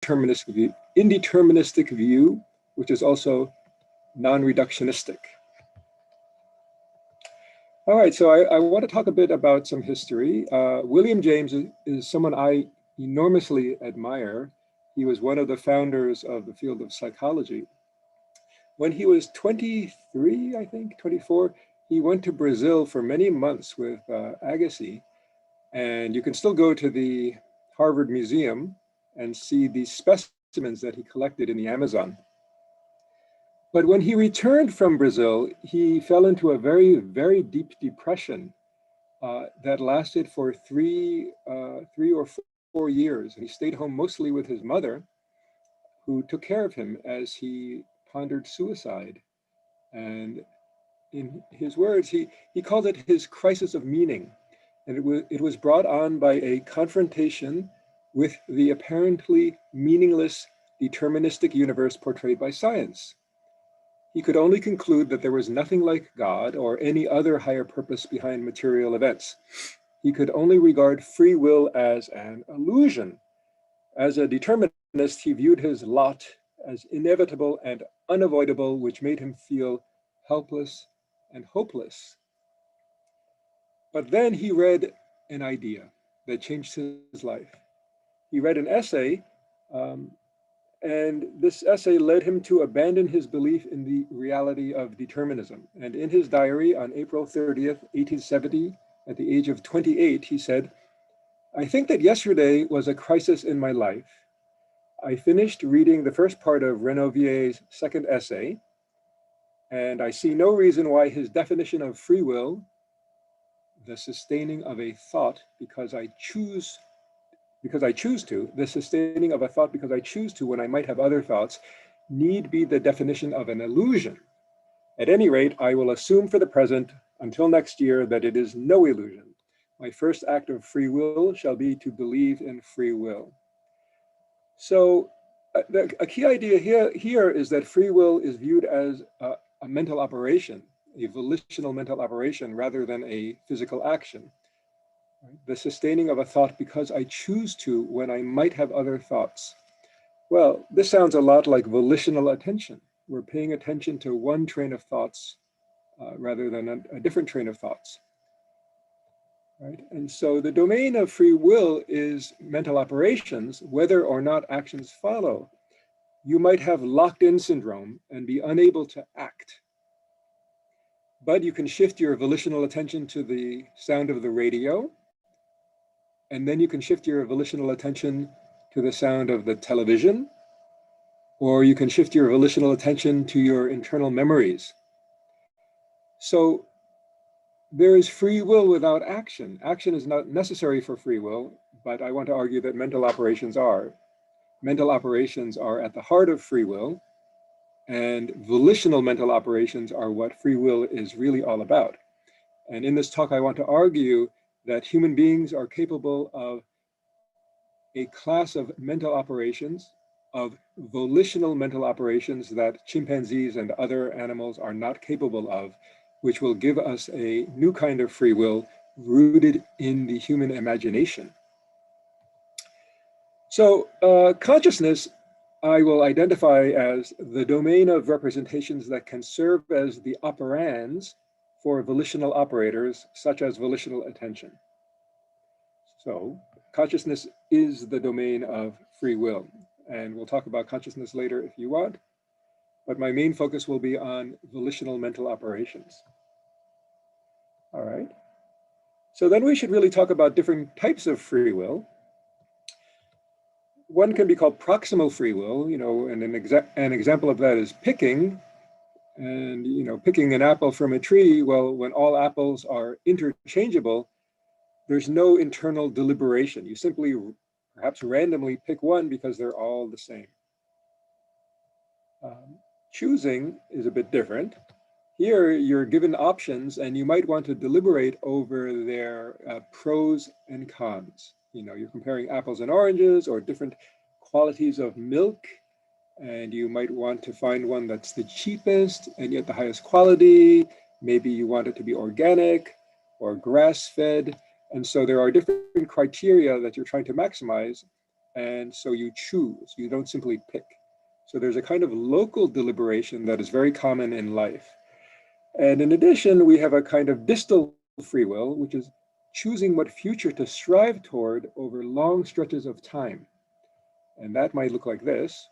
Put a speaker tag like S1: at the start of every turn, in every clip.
S1: indeterministic view, which is also non-reductionistic. All right, so I want to talk a bit about some history. William James is someone I enormously admire. He was one of the founders of the field of psychology. When he was 23, I think, 24, he went to Brazil for many months with Agassiz, and you can still go to the Harvard Museum and see these specimens that he collected in the Amazon. But when he returned from Brazil, he fell into a very, very deep depression that lasted for three or 4 years. And he stayed home mostly with his mother, who took care of him as he pondered suicide. And in his words, he called it his crisis of meaning. And it was brought on by a confrontation with the apparently meaningless deterministic universe portrayed by science. He could only conclude that there was nothing like God or any other higher purpose behind material events. He could only regard free will as an illusion. As a determinist, he viewed his lot as inevitable and unavoidable, which made him feel helpless and hopeless. But then he read an idea that changed his life. He read an essay, and this essay led him to abandon his belief in the reality of determinism. And in his diary on April 30th, 1870, at the age of 28, he said, "I think that yesterday was a crisis in my life. I finished reading the first part of Renouvilier's second essay, and I see no reason why his definition of free will, the sustaining of a thought because I choose to, the sustaining of a thought because I choose to when I might have other thoughts, need be the definition of an illusion. At any rate, I will assume for the present, until next year, that it is no illusion. My first act of free will shall be to believe in free will." So a key idea here is that free will is viewed as a mental operation, a volitional mental operation rather than a physical action. The sustaining of a thought because I choose to when I might have other thoughts. Well, this sounds a lot like volitional attention. We're paying attention to one train of thoughts rather than a different train of thoughts. Right? And so the domain of free will is mental operations, whether or not actions follow. You might have locked-in syndrome and be unable to act. But you can shift your volitional attention to the sound of the radio, and then you can shift your volitional attention to the sound of the television, or you can shift your volitional attention to your internal memories. So there is free will without action. Action is not necessary for free will, but I want to argue that mental operations are. Mental operations are at the heart of free will, and volitional mental operations are what free will is really all about. And in this talk, I want to argue that human beings are capable of a class of mental operations, of volitional mental operations that chimpanzees and other animals are not capable of, which will give us a new kind of free will rooted in the human imagination. So consciousness, I will identify as the domain of representations that can serve as the operands for volitional operators, such as volitional attention. So consciousness is the domain of free will. And we'll talk about consciousness later if you want, but my main focus will be on volitional mental operations. All right. So then we should really talk about different types of free will. One can be called proximal free will, and an example of that is picking. And, picking an apple from a tree, well, when all apples are interchangeable, there's no internal deliberation. You simply perhaps randomly pick one because they're all the same. Choosing is a bit different. Here, you're given options and you might want to deliberate over their pros and cons. You're comparing apples and oranges or different qualities of milk, and you might want to find one that's the cheapest and yet the highest quality. Maybe you want it to be organic or grass-fed. And so there are different criteria that you're trying to maximize. And so you choose, you don't simply pick. So there's a kind of local deliberation that is very common in life. And in addition, we have a kind of distal free will, which is choosing what future to strive toward over long stretches of time. And that might look like this,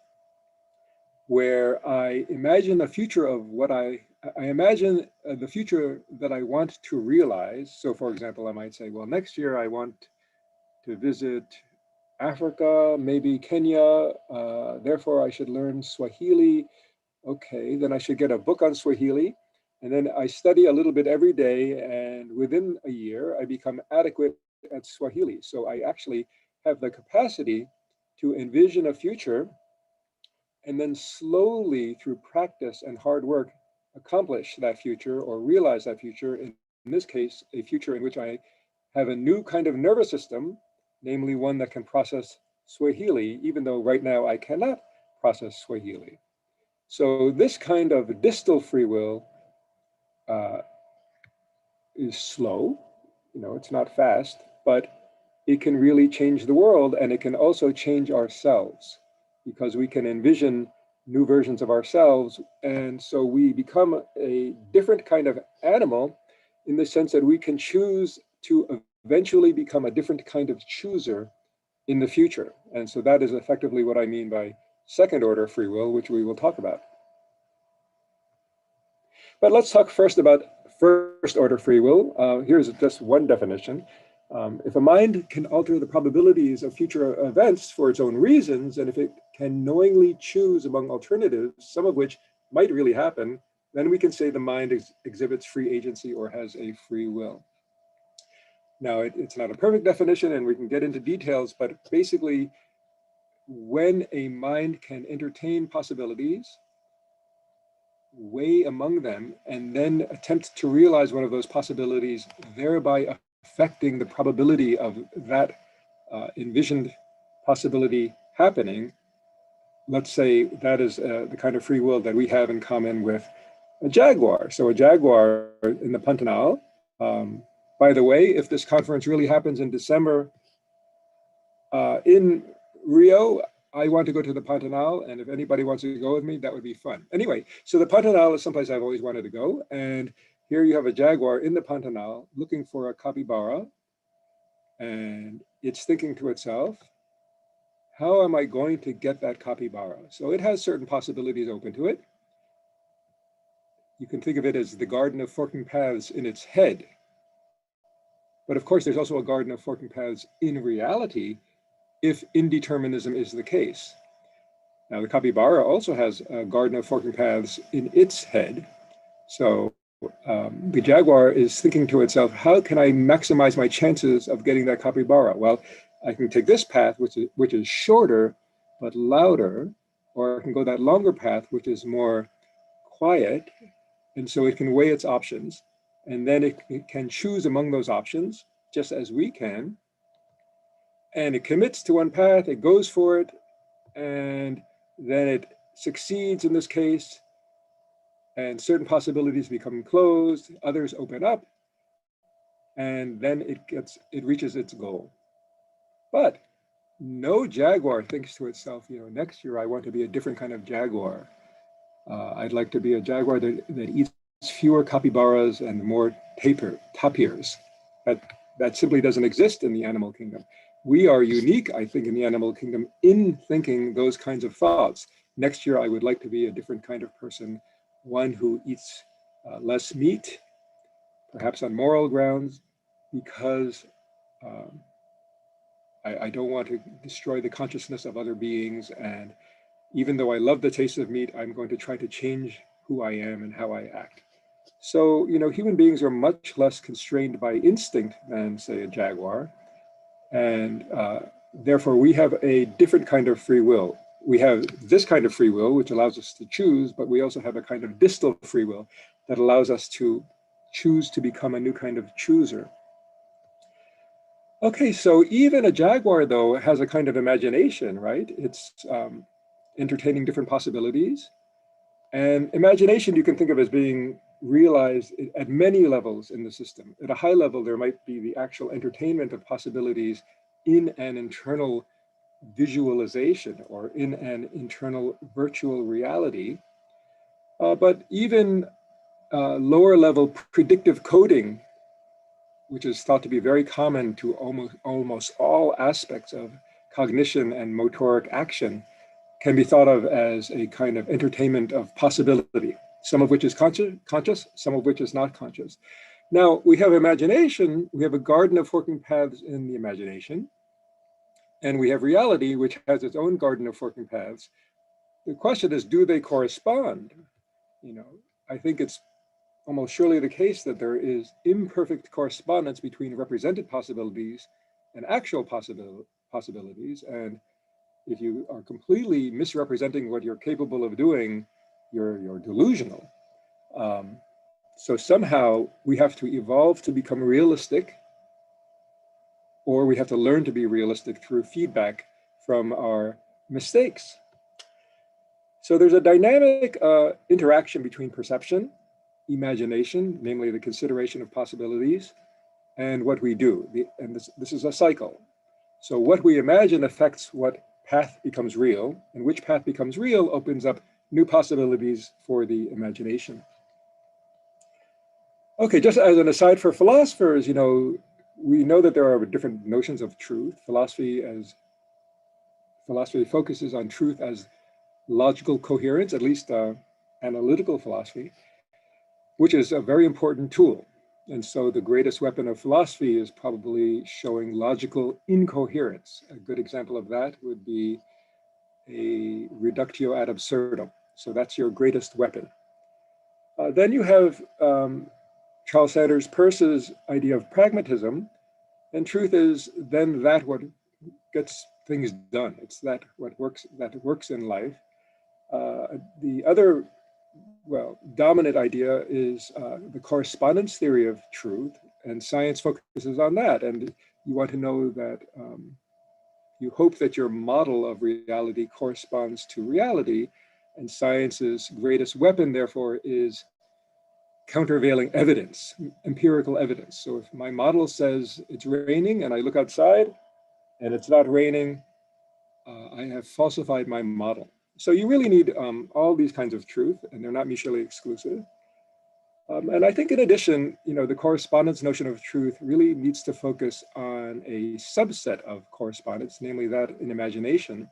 S1: where I imagine the future of what I imagine the future that I want to realize. So for example, I might say, well, next year I want to visit Africa, maybe Kenya, therefore I should learn Swahili. Okay, then I should get a book on Swahili. And then I study a little bit every day, and within a year, I become adequate at Swahili. So I actually have the capacity to envision a future and then slowly through practice and hard work, accomplish that future or realize that future. In this case, a future in which I have a new kind of nervous system, namely one that can process Swahili, even though right now I cannot process Swahili. So this kind of distal free will is slow, it's not fast, but it can really change the world, and it can also change ourselves because we can envision new versions of ourselves. And so we become a different kind of animal in the sense that we can choose to eventually become a different kind of chooser in the future. And so that is effectively what I mean by second order free will, which we will talk about. But let's talk first about first order free will. Here's just one definition. If a mind can alter the probabilities of future events for its own reasons, and if it can knowingly choose among alternatives, some of which might really happen, then we can say the mind exhibits free agency or has a free will. Now, it's not a perfect definition, and we can get into details, but basically, when a mind can entertain possibilities, weigh among them, and then attempt to realize one of those possibilities, thereby affecting the probability of that envisioned possibility happening. Let's say that is the kind of free will that we have in common with a jaguar. So a jaguar in the Pantanal, by the way, if this conference really happens in December in Rio, I want to go to the Pantanal, and if anybody wants to go with me, that would be fun. Anyway, so the Pantanal is someplace I've always wanted to go, and here you have a jaguar in the Pantanal looking for a capybara, and it's thinking to itself, how am I going to get that capybara? So it has certain possibilities open to it. You can think of it as the garden of forking paths in its head. But of course, there's also a garden of forking paths in reality if indeterminism is the case. Now, the capybara also has a garden of forking paths in its head. So the jaguar is thinking to itself, how can I maximize my chances of getting that capybara? Well, I can take this path, which is shorter but louder, or I can go that longer path, which is more quiet. And so it can weigh its options. And then it can choose among those options, just as we can. And it commits to one path, it goes for it, and then it succeeds in this case, and certain possibilities become closed, others open up, and then it reaches its goal. But no jaguar thinks to itself, next year I want to be a different kind of jaguar. I'd like to be a jaguar that eats fewer capybaras and more tapirs. That simply doesn't exist in the animal kingdom. We are unique, I think, in the animal kingdom in thinking those kinds of thoughts. Next year, I would like to be a different kind of person, one who eats less meat, perhaps on moral grounds, because I don't want to destroy the consciousness of other beings. And even though I love the taste of meat, I'm going to try to change who I am and how I act. So, human beings are much less constrained by instinct than, say, a jaguar. And therefore, we have a different kind of free will. We have this kind of free will, which allows us to choose, but we also have a kind of distal free will that allows us to choose to become a new kind of chooser. Okay, so even a jaguar, though, has a kind of imagination, right? It's entertaining different possibilities. And imagination you can think of as being realized at many levels in the system. At a high level, there might be the actual entertainment of possibilities in an internal visualization or in an internal virtual reality. But even lower level predictive coding, which is thought to be very common to almost all aspects of cognition and motoric action, can be thought of as a kind of entertainment of possibility, some of which is conscious, some of which is not conscious. Now, we have imagination, we have a garden of forking paths in the imagination, and we have reality, which has its own garden of forking paths. The question is, do they correspond? You know, I think it's almost surely the case that there is imperfect correspondence between represented possibilities and actual possibilities. And if you are completely misrepresenting what you're capable of doing, you're delusional. So somehow we have to evolve to become realistic, or we have to learn to be realistic through feedback from our mistakes. So there's a dynamic interaction between perception, imagination, namely the consideration of possibilities, and what we do. And this is a cycle. So what we imagine affects what path becomes real, and which path becomes real opens up new possibilities for the imagination. Okay, just as an aside for philosophers, you know, we know that there are different notions of truth. Philosophy focuses on truth as logical coherence, at least analytical philosophy, which is a very important tool. And so the greatest weapon of philosophy is probably showing logical incoherence. A good example of that would be a reductio ad absurdum. So that's your greatest weapon. Then you have Charles Sanders Peirce's idea of pragmatism, and truth is then that what gets things done. It's that what works in life. The other, well, dominant idea is the correspondence theory of truth, and science focuses on that. And you want to know that you hope that your model of reality corresponds to reality, and science's greatest weapon, therefore, is countervailing evidence, empirical evidence. So if my model says it's raining and I look outside and it's not raining, I have falsified my model. So you really need all these kinds of truth, and they're not mutually exclusive. And I think in addition, you know, the correspondence notion of truth really needs to focus on a subset of correspondence, namely that in imagination,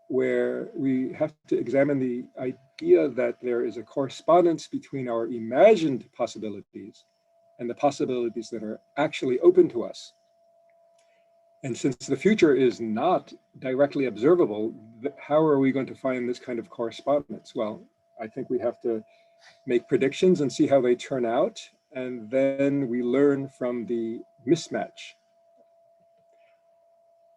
S1: where we have to examine the idea that there is a correspondence between our imagined possibilities and the possibilities that are actually open to us. And since the future is not directly observable, how are we going to find this kind of correspondence? Well, I think we have to make predictions and see how they turn out, and then we learn from the mismatch.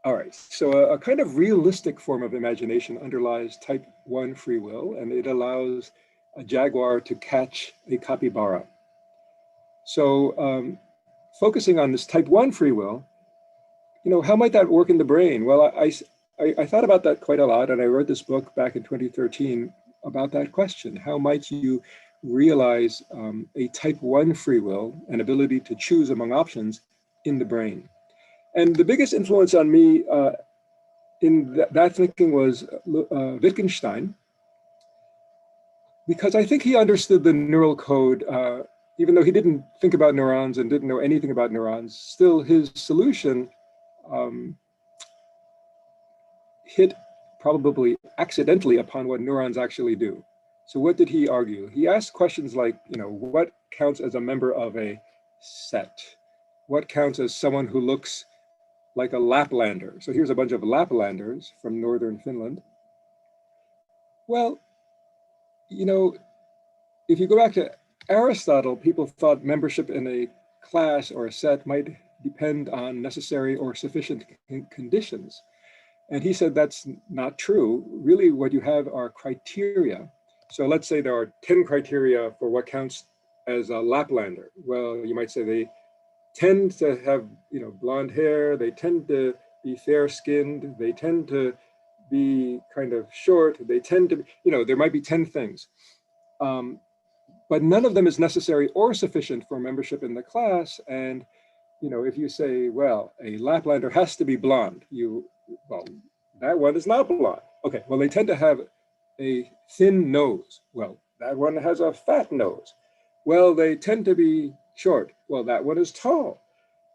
S1: All right, so a kind of realistic form of imagination underlies type 1 free will, and it allows a jaguar to catch a capybara. So focusing on this type 1 free will, you know, how might that work in the brain? Well, I thought about that quite a lot, and I wrote this book back in 2013 about that question. How might you realize a type 1 free will, an ability to choose among options in the brain? And the biggest influence on me in that thinking was Wittgenstein, because I think he understood the neural code, even though he didn't think about neurons and didn't know anything about neurons. Still, his solution hit probably accidentally upon what neurons actually do. So what did he argue? He asked questions like, you know, what counts as a member of a set? What counts as someone who looks like a Laplander? So here's a bunch of Laplanders from northern Finland. Well, you know, if you go back to Aristotle, people thought membership in a class or a set might depend on necessary or sufficient conditions. And he said that's not true. Really, what you have are criteria. So let's say there are 10 criteria for what counts as a Laplander. Well, you might say they tend to have, you know, blonde hair, they tend to be fair-skinned, they tend to be kind of short, they tend to, you know, there might be 10 things. But none of them is necessary or sufficient for membership in the class. And, you know, if you say, well, a Laplander has to be blonde, well, that one is not blonde. Okay, well, they tend to have a thin nose. Well, that one has a fat nose. Well, they tend to be short. Well, that one is tall.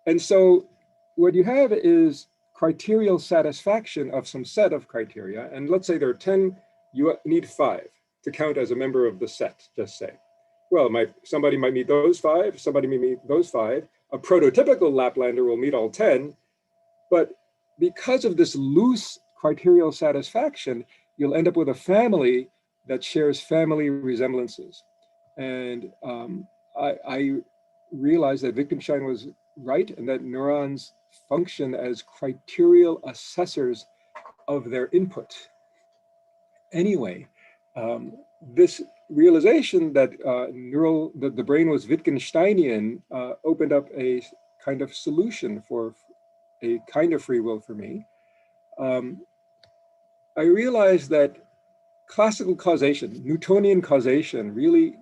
S1: And so what you have is criterial satisfaction of some set of criteria. And let's say there are 10, you need 5 to count as a member of the set, just say. Well, somebody might meet those 5, somebody may meet those 5. A prototypical Laplander will meet all 10, but because of this loose criterial satisfaction, you'll end up with a family that shares family resemblances. And I realized that Wittgenstein was right, and that neurons function as criterial assessors of their input. Anyway, this realization that the brain was Wittgensteinian opened up a kind of solution for a kind of free will for me. I realized that classical causation, Newtonian causation, really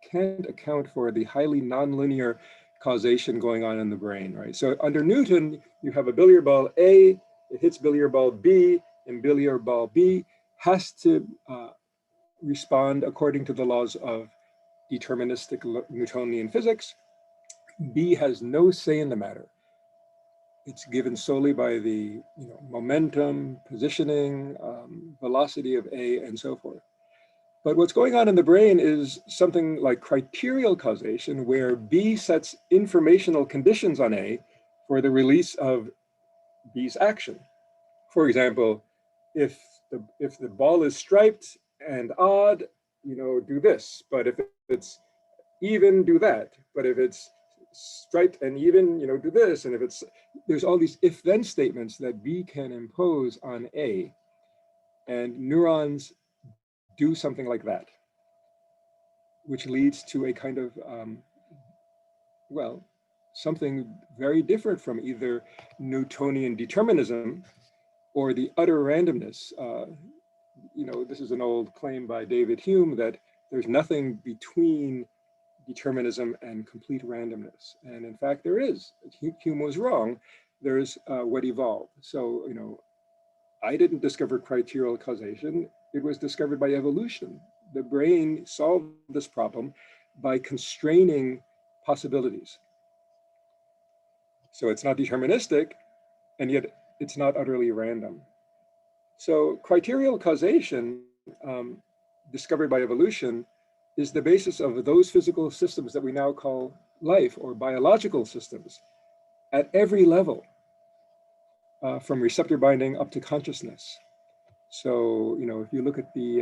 S1: can't account for the highly nonlinear causation going on in the brain, right? So under Newton, you have a billiard ball A, it hits billiard ball B, and billiard ball B has to respond according to the laws of deterministic Newtonian physics. B has no say in the matter. It's given solely by the momentum, positioning, velocity of A, and so forth. But what's going on in the brain is something like criterial causation, where B sets informational conditions on A for the release of B's action. For example, if the ball is striped and odd, do this. But if it's even, do that. But if it's striped and even, do this. And if there's all these if-then statements that B can impose on A, and neurons do something like that, which leads to a kind of, something very different from either Newtonian determinism or the utter randomness. This is an old claim by David Hume that there's nothing between determinism and complete randomness. And in fact, there is. Hume was wrong. There's what evolved. So, I didn't discover criterial causation. It was discovered by evolution. The brain solved this problem by constraining possibilities. So it's not deterministic, and yet it's not utterly random. So criterial causation, discovered by evolution, is the basis of those physical systems that we now call life, or biological systems, at every level, from receptor binding up to consciousness. So, if you look at the,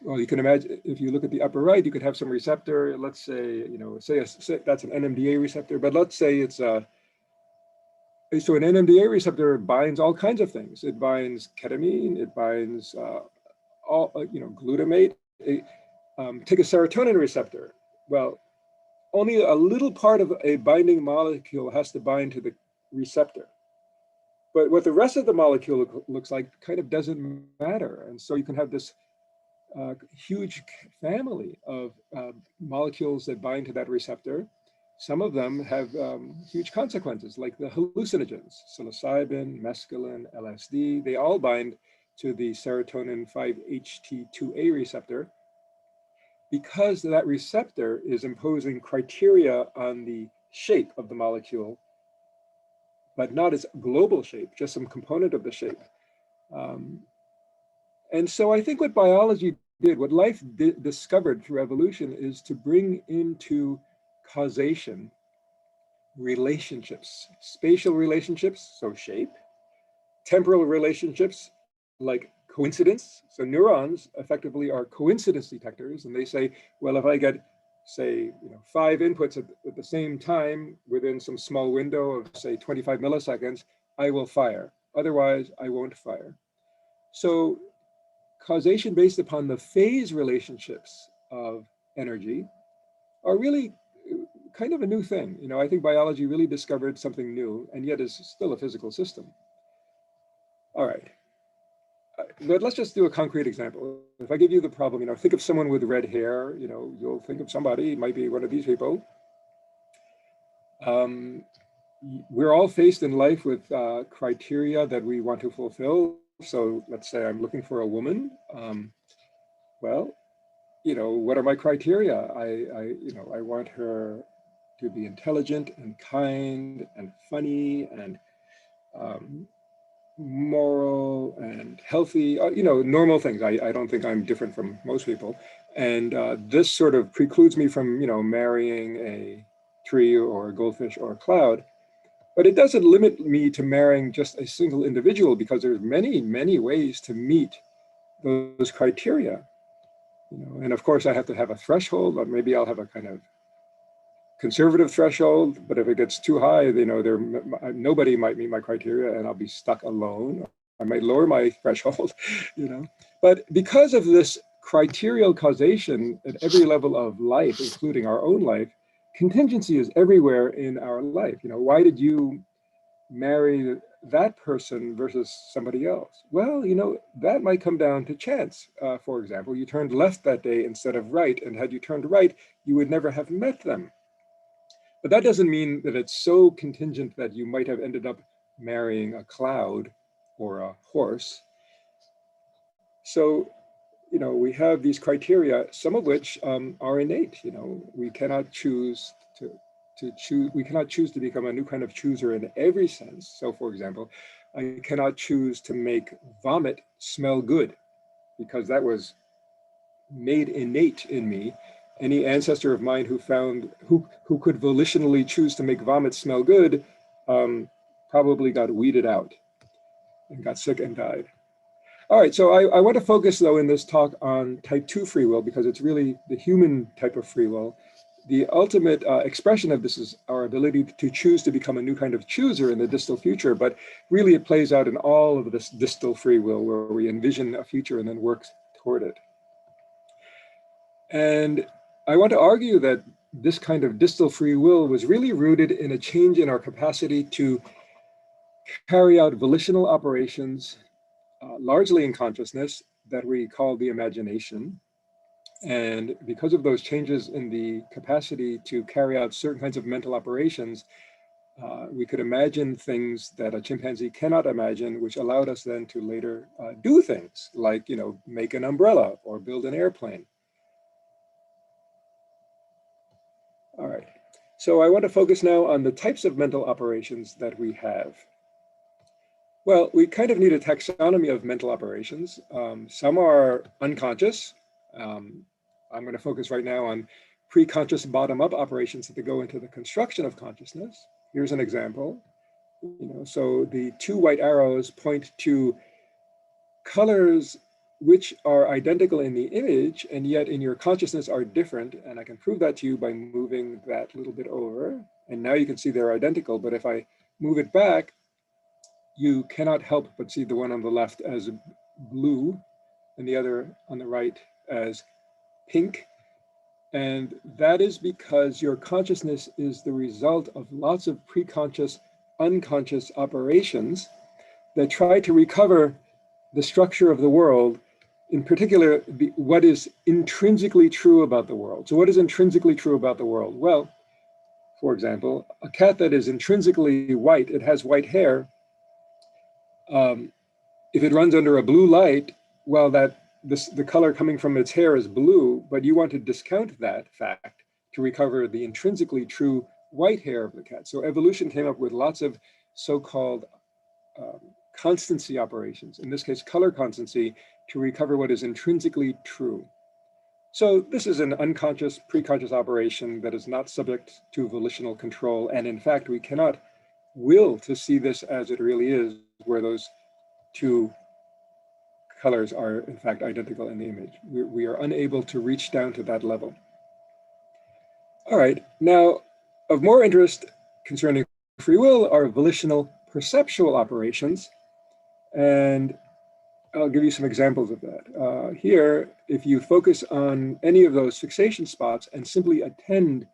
S1: well, you can imagine, if you look at the upper right, you could have some receptor, let's say, say that's an NMDA receptor, but let's say it's so an NMDA receptor binds all kinds of things. It binds ketamine, it binds glutamate. Take a serotonin receptor. Well, only a little part of a binding molecule has to bind to the receptor. But what the rest of the molecule looks like kind of doesn't matter. And so you can have this huge family of molecules that bind to that receptor. Some of them have huge consequences, like the hallucinogens, psilocybin, mescaline, LSD. They all bind to the serotonin 5-HT2A receptor, because that receptor is imposing criteria on the shape of the molecule, but not its global shape, just some component of the shape. And so I think what biology did, what life discovered through evolution, is to bring into causation relationships, spatial relationships, so shape, temporal relationships, like coincidence. So neurons effectively are coincidence detectors, and they say, well, if I get, say, 5 inputs at the same time within some small window of, say, 25 milliseconds, I will fire. Otherwise, I won't fire. So causation based upon the phase relationships of energy are really kind of a new thing. I think biology really discovered something new, and yet is still a physical system. All right. But let's just do a concrete example. If I give you the problem, think of someone with red hair, you'll think of somebody, it might be one of these people. we're all faced in life with criteria that we want to fulfill. So let's say I'm looking for a woman. Well, what are my criteria? I want her to be intelligent and kind and funny and moral and healthy, normal things. I don't think I'm different from most people. And this sort of precludes me from, marrying a tree or a goldfish or a cloud. But it doesn't limit me to marrying just a single individual, because there's many, many ways to meet those criteria. And of course I have to have a threshold, or maybe I'll have a kind of conservative threshold, but if it gets too high, nobody might meet my criteria and I'll be stuck alone. I might lower my threshold, But because of this criterial causation at every level of life, including our own life, contingency is everywhere in our life. Why did you marry that person versus somebody else? Well, that might come down to chance. For example, you turned left that day instead of right, and had you turned right, you would never have met them. But that doesn't mean that it's so contingent that you might have ended up marrying a cloud or a horse. So, we have these criteria, some of which are innate. We cannot choose to choose. We cannot choose to become a new kind of chooser in every sense. So, for example, I cannot choose to make vomit smell good, because that was made innate in me. Any ancestor of mine who could volitionally choose to make vomit smell good probably got weeded out and got sick and died. All right, so I want to focus, though, in this talk on type 2 free will, because it's really the human type of free will. The ultimate expression of this is our ability to choose to become a new kind of chooser in the distal future, but really it plays out in all of this distal free will, where we envision a future and then work toward it. And I want to argue that this kind of distal free will was really rooted in a change in our capacity to carry out volitional operations, largely in consciousness, that we call the imagination. And because of those changes in the capacity to carry out certain kinds of mental operations, we could imagine things that a chimpanzee cannot imagine, which allowed us then to later do things like, make an umbrella or build an airplane. All right, so I want to focus now on the types of mental operations that we have. Well, we kind of need a taxonomy of mental operations. Some are unconscious. I'm going to focus right now on pre-conscious bottom-up operations that go into the construction of consciousness. Here's an example. So the two white arrows point to colors which are identical in the image, and yet in your consciousness are different. And I can prove that to you by moving that little bit over. And now you can see they're identical, but if I move it back, you cannot help but see the one on the left as blue and the other on the right as pink. And that is because your consciousness is the result of lots of preconscious, unconscious operations that try to recover the structure of the world, in particular, what is intrinsically true about the world. So what is intrinsically true about the world? Well, for example, a cat that is intrinsically white, it has white hair. If it runs under a blue light, well, the color coming from its hair is blue, but you want to discount that fact to recover the intrinsically true white hair of the cat. So evolution came up with lots of so-called constancy operations, in this case, color constancy, to recover what is intrinsically true. So this is an unconscious, preconscious operation that is not subject to volitional control. And in fact, we cannot will to see this as it really is, where those two colors are in fact identical in the image. We are unable to reach down to that level. All right, now of more interest concerning free will are volitional perceptual operations. And I'll give you some examples of that. Here, if you focus on any of those fixation spots and simply attend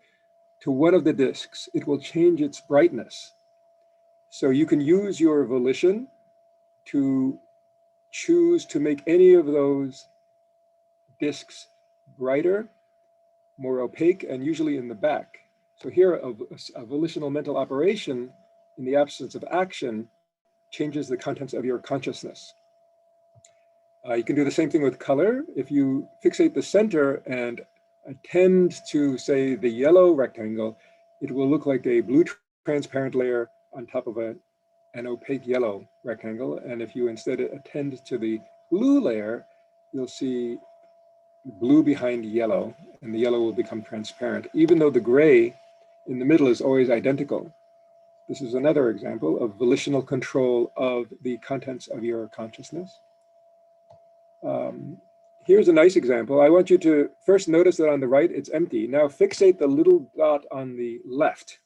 S1: to one of the disks, it will change its brightness. So you can use your volition to choose to make any of those disks brighter, more opaque, and usually in the back. So here, a volitional mental operation in the absence of action changes the contents of your consciousness. You can do the same thing with color. If you fixate the center and attend to, say, the yellow rectangle, it will look like a blue transparent layer on top of an opaque yellow rectangle. And if you instead attend to the blue layer, you'll see blue behind yellow, and the yellow will become transparent, even though the gray in the middle is always identical. This is another example of volitional control of the contents of your consciousness. Here's a nice example. I want you to first notice that on the right, it's empty. Now fixate the little dot on the left.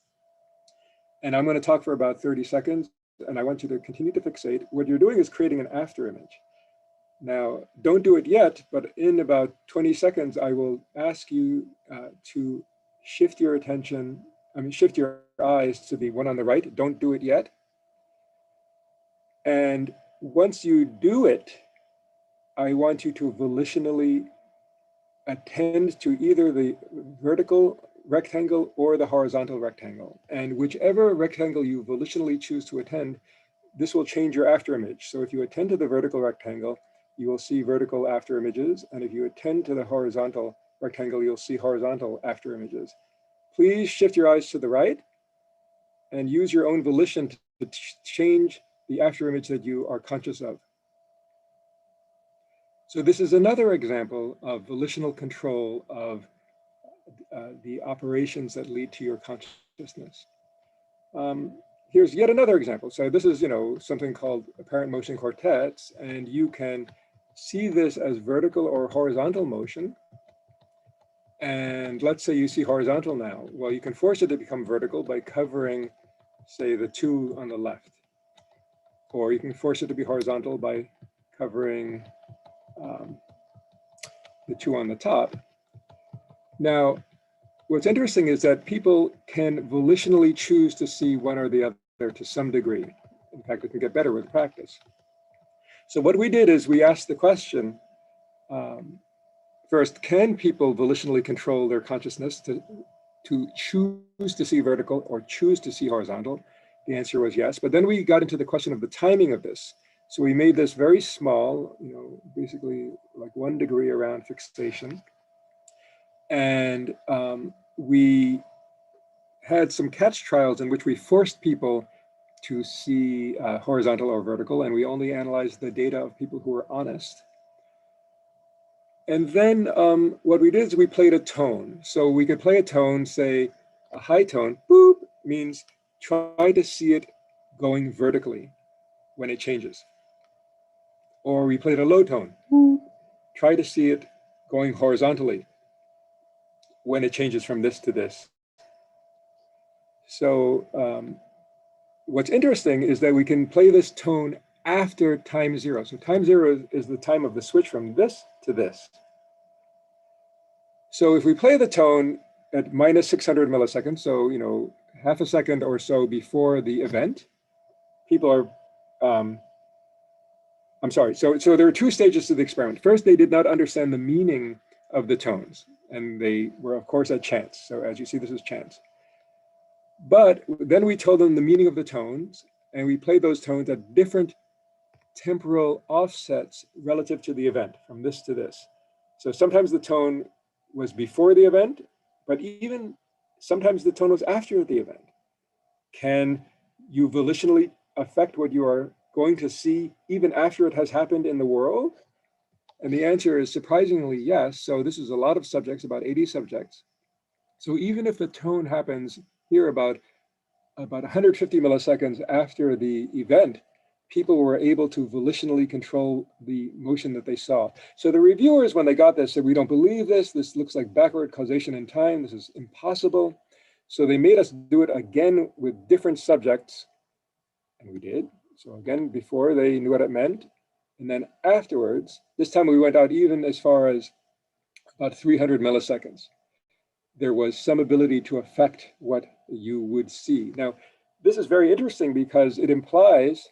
S1: And I'm going to talk for about 30 seconds, and I want you to continue to fixate. What you're doing is creating an after image. Now, don't do it yet, but in about 20 seconds, I will ask you to shift your attention, shift your eyes to the one on the right. Don't do it yet. And once you do it, I want you to volitionally attend to either the vertical rectangle or the horizontal rectangle. And whichever rectangle you volitionally choose to attend, this will change your after image. So if you attend to the vertical rectangle, you will see vertical after images. And if you attend to the horizontal rectangle, you'll see horizontal after images. Please shift your eyes to the right and use your own volition to change the after image that you are conscious of. So this is another example of volitional control of the operations that lead to your consciousness. Here's yet another example. So this is, something called apparent motion quartets, and you can see this as vertical or horizontal motion. And let's say you see horizontal now. Well, you can force it to become vertical by covering, say, the two on the left. Or you can force it to be horizontal by covering the two on the top. Now, what's interesting is that people can volitionally choose to see one or the other to some degree. In fact, it can get better with practice. So what we did is we asked the question, first, can people volitionally control their consciousness to choose to see vertical or choose to see horizontal? The answer was yes. But then we got into the question of the timing of this. So we made this very small, basically like 1 degree around fixation. And we had some catch trials in which we forced people to see horizontal or vertical, and we only analyzed the data of people who were honest. And then what we did is we played a tone. So we could play a tone, say a high tone, boop, means try to see it going vertically when it changes. Or we played a low tone, boop, try to see it going horizontally when it changes from this to this. So what's interesting is that we can play this tone after time 0. So time 0 is the time of the switch from this to this. So if we play the tone at minus 600 milliseconds, so half a second or so before the event, people are, I'm sorry, so there are 2 stages to the experiment. First, they did not understand the meaning of the tones, and they were, of course, at chance. So as you see, this is chance. But then we told them the meaning of the tones, and we played those tones at different temporal offsets relative to the event, from this to this. So sometimes the tone was before the event, but even sometimes the tone was after the event. Can you volitionally affect what you are going to see even after it has happened in the world? And the answer is surprisingly yes. So this is a lot of subjects, about 80 subjects. So even if the tone happens here about 150 milliseconds after the event, people were able to volitionally control the motion that they saw. So the reviewers, when they got this, said, we don't believe this. This looks like backward causation in time. This is impossible. So they made us do it again with different subjects. And we did. So again, before they knew what it meant. And then afterwards, this time we went out even as far as about 300 milliseconds. There was some ability to affect what you would see. Now, this is very interesting because it implies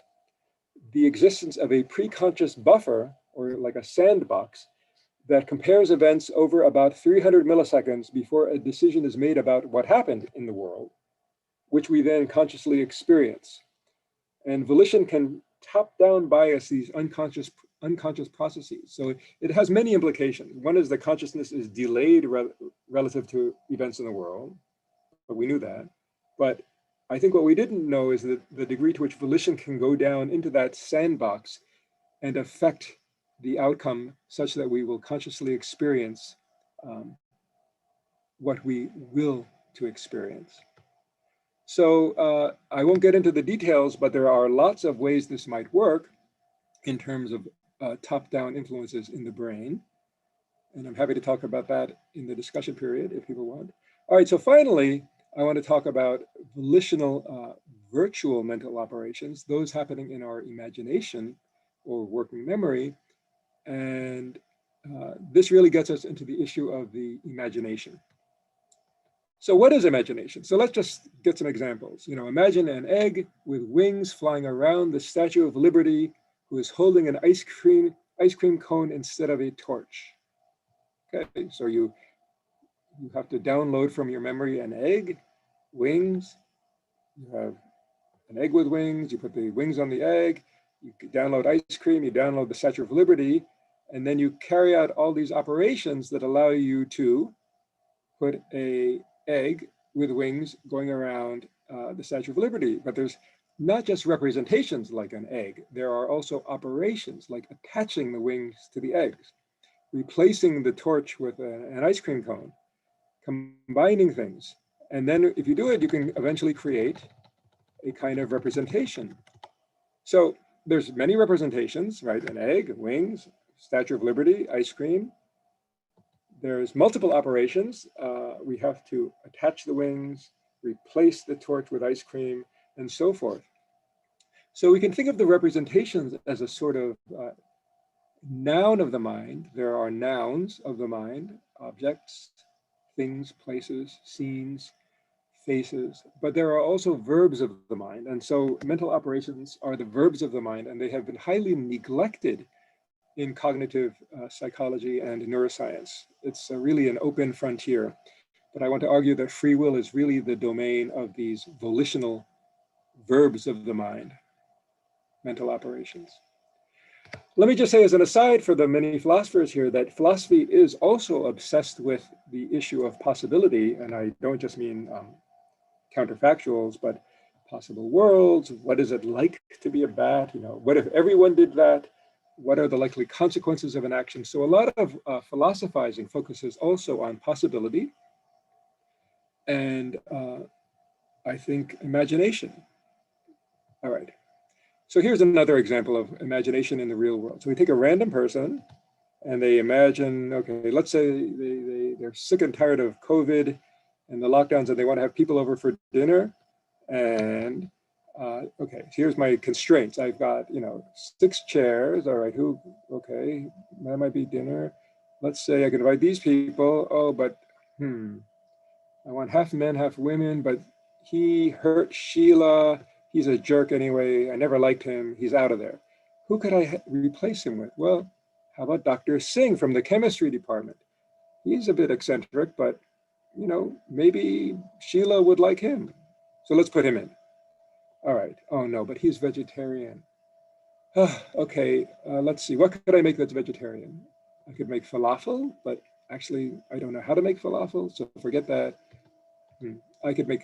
S1: the existence of a preconscious buffer, or like a sandbox, that compares events over about 300 milliseconds before a decision is made about what happened in the world. which we then consciously experience. And volition can top-down bias these unconscious processes. So it has many implications. One is that consciousness is delayed relative to events in the world, but we knew that. But I think what we didn't know is that the degree to which volition can go down into that sandbox and affect the outcome such that we will consciously experience what we will to experience. So I won't get into the details, but there are lots of ways this might work in terms of top-down influences in the brain. And I'm happy to talk about that in the discussion period if people want. All right, so finally, I want to talk about volitional virtual mental operations, those happening in our imagination or working memory. And this really gets us into the issue of the imagination. So what is imagination? So let's just get some examples. You know, imagine an egg with wings flying around the Statue of Liberty, who is holding an ice cream cone instead of a torch. Okay, so you have to download from your memory an egg, wings. You have an egg with wings. You put the wings on the egg. You download ice cream. You download the Statue of Liberty, and then you carry out all these operations that allow you to put a egg with wings going around the Statue of Liberty. But there's not just representations like an egg. There are also operations like attaching the wings to the eggs, replacing the torch with an ice cream cone, combining things. And then if you do it, you can eventually create a kind of representation. So there's many representations, right? An egg, wings, Statue of Liberty, ice cream. There's multiple operations. We have to attach the wings, replace the torch with ice cream, and so forth. So we can think of the representations as a sort of noun of the mind. There are nouns of the mind, objects, things, places, scenes, faces, but there are also verbs of the mind. And so mental operations are the verbs of the mind, and they have been highly neglected in cognitive psychology and neuroscience. It's really an open frontier, but I want to argue that free will is really the domain of these volitional verbs of the mind, mental operations. Let me just say as an aside for the many philosophers here that philosophy is also obsessed with the issue of possibility, and I don't just mean counterfactuals, but possible worlds. What is it like to be a bat? You know, what if everyone did that? What are the likely consequences of an action? So a lot of philosophizing focuses also on possibility and I think imagination. All right. So here's another example of imagination in the real world. So we take a random person and they imagine, okay, let's say they're sick and tired of COVID and the lockdowns and they want to have people over for dinner. And okay, here's my constraints. I've got, 6 chairs. All right, okay, that might be dinner. Let's say I could invite these people. Oh, but I want half men, half women, but he hurt Sheila. He's a jerk anyway. I never liked him. He's out of there. Who could I replace him with? Well, how about Dr. Singh from the chemistry department? He's a bit eccentric, but maybe Sheila would like him. So let's put him in. All right. Oh no, but he's vegetarian. Okay, let's see. What could I make that's vegetarian? I could make falafel, but actually I don't know how to make falafel, so forget that. I could make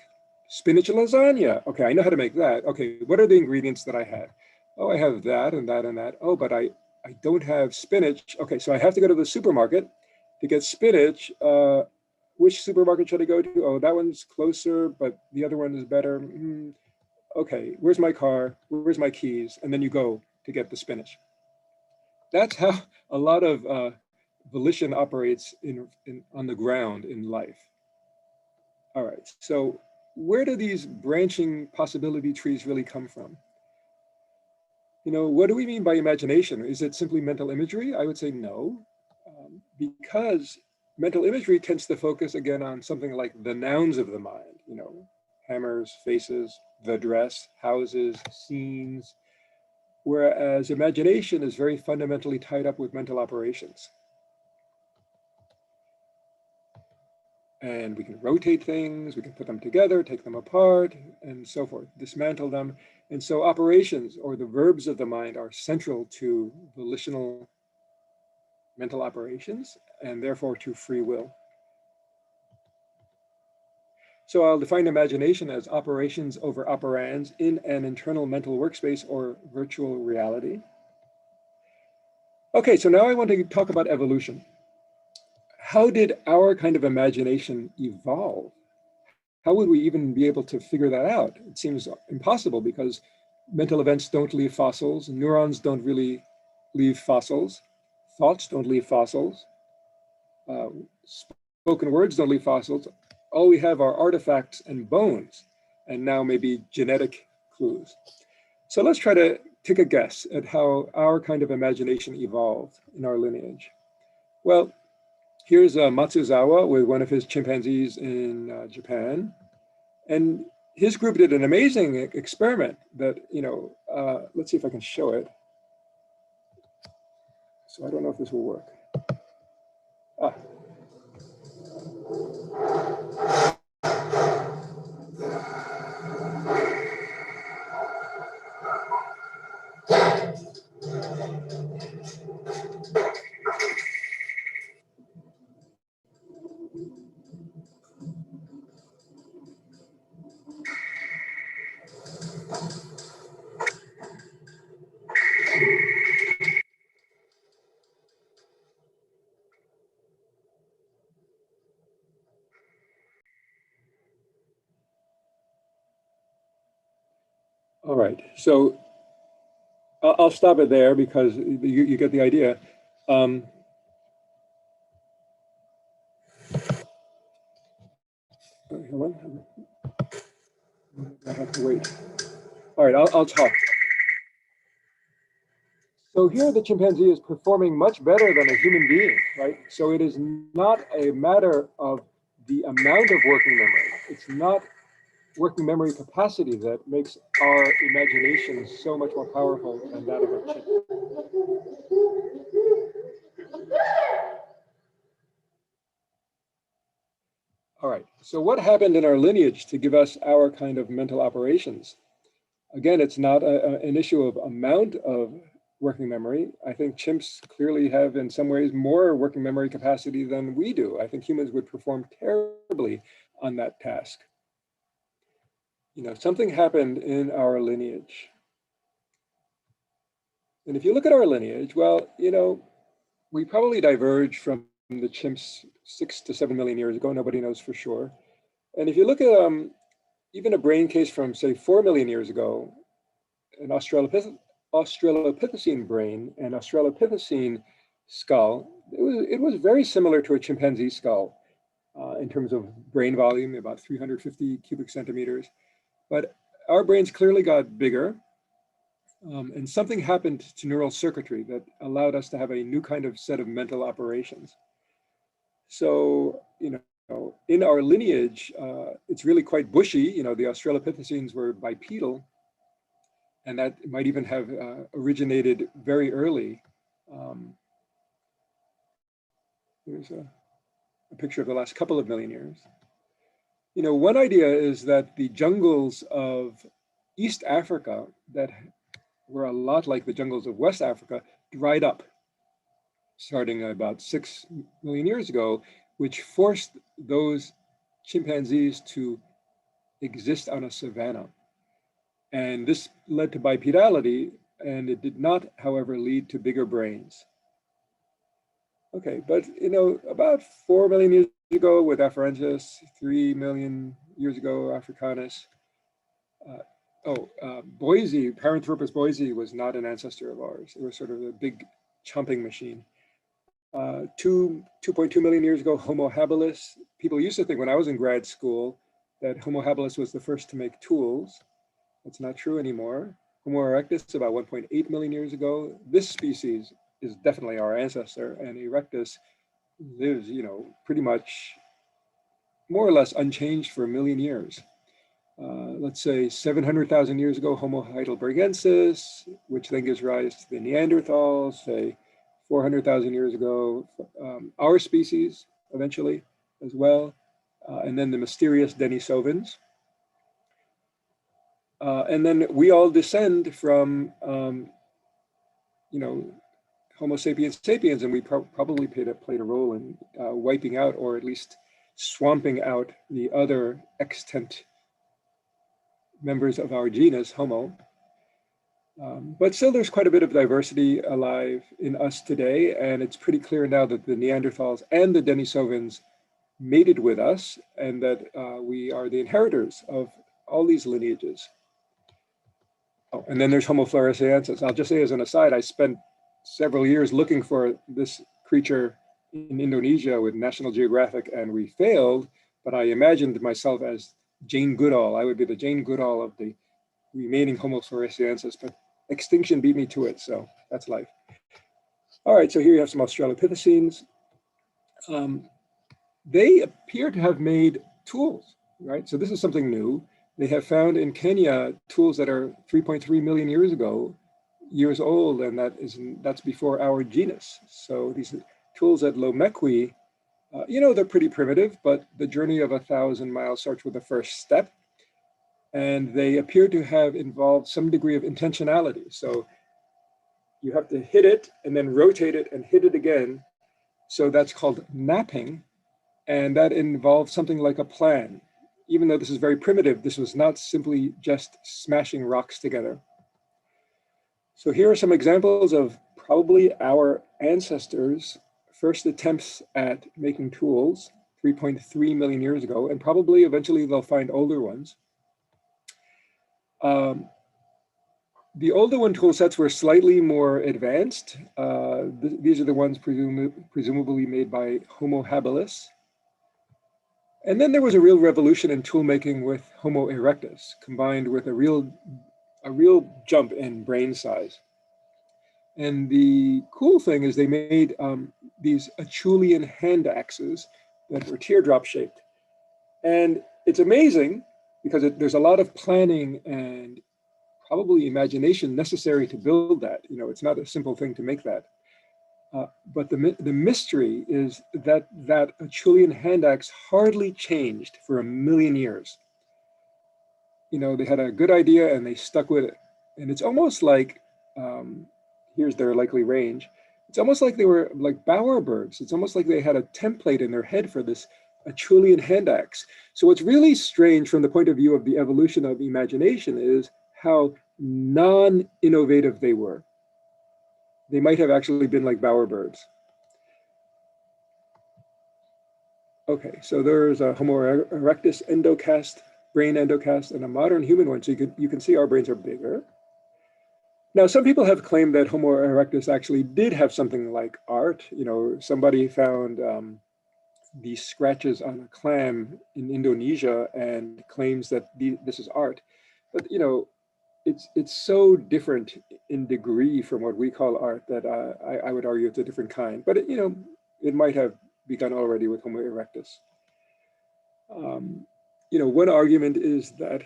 S1: spinach lasagna. Okay, I know how to make that. Okay, what are the ingredients that I have? Oh, I have that and that and that. Oh, but I don't have spinach. Okay, so I have to go to the supermarket to get spinach. Which supermarket should I go to? Oh, that one's closer, but the other one is better. Okay, where's my car? Where's my keys? And then you go to get the spinach. That's how a lot of volition operates on the ground in life. All right, so where do these branching possibility trees really come from? What do we mean by imagination? Is it simply mental imagery? I would say no, because mental imagery tends to focus again on something like the nouns of the mind, hammers, faces, the dress, houses, scenes, whereas imagination is very fundamentally tied up with mental operations. And we can rotate things, we can put them together, take them apart, and so forth, dismantle them. And so operations, or the verbs of the mind, are central to volitional mental operations, and therefore to free will. So I'll define imagination as operations over operands in an internal mental workspace or virtual reality. Okay, so now I want to talk about evolution. How did our kind of imagination evolve? How would we even be able to figure that out? It seems impossible because mental events don't leave fossils, neurons don't really leave fossils, thoughts don't leave fossils, spoken words don't leave fossils. All we have are artifacts and bones, and now maybe genetic clues. So let's try to take a guess at how our kind of imagination evolved in our lineage. Well, here's Matsuzawa with one of his chimpanzees in Japan. And his group did an amazing experiment that, let's see if I can show it. So I don't know if this will work. Ah. All right, so I'll stop it there because you get the idea. Hold on. I have to wait. All right, I'll talk. So here the chimpanzee is performing much better than a human being, right? So it is not a matter of the amount of working memory. It's not working memory capacity that makes our imagination so much more powerful than that of a chimp. All right, so what happened in our lineage to give us our kind of mental operations? Again, it's not an issue of amount of working memory. I think chimps clearly have in some ways more working memory capacity than we do. I think humans would perform terribly on that task. Something happened in our lineage. And if you look at our lineage, well, we probably diverged from the chimps 6 to 7 million years ago. Nobody knows for sure. And if you look at even a brain case from, say, 4 million years ago, an Australopithecine brain and Australopithecine skull, it was very similar to a chimpanzee skull in terms of brain volume, about 350 cubic centimeters. But our brains clearly got bigger. And something happened to neural circuitry that allowed us to have a new kind of set of mental operations. So, in our lineage, it's really quite bushy. The Australopithecines were bipedal, and that might even have originated very early. Here's a picture of the last couple of million years. One idea is that the jungles of East Africa that were a lot like the jungles of West Africa dried up starting about 6 million years ago, which forced those chimpanzees to exist on a savanna. And this led to bipedality, and it did not, however, lead to bigger brains. Okay, but about 4 million years ago with Afarensis, 3 million years ago Africanus. Boise, Paranthropus boise was not an ancestor of ours. It was sort of a big chomping machine. 2.2 million years ago, Homo habilis. People used to think when I was in grad school that Homo habilis was the first to make tools. That's not true anymore. Homo erectus about 1.8 million years ago. This species is definitely our ancestor, and erectus lives, pretty much more or less unchanged for 1 million years. Let's say 700,000 years ago, Homo heidelbergensis, which then gives rise to the Neanderthals, say 400,000 years ago, our species eventually as well. and then the mysterious Denisovans. And then we all descend from, you know, Homo sapiens sapiens, and we probably played a role in wiping out, or at least swamping out, the other extant members of our genus, Homo. But still, there's quite a bit of diversity alive in us today, and it's pretty clear now that the Neanderthals and the Denisovans mated with us, and that we are the inheritors of all these lineages. Oh, and then there's Homo floresiensis. I'll just say as an aside, I spent several years looking for this creature in Indonesia with National Geographic, and we failed, but I imagined myself as Jane Goodall. I would be the Jane Goodall of the remaining Homo floresiensis, but extinction beat me to it, so that's life. All right, so here you have some Australopithecines. They appear to have made tools, right? So this is something new. They have found in Kenya tools that are 3.3 million years old, and that's before our genus. So these tools at Lomekwi, you know, they're pretty primitive, but the journey of 1,000 miles starts with the first step. And they appear to have involved some degree of intentionality. So you have to hit it and then rotate it and hit it again. So that's called napping. And that involves something like a plan. Even though this is very primitive, this was not simply just smashing rocks together. So here are some examples of probably our ancestors' first attempts at making tools 3.3 million years ago, and probably eventually they'll find older ones. The older one tool sets were slightly more advanced. These are the ones presumably made by Homo Habilis. And then there was a real revolution in tool making with Homo erectus, combined with a real jump in brain size. And the cool thing is they made these Acheulean hand axes that were teardrop shaped. And it's amazing because there's a lot of planning and probably imagination necessary to build that. You know, it's not a simple thing to make that. But the mystery is that Acheulean hand axe hardly changed for 1 million years. You know, they had a good idea and they stuck with it. And it's almost like, here's their likely range. It's almost like they were like bowerbirds. It's almost like they had a template in their head for this Acheulean hand axe. So what's really strange from the point of view of the evolution of imagination is how non-innovative they were. They might have actually been like bowerbirds. Okay, so there's a Homo erectus endocast, brain endocast, and a modern human one. So you can see our brains are bigger. Now, some people have claimed that Homo erectus actually did have something like art. You know, somebody found these scratches on a clam in Indonesia and claims that this is art. But, you know, it's so different in degree from what we call art that I would argue it's a different kind. But, you know, it might have begun already with Homo erectus. You know, one argument is that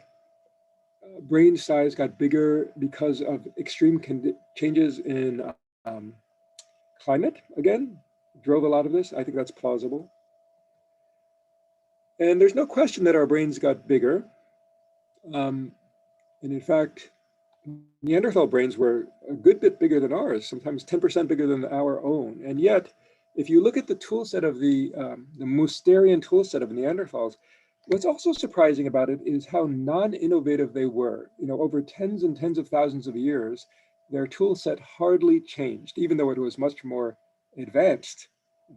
S1: brain size got bigger because of extreme changes in climate, again, drove a lot of this. I think that's plausible. And there's no question that our brains got bigger. And in fact, Neanderthal brains were a good bit bigger than ours, sometimes 10% bigger than our own. And yet, if you look at the tool set of the Mousterian tool set of Neanderthals, what's also surprising about it is how non-innovative they were. You know, over tens and tens of thousands of years, their tool set hardly changed, even though it was much more advanced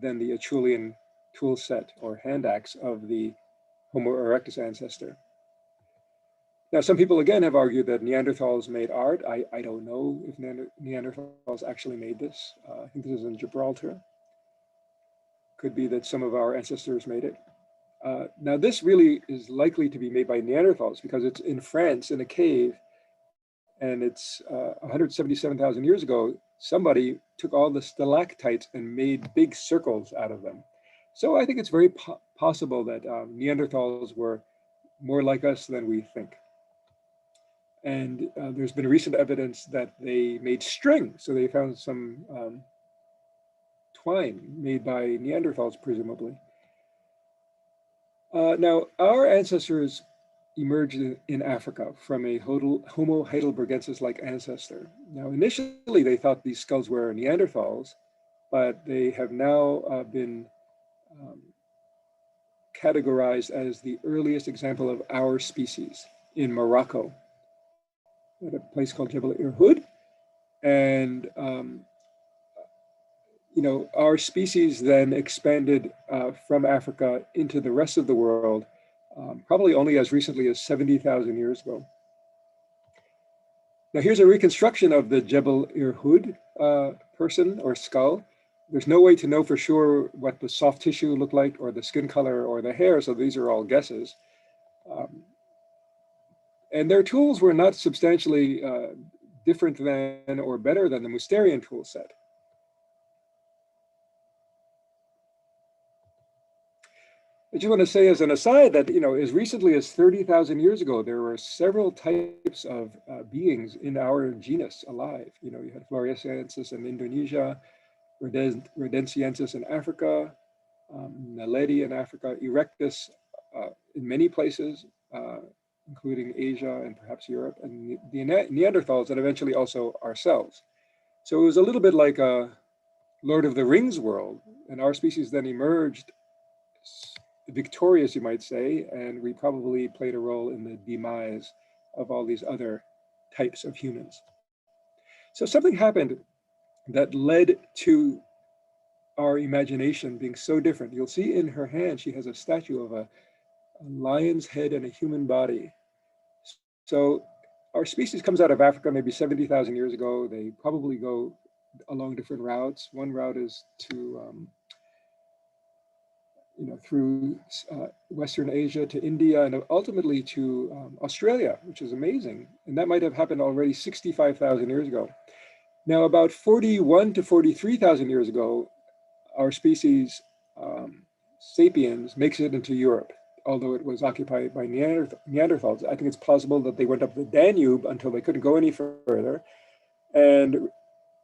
S1: than the Acheulean tool set or hand axe of the Homo erectus ancestor. Now, some people again have argued that Neanderthals made art. I don't know if Neanderthals actually made this. I think this is in Gibraltar. Could be that some of our ancestors made it. Now, this really is likely to be made by Neanderthals because it's in France in a cave, and it's 177,000 years ago. Somebody took all the stalactites and made big circles out of them. So I think it's very possible that Neanderthals were more like us than we think. And there's been recent evidence that they made string. So they found some twine made by Neanderthals, presumably. Now, our ancestors emerged in Africa from a Homo heidelbergensis-like ancestor. Now, initially, they thought these skulls were Neanderthals, but they have now been um, categorized as the earliest example of our species in Morocco, at a place called Jebel and our species then expanded from Africa into the rest of the world, probably only as recently as 70,000 years ago. Now here's a reconstruction of the Jebel Irhoud person or skull. There's no way to know for sure what the soft tissue looked like or the skin color or the hair, so these are all guesses. And their tools were not substantially different than or better than the Mousterian tool set. I just want to say as an aside that, as recently as 30,000 years ago, there were several types of beings in our genus alive. You had Floresiensis in Indonesia, Rodensiensis in Africa, Naledi in Africa, Erectus in many places, including Asia and perhaps Europe, and the Neanderthals, and eventually also ourselves. So it was a little bit like a Lord of the Rings world, and our species then emerged victorious, you might say, and we probably played a role in the demise of all these other types of humans. So something happened that led to our imagination being so different. You'll see in her hand, she has a statue of a lion's head and a human body. So our species comes out of Africa maybe 70,000 years ago. They probably go along different routes. One route is to through Western Asia to India and ultimately to Australia, which is amazing. And that might have happened already 65,000 years ago. Now, about 41 to 43,000 years ago, our species, sapiens, makes it into Europe, although it was occupied by Neanderthals. I think it's plausible that they went up the Danube until they couldn't go any further. And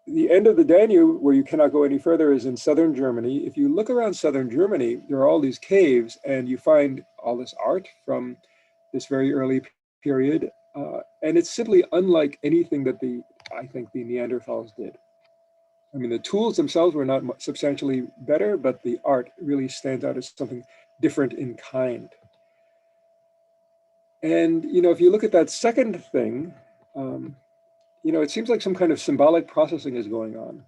S1: the end of the Danube, where you cannot go any further, is in southern Germany. If you look around southern Germany, there are all these caves, and you find all this art from this very early period. And it's simply unlike anything that I think the Neanderthals did. I mean, the tools themselves were not substantially better, but the art really stands out as something different in kind. And, if you look at that second thing, it seems like some kind of symbolic processing is going on.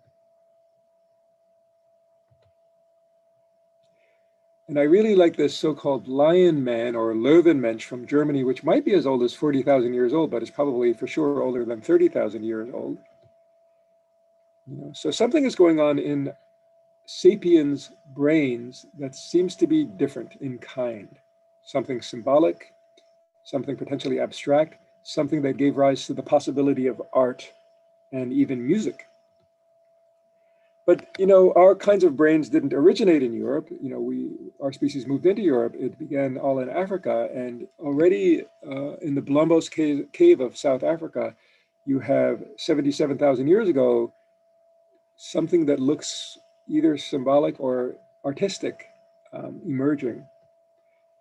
S1: And I really like this so-called lion man or Löwenmensch from Germany, which might be as old as 40,000 years old, but is probably for sure older than 30,000 years old. So something is going on in sapiens' brains that seems to be different in kind. Something symbolic, something potentially abstract, something that gave rise to the possibility of art and even music. But, our kinds of brains didn't originate in Europe. Our species moved into Europe. It began all in Africa. And already in the Blombos cave of South Africa, you have 77,000 years ago, something that looks either symbolic or artistic emerging.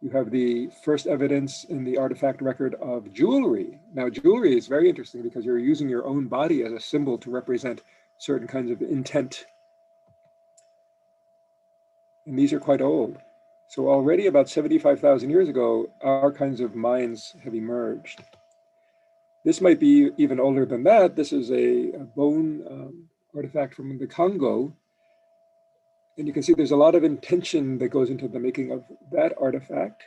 S1: You have the first evidence in the artifact record of jewelry. Now, jewelry is very interesting because you're using your own body as a symbol to represent certain kinds of intent. And these are quite old. So already about 75,000 years ago, our kinds of minds have emerged. This might be even older than that. This is a bone artifact from the Congo. And you can see there's a lot of intention that goes into the making of that artifact.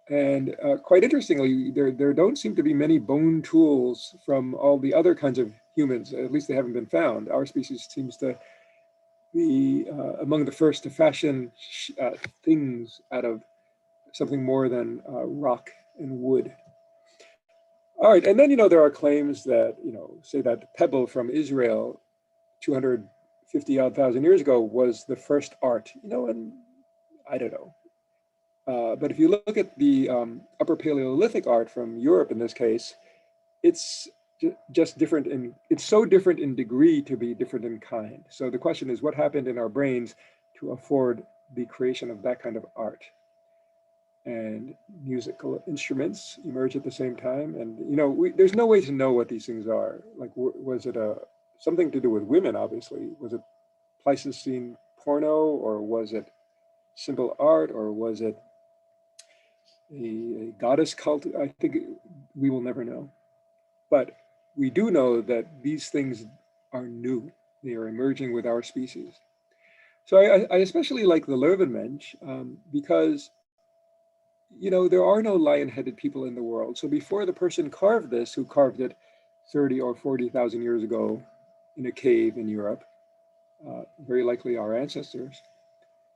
S1: And quite interestingly, there don't seem to be many bone tools from all the other kinds of humans. At least they haven't been found. Our species seems to be among the first to fashion things out of something more than rock and wood. All right, and then, there are claims that, say that pebble from Israel 250 odd thousand years ago was the first art, and I don't know. But if you look at the Upper Paleolithic art from Europe in this case, it's just different it's so different in degree to be different in kind. So the question is, what happened in our brains to afford the creation of that kind of art? and musical instruments emerge at the same time. And, you know, there's no way to know what these things are. Like, was it something to do with women, obviously? Was it Pleistocene porno, or was it simple art, or was it a goddess cult? I think we will never know. But we do know that these things are new. They are emerging with our species. So I especially like the Lervenmensch because, you know, there are no lion-headed people in the world. So before the person carved this, who carved it 30 or 40,000 years ago in a cave in Europe, very likely our ancestors,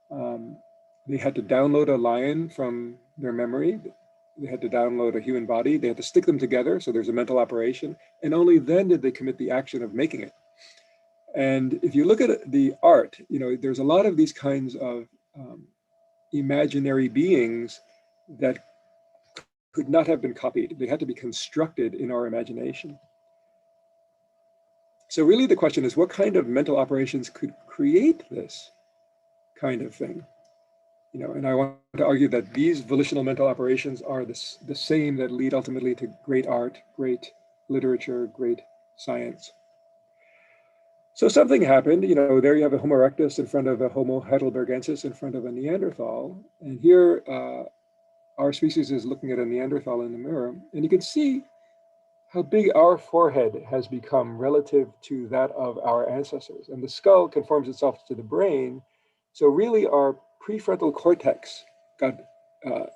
S1: they had to download a lion from their memory. They had to download a human body. They had to stick them together. So there's a mental operation. And only then did they commit the action of making it. And if you look at the art, you know, there's a lot of these kinds of imaginary beings that could not have been copied. They had to be constructed in our imagination. So really the question is, what kind of mental operations could create this kind of thing? You know, and I want to argue that these volitional mental operations are the same that lead ultimately to great art, great literature, great science. So something happened, you know, there you have a Homo erectus in front of a Homo heidelbergensis in front of a Neanderthal. And here our species is looking at a Neanderthal in the mirror, and you can see how big our forehead has become relative to that of our ancestors. And the skull conforms itself to the brain. So really our prefrontal cortex got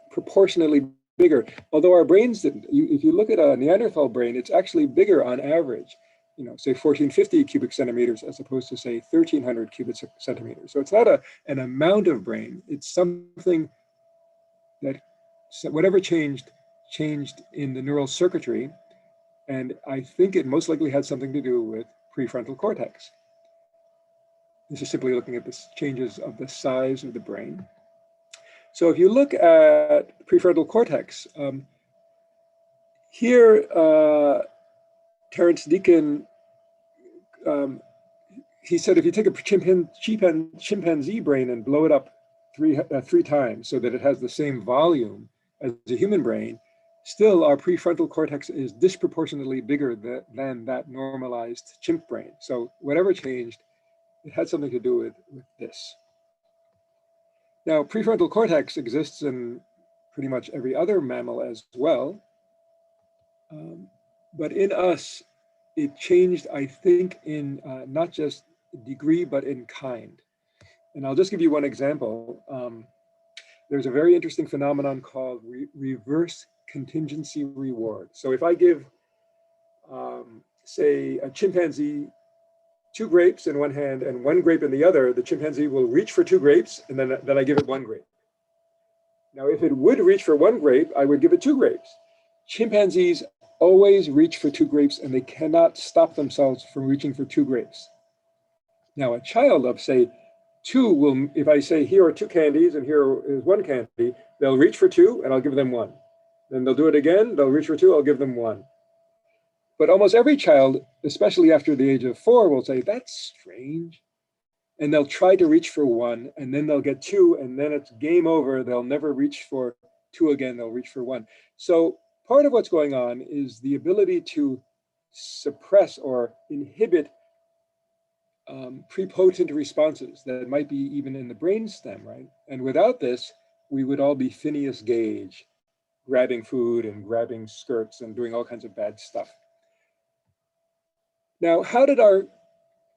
S1: proportionately bigger, although our brains didn't. If you look at a Neanderthal brain, it's actually bigger on average, you know, say 1450 cubic centimeters as opposed to say 1300 cubic centimeters. So it's not an amount of brain, it's something that whatever changed in the neural circuitry. And I think it most likely had something to do with prefrontal cortex. This is simply looking at the changes of the size of the brain. So if you look at prefrontal cortex, here Terence Deacon, he said if you take a chimpanzee brain and blow it up three times so that it has the same volume as a human brain, still our prefrontal cortex is disproportionately bigger than that normalized chimp brain. So whatever changed, it had something to do with this. Now, prefrontal cortex exists in pretty much every other mammal as well. But in us, it changed, I think, in not just degree, but in kind. And I'll just give you one example. There's a very interesting phenomenon called reverse contingency reward. So if I give, say, a chimpanzee 2 grapes in one hand and 1 grape in the other, the chimpanzee will reach for 2 grapes, and then I give it 1 grape. Now, if it would reach for 1 grape, I would give it 2 grapes. Chimpanzees always reach for 2 grapes, and they cannot stop themselves from reaching for 2 grapes. Now, a child of, say, 2 will, if I say here are 2 candies and here is 1 candy, they'll reach for 2 and I'll give them 1. Then they'll do it again, they'll reach for 2, I'll give them 1. But almost every child, especially after the age of 4, will say, that's strange. And they'll try to reach for 1, and then they'll get 2, and then it's game over. They'll never reach for 2 again, they'll reach for 1. So part of what's going on is the ability to suppress or inhibit prepotent responses that might be even in the brainstem, right? And without this, we would all be Phineas Gage, grabbing food and grabbing skirts and doing all kinds of bad stuff. Now, how did our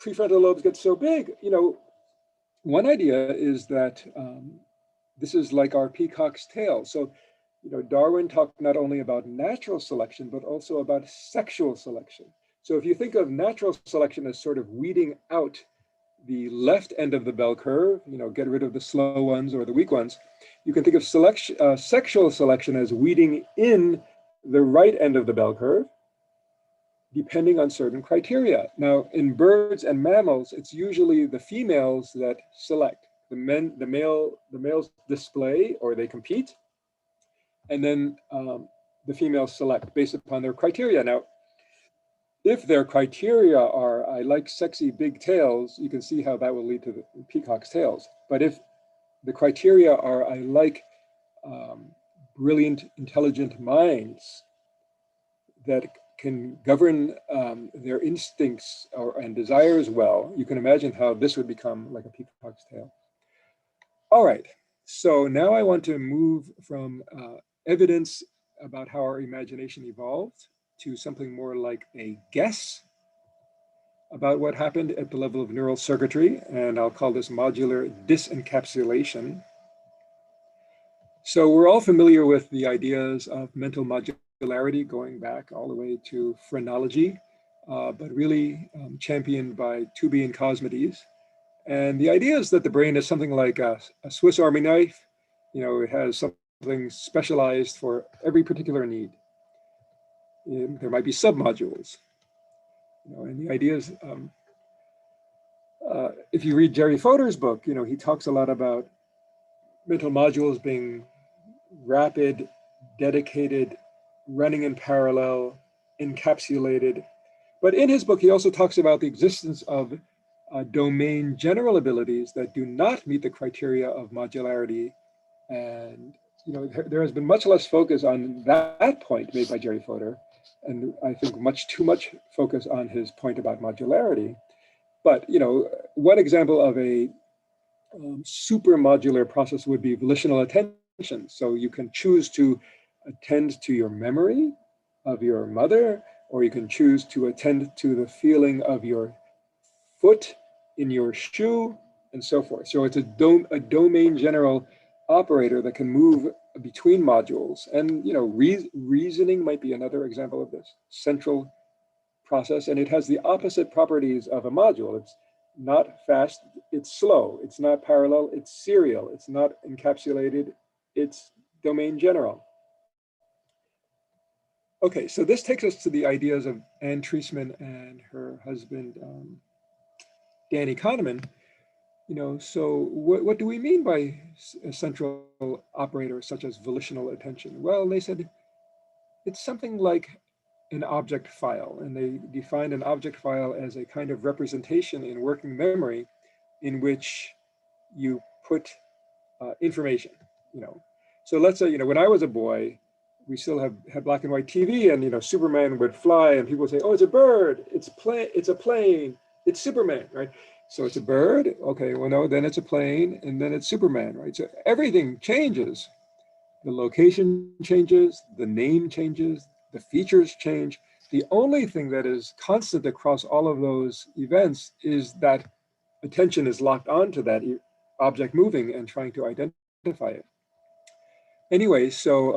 S1: prefrontal lobes get so big? You know, one idea is that this is like our peacock's tail. So, you know, Darwin talked not only about natural selection, but also about sexual selection. So if you think of natural selection as sort of weeding out the left end of the bell curve, you know, get rid of the slow ones or the weak ones, you can think of sexual selection as weeding in the right end of the bell curve, depending on certain criteria. Now, in birds and mammals, it's usually the females that select. The males display or they compete, and then the females select based upon their criteria. Now, if their criteria are, I like sexy big tails, you can see how that will lead to the peacock's tails. But if the criteria are, I like brilliant, intelligent minds that can govern their instincts and desires well, you can imagine how this would become like a peacock's tail. All right, so now I want to move from evidence about how our imagination evolved to something more like a guess about what happened at the level of neural circuitry, and I'll call this modular disencapsulation. So we're all familiar with the ideas of mental modularity going back all the way to phrenology, but really championed by Tooby and Cosmides. And the idea is that the brain is something like a Swiss Army knife. You know, it has something specialized for every particular need. There might be submodules. You know, and the idea is, if you read Jerry Fodor's book, you know, he talks a lot about mental modules being rapid, dedicated, running in parallel, encapsulated. But in his book, he also talks about the existence of domain general abilities that do not meet the criteria of modularity. And you know, there has been much less focus on that point made by Jerry Fodor, and I think much too much focus on his point about modularity. But you know, one example of a super modular process would be volitional attention. So you can choose to attend to your memory of your mother, or you can choose to attend to the feeling of your foot in your shoe, and so forth. So it's a domain general operator that can move between modules. And you know, reasoning might be another example of this central process, and it has the opposite properties of a module. It's not fast, it's slow. It's not parallel, it's serial. It's not encapsulated, it's domain general. Okay, so this takes us to the ideas of Anne Treisman and her husband, Danny Kahneman. You know, so what do we mean by a central operator such as volitional attention? Well, they said it's something like an object file, and they defined an object file as a kind of representation in working memory in which you put information, you know. So let's say, you know, when I was a boy, we still had black and white TV, and you know, Superman would fly, and people would say, "Oh, it's a bird, it's a plane, it's Superman," right? So it's a bird, okay, well no, then it's a plane, and then it's Superman, right? So everything changes. The location changes, the name changes, the features change. The only thing that is constant across all of those events is that attention is locked onto that object moving and trying to identify it. Anyway, so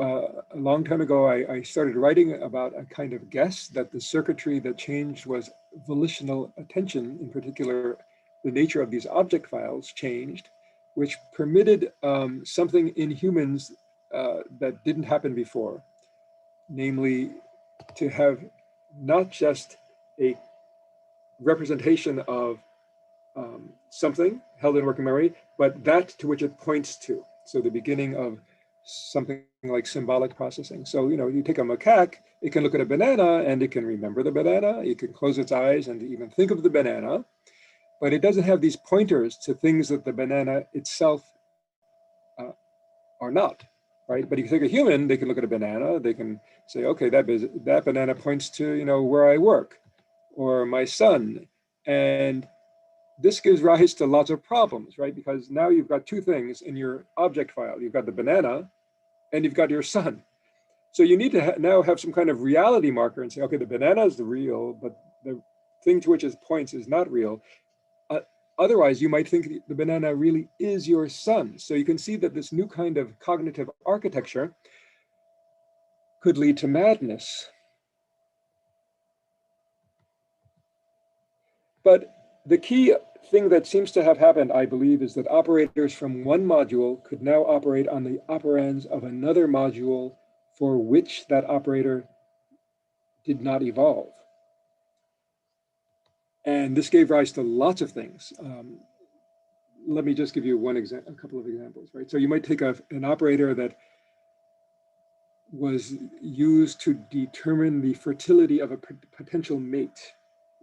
S1: a long time ago, I started writing about a kind of guess that the circuitry that changed was volitional attention. In particular, the nature of these object files changed, which permitted something in humans that didn't happen before, namely to have not just a representation of something held in working memory, but that to which it points to. So the beginning of something like symbolic processing. So, you know, you take a macaque, it can look at a banana and it can remember the banana. It can close its eyes and even think of the banana, but it doesn't have these pointers to things that the banana itself are not, right? But if you take a human, they can look at a banana, they can say, okay, that banana points to, you know, where I work or my son. And this gives rise to lots of problems, right? Because now you've got two things in your object file. You've got the banana and you've got your son. So you need to now have some kind of reality marker and say, okay, the banana is the real, but the thing to which it points is not real. Otherwise, you might think the banana really is your son. So you can see that this new kind of cognitive architecture could lead to madness. But the key thing that seems to have happened, I believe, is that operators from one module could now operate on the operands of another module for which that operator did not evolve. And this gave rise to lots of things. Let me just give you a couple of examples, right? So you might take an operator that was used to determine the fertility of a potential mate,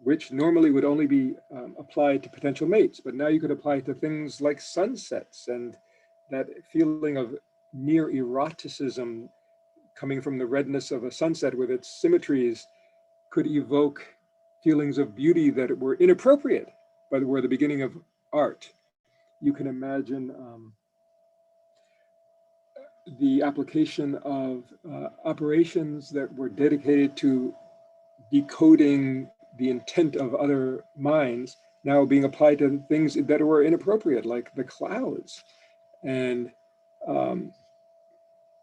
S1: which normally would only be applied to potential mates, but now you could apply it to things like sunsets and that feeling of near eroticism coming from the redness of a sunset with its symmetries could evoke feelings of beauty that were inappropriate, but were the beginning of art. You can imagine the application of operations that were dedicated to decoding the intent of other minds now being applied to things that were inappropriate, like the clouds. And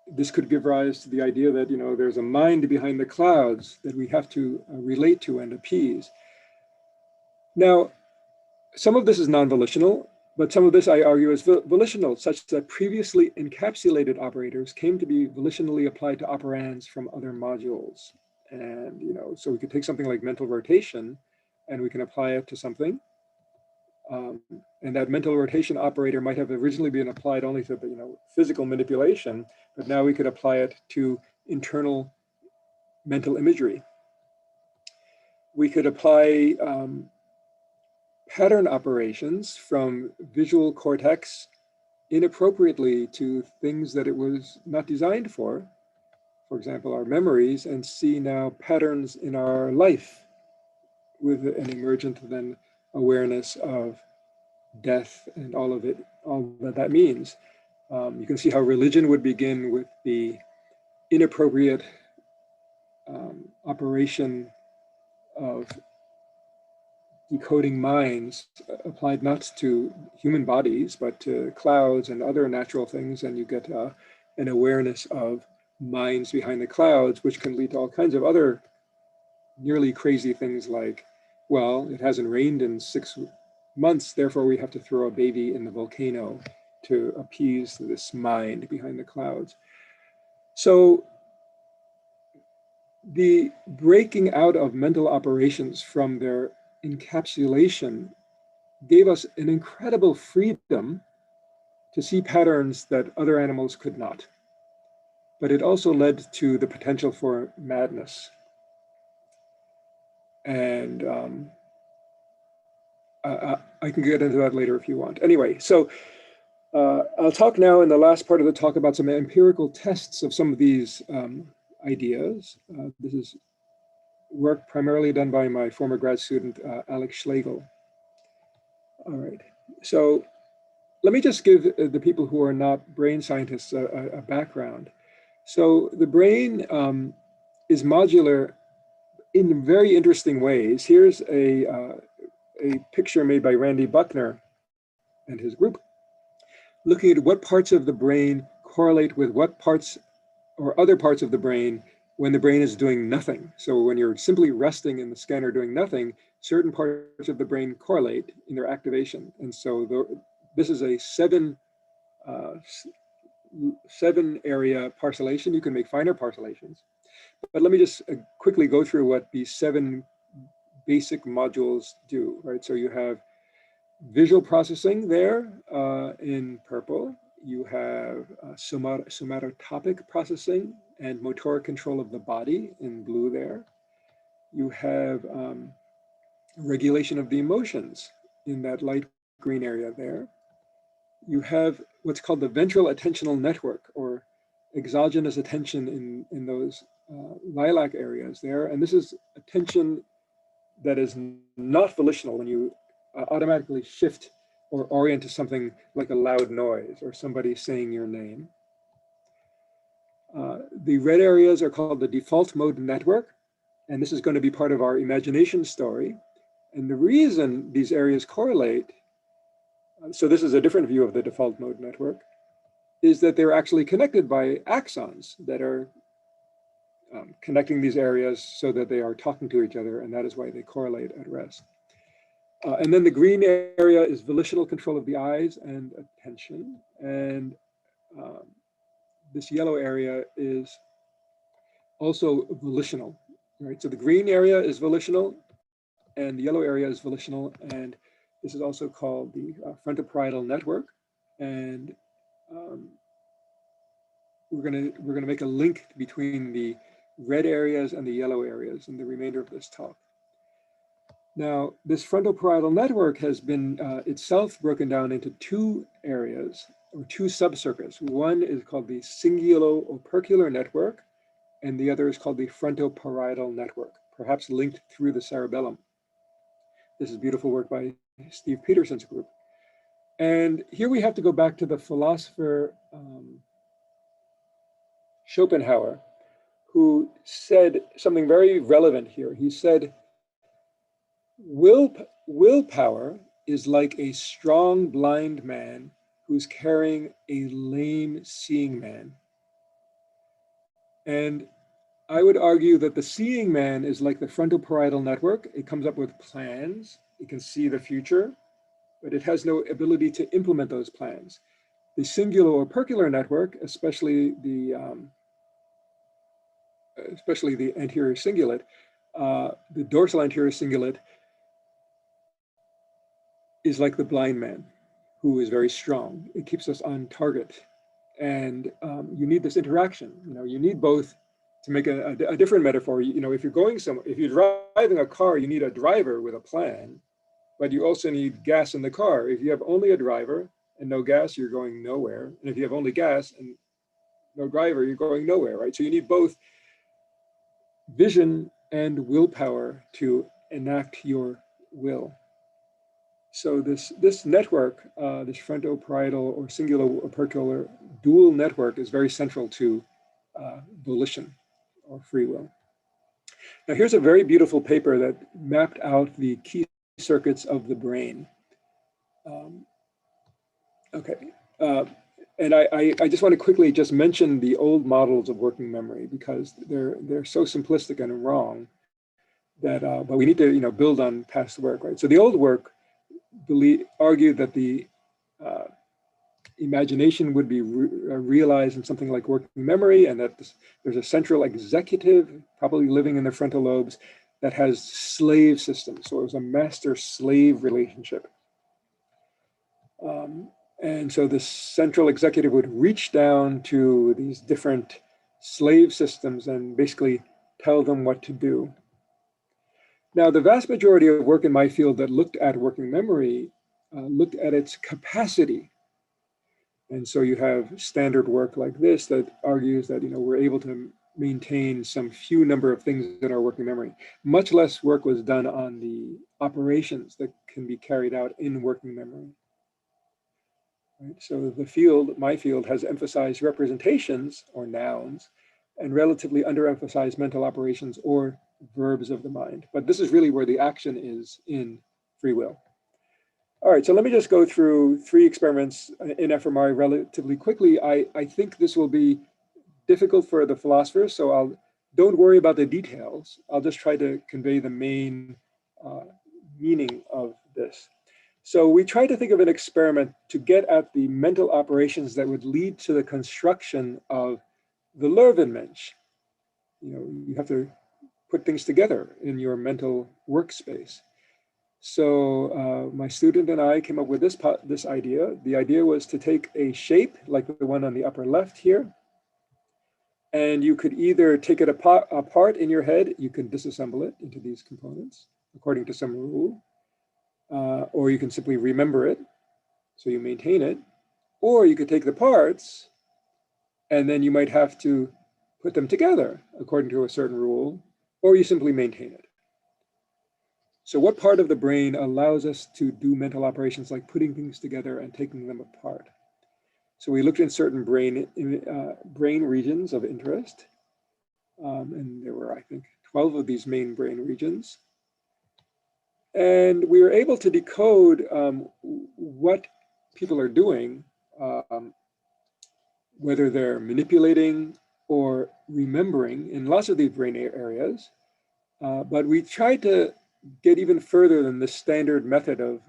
S1: this could give rise to the idea that, you know, there's a mind behind the clouds that we have to relate to and appease. Now, some of this is non-volitional, but some of this I argue is volitional, such that previously encapsulated operators came to be volitionally applied to operands from other modules. And, you know, so we could take something like mental rotation and we can apply it to something. And that mental rotation operator might have originally been applied only to, you know, physical manipulation, but now we could apply it to internal mental imagery. We could apply pattern operations from visual cortex inappropriately to things that it was not designed for example, our memories, and see now patterns in our life with an emergent then awareness of death and all of it, all that means. You can see how religion would begin with the inappropriate operation of decoding minds applied not to human bodies, but to clouds and other natural things. And you get an awareness of minds behind the clouds, which can lead to all kinds of other nearly crazy things like, well, it hasn't rained in 6 months, therefore we have to throw a baby in the volcano to appease this mind behind the clouds. So the breaking out of mental operations from their encapsulation gave us an incredible freedom to see patterns that other animals could not. But it also led to the potential for madness. And I can get into that later if you want. Anyway, so I'll talk now in the last part of the talk about some empirical tests of some of these ideas. This is work primarily done by my former grad student, Alex Schlegel. All right, so let me just give the people who are not brain scientists a background. So the brain is modular in very interesting ways. Here's a picture made by Randy Buckner and his group, looking at what parts of the brain correlate with what parts or other parts of the brain when the brain is doing nothing. So when you're simply resting in the scanner doing nothing, certain parts of the brain correlate in their activation. And so this is a seven area parcellation. You can make finer parcellations. But let me just quickly go through what these 7 basic modules do, right? So you have visual processing there in purple. You have somatotopic processing and motoric control of the body in blue there. You have regulation of the emotions in that light green area there. You have what's called the ventral attentional network, or exogenous attention in those lilac areas there. And this is attention that is not volitional when you automatically shift or orient to something like a loud noise or somebody saying your name. The red areas are called the default mode network, and this is going to be part of our imagination story. And the reason these areas correlate, so this is a different view of the default mode network, is that they're actually connected by axons that are connecting these areas so that they are talking to each other, and that is why they correlate at rest. And then the green area is volitional control of the eyes and attention. And this yellow area is also volitional, right? So the green area is volitional and the yellow area is volitional. And this is also called the frontoparietal network. And we're gonna make a link between the red areas and the yellow areas in the remainder of this talk. Now, this frontoparietal network has been itself broken down into 2 areas. or two subcircuits. One is called the cingulo-opercular network, and the other is called the frontoparietal network, perhaps linked through the cerebellum. This is beautiful work by Steve Peterson's group. And here we have to go back to the philosopher Schopenhauer, who said something very relevant here. He said, willpower is like a strong blind man who's carrying a lame seeing man. And I would argue that the seeing man is like the frontoparietal network. It comes up with plans. It can see the future, but it has no ability to implement those plans. The cingulo-opercular network, especially the anterior cingulate, the dorsal anterior cingulate, is like the blind man who is very strong. It keeps us on target. And you need this interaction. You need both. To make a different metaphor, if you're going somewhere, if you're driving a car, you need a driver with a plan, but you also need gas in the car. If you have only a driver and no gas, you're going nowhere. And if you have only gas and no driver, you're going nowhere, right? So you need both vision and willpower to enact your will. So this network, this frontoparietal or cingulo-opercular dual network, is very central to volition or free will. Now here's a very beautiful paper that mapped out the key circuits of the brain. And I just want to quickly just mention the old models of working memory, because they're so simplistic and wrong that, but we need to build on past work, right? So the old work argued that the imagination would be realized in something like working memory, and that there's a central executive, probably living in the frontal lobes, that has slave systems. So it was a master-slave relationship. And so the central executive would reach down to these different slave systems and basically tell them what to do. Now, the vast majority of work in my field that looked at working memory looked at its capacity. And so you have standard work like this that argues that we're able to maintain some few number of things in our working memory. Much less work was done on the operations that can be carried out in working memory. Right? So the field, my field, has emphasized representations or nouns and relatively underemphasized mental operations or verbs of the mind. But this is really where the action is in free will. All right, so let me just go through 3 experiments in fMRI relatively quickly. I think this will be difficult for the philosophers, so don't worry about the details. I'll just try to convey the main meaning of this. So we try to think of an experiment to get at the mental operations that would lead to the construction of the Leuvenmensch. You have to put things together in your mental workspace. So my student and I came up with this idea. The idea was to take a shape like the one on the upper left here, and you could either take it apart in your head, you can disassemble it into these components according to some rule, or you can simply remember it, so you maintain it, or you could take the parts, and then you might have to put them together according to a certain rule, or you simply maintain it. So what part of the brain allows us to do mental operations like putting things together and taking them apart? So we looked in certain brain regions of interest, and there were, I think, 12 of these main brain regions. And we were able to decode what people are doing, whether they're manipulating or remembering in lots of these brain areas. But we tried to get even further than the standard method of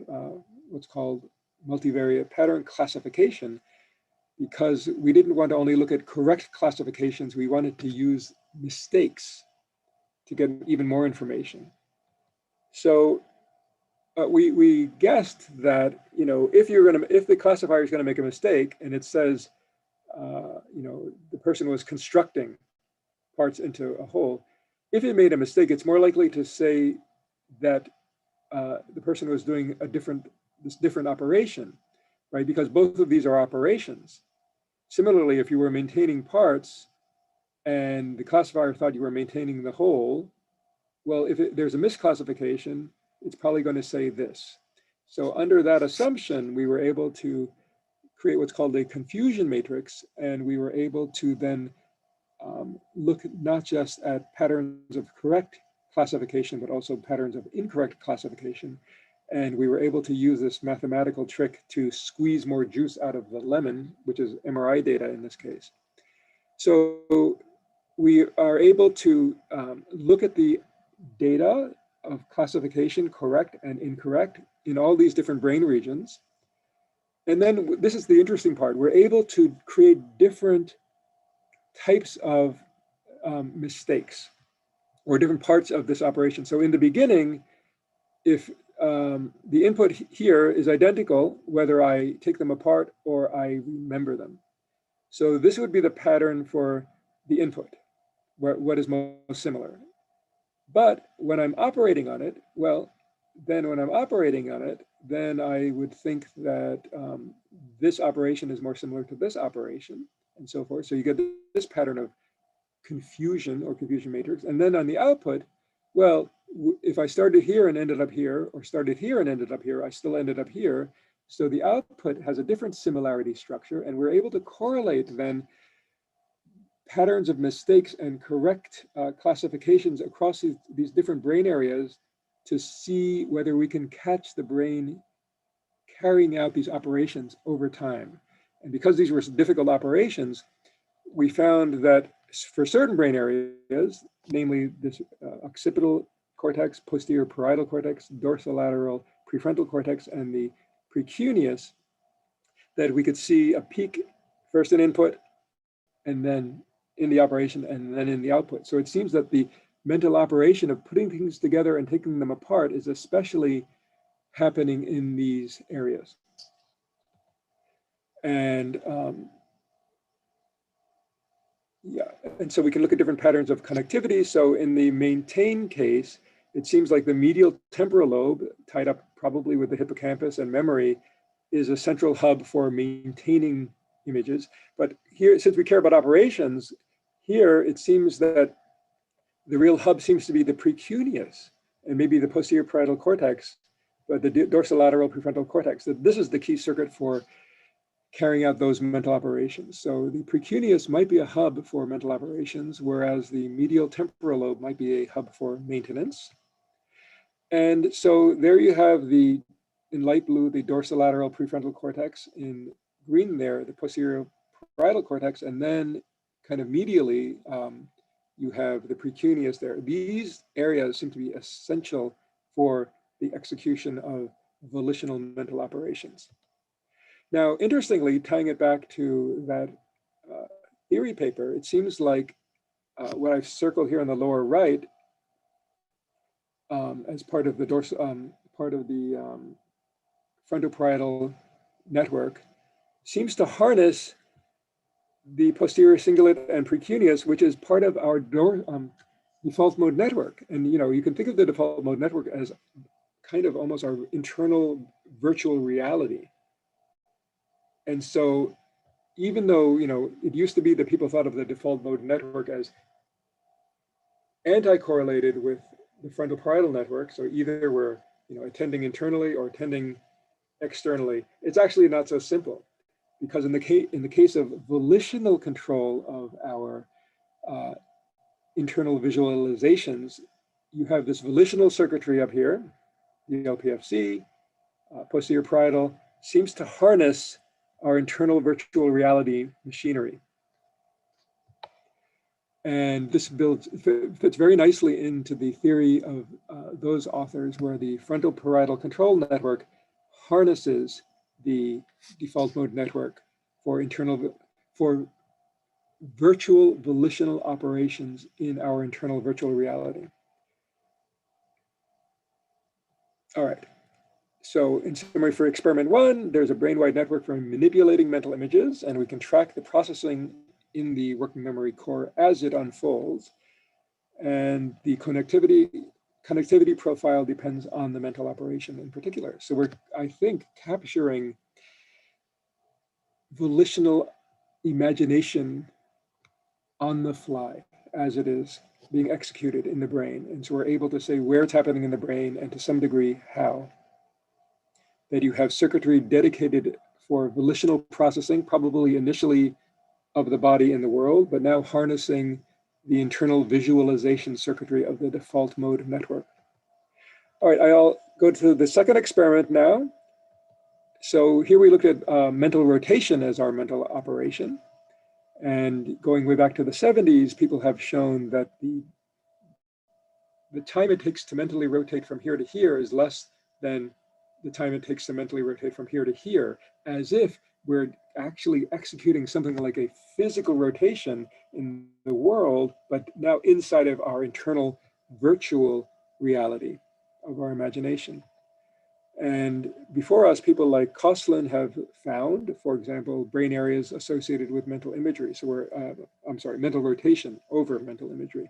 S1: what's called multivariate pattern classification, because we didn't want to only look at correct classifications, we wanted to use mistakes to get even more information. So we guessed that if the classifier is going to make a mistake and it says the person was constructing parts into a whole, if it made a mistake, it's more likely to say that the person was doing this different operation. right? Because both of these are operations. Similarly, if you were maintaining parts and the classifier thought you were maintaining the whole, well, if there's a misclassification, it's probably going to say this. So under that assumption, we were able to create what's called a confusion matrix, and we were able to then look not just at patterns of correct classification, but also patterns of incorrect classification. And we were able to use this mathematical trick to squeeze more juice out of the lemon, which is MRI data in this case. So we are able to look at the data of classification, correct and incorrect, in all these different brain regions. And then this is the interesting part. We're able to create different types of mistakes or different parts of this operation. So in the beginning, if the input here is identical, whether I take them apart or I remember them. So this would be the pattern for the input, what is most similar. But when I'm operating on it, well, then when I'm operating on it, then I would think that this operation is more similar to this operation and so forth. So you get this pattern of confusion or confusion matrix. And then on the output, well, if I started here and ended up here, or started here and ended up here, I still ended up here. So the output has a different similarity structure, and we're able to correlate then patterns of mistakes and correct classifications across these different brain areas to see whether we can catch the brain carrying out these operations over time. And because these were difficult operations, we found that for certain brain areas, namely this occipital cortex, posterior parietal cortex, dorsolateral prefrontal cortex, and the precuneus, that we could see a peak first in input and then in the operation and then in the output. So it seems that the mental operation of putting things together and taking them apart is especially happening in these areas. And yeah, and so we can look at different patterns of connectivity. So in the maintain case, it seems like the medial temporal lobe, tied up probably with the hippocampus and memory, is a central hub for maintaining images. But here, since we care about operations, here it seems that the real hub seems to be the precuneus and maybe the posterior parietal cortex, but the dorsolateral prefrontal cortex. That this is the key circuit for carrying out those mental operations. So the precuneus might be a hub for mental operations, whereas the medial temporal lobe might be a hub for maintenance. And so there you have the, in light blue, the dorsolateral prefrontal cortex, in green there, the posterior parietal cortex, and then kind of medially, you have the precuneus there. These areas seem to be essential for the execution of volitional mental operations. Now, interestingly, tying it back to that theory paper, it seems like what I've circled here on the lower right as part of the frontoparietal network seems to harness the posterior cingulate and precuneus, which is part of our default mode network. And you can think of the default mode network as kind of almost our internal virtual reality. And so even though it used to be that people thought of the default mode network as anti-correlated with the frontal parietal network, so either we're attending internally or attending externally, it's actually not so simple, because in the case of volitional control of our internal visualizations, you have this volitional circuitry up here, the LPFC, posterior parietal, seems to harness our internal virtual reality machinery. And this fits very nicely into the theory of those authors, where the frontal parietal control network harnesses the default mode network for virtual volitional operations in our internal virtual reality. All right. So in summary, for experiment 1, there's a brain-wide network for manipulating mental images, and we can track the processing in the working memory core as it unfolds. And the connectivity profile depends on the mental operation in particular. So we're, I think, capturing volitional imagination on the fly as it is being executed in the brain. And so we're able to say where it's happening in the brain and to some degree how. That you have circuitry dedicated for volitional processing, probably initially of the body in the world, but now harnessing the internal visualization circuitry of the default mode network. All right, I'll go to the second experiment now. So here we looked at mental rotation as our mental operation. And going way back to the 70s, people have shown that the time it takes to mentally rotate from here to here is less than the time it takes to mentally rotate from here to here, as if we're actually executing something like a physical rotation in the world, but now inside of our internal virtual reality of our imagination. And before us, people like Koslin have found, for example, brain areas associated with mental imagery. So mental rotation over mental imagery.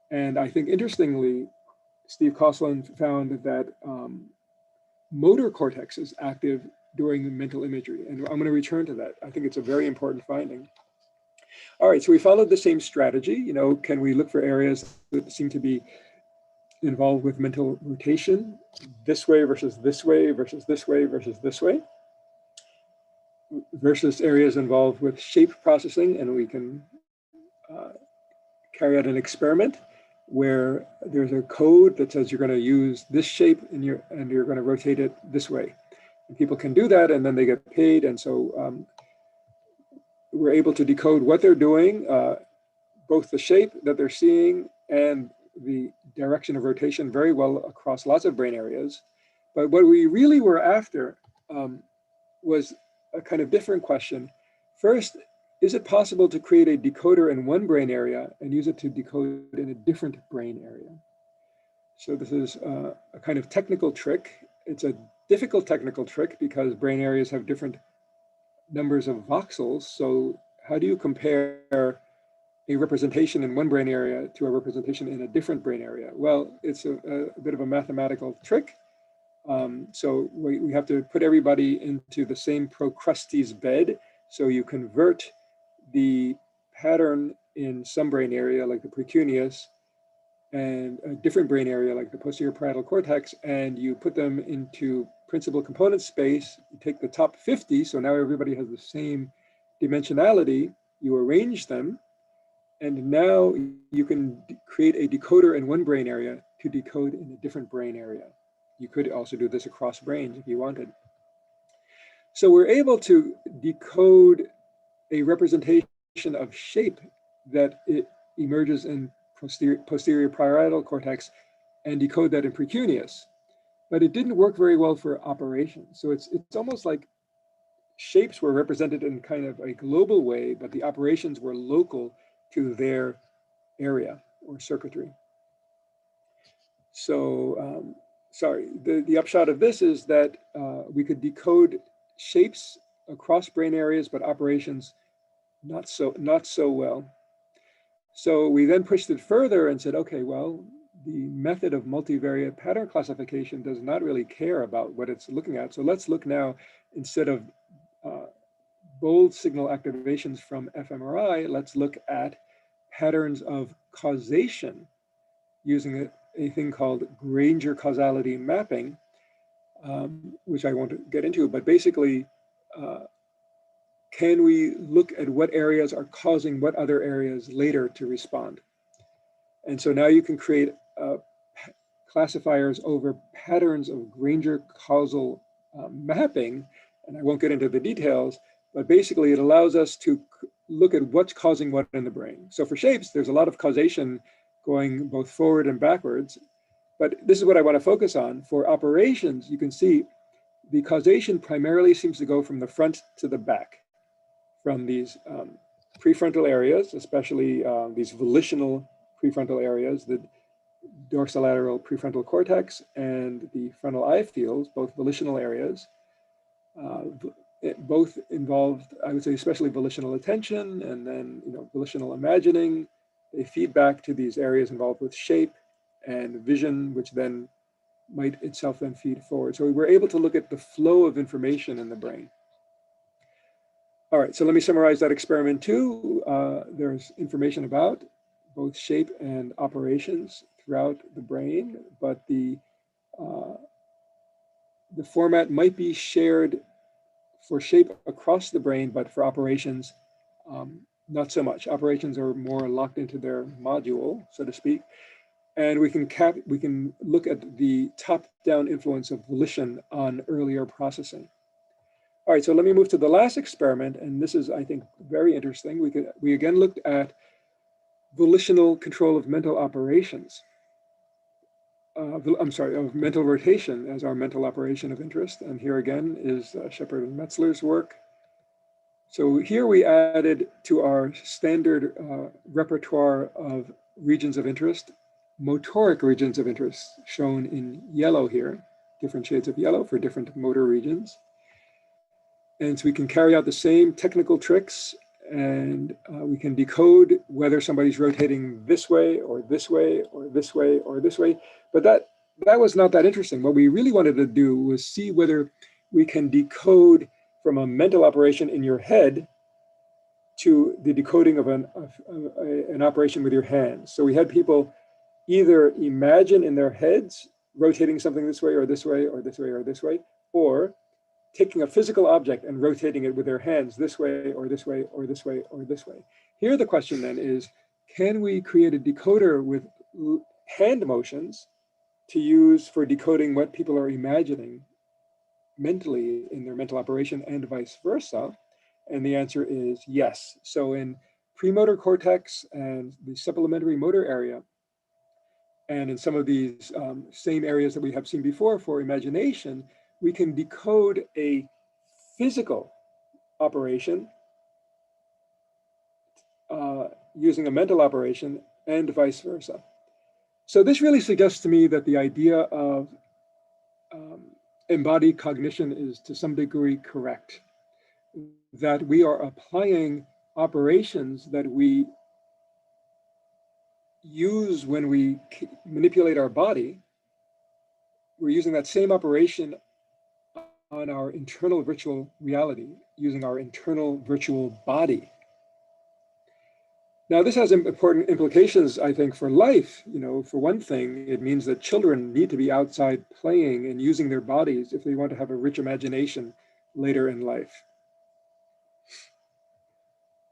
S1: And I think interestingly, Steve Koslin found that motor cortex is active during mental imagery. And I'm going to return to that. I think it's a very important finding. All right, so we followed the same strategy. You know, can we look for areas that seem to be involved with mental rotation, this way versus this way versus this way versus this way, versus areas involved with shape processing, and we can carry out an experiment where there's a code that says you're going to use this shape and you're going to rotate it this way. And people can do that, and then they get paid. And so we're able to decode what they're doing, both the shape that they're seeing and the direction of rotation very well across lots of brain areas. But what we really were after was a kind of different question. First, is it possible to create a decoder in one brain area and use it to decode in a different brain area? So this is a kind of technical trick. It's a difficult technical trick because brain areas have different numbers of voxels. So how do you compare a representation in one brain area to a representation in a different brain area? Well, it's a bit of a mathematical trick. So we have to put everybody into the same Procrustes bed. So you convert the pattern in some brain area like the precuneus and a different brain area like the posterior parietal cortex, and you put them into principal component space. You take the top 50, so now everybody has the same dimensionality. You arrange them, and now you can create a decoder in one brain area to decode in a different brain area. You could also do this across brains if you wanted. So we're able to decode a representation of shape that it emerges in posterior parietal cortex and decode that in precuneus. But it didn't work very well for operations. So it's almost like shapes were represented in kind of a global way, but the operations were local to their area or circuitry. So, the upshot of this is that we could decode shapes across brain areas, but operations not so well. So we then pushed it further and said, okay, well, the method of multivariate pattern classification does not really care about what it's looking at. So let's look now, instead of bold signal activations from fMRI, let's look at patterns of causation using a thing called Granger causality mapping, which I won't get into, but basically, can we look at what areas are causing what other areas later to respond? And so now you can create classifiers over patterns of Granger causal mapping, and I won't get into the details, but basically it allows us to look at what's causing what in the brain. So for shapes, there's a lot of causation going both forward and backwards, but this is what I want to focus on. For operations, you can see the causation primarily seems to go from the front to the back, from these prefrontal areas, especially these volitional prefrontal areas, the dorsolateral prefrontal cortex and the frontal eye fields, both volitional areas, both involved, I would say, especially volitional attention and then volitional imagining. They feed back to these areas involved with shape and vision, which then might itself then feed forward. So we were able to look at the flow of information in the brain. All right, so let me summarize that experiment too. There's information about both shape and operations throughout the brain, but the format might be shared for shape across the brain, but for operations, not so much. Operations are more locked into their module, so to speak. And we can look at the top-down influence of volition on earlier processing. All right, so let me move to the last experiment, and this is, I think, very interesting. We again looked at volitional control of mental operations. I'm sorry, of mental rotation as our mental operation of interest. And here again is Shepard and Metzler's work. So here we added to our standard repertoire of regions of interest, motoric regions of interest, shown in yellow here, different shades of yellow for different motor regions. And so we can carry out the same technical tricks, and we can decode whether somebody's rotating this way or this way or this way or this way. But that was not that interesting. What we really wanted to do was see whether we can decode from a mental operation in your head to the decoding of an operation with your hands. So we had people either imagine in their heads rotating something this way or this way or this way or this way, or taking a physical object and rotating it with their hands this way or this way or this way or this way. Here the question then is, can we create a decoder with hand motions to use for decoding what people are imagining mentally in their mental operation and vice versa? And the answer is yes. So in premotor cortex and the supplementary motor area, and in some of these same areas that we have seen before for imagination, we can decode a physical operation using a mental operation and vice versa. So this really suggests to me that the idea of embodied cognition is to some degree correct, that we are applying operations that we use when we manipulate our body. We're using that same operation on our internal virtual reality, using our internal virtual body. Now, this has important implications, I think, for life. You know, for one thing, it means that children need to be outside playing and using their bodies if they want to have a rich imagination later in life.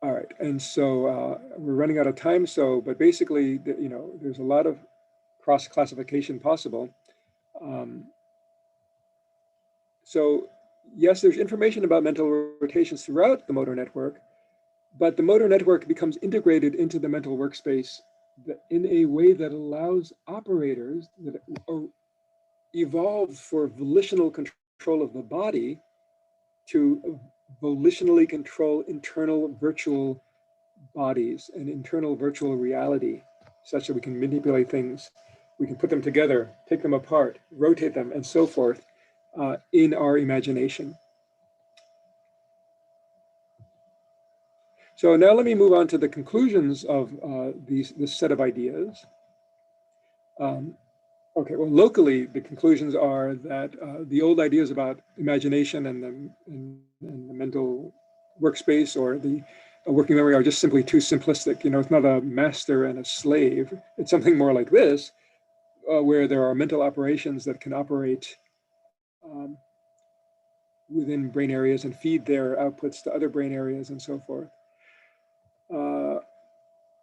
S1: All right, and so we're running out of time. But basically, you know, there's a lot of cross-classification possible. So yes, there's information about mental rotations throughout the motor network, but the motor network becomes integrated into the mental workspace in a way that allows operators that are evolved for volitional control of the body to volitionally control internal virtual bodies and internal virtual reality, such that we can manipulate things. We can put them together, take them apart, rotate them, and so forth in our imagination. So now let me move on to the conclusions of this set of ideas. Okay, well, locally, the conclusions are that the old ideas about imagination and the mental workspace or the working memory are just simply too simplistic. You know, it's not a master and a slave. It's something more like this, where there are mental operations that can operate within brain areas and feed their outputs to other brain areas and so forth.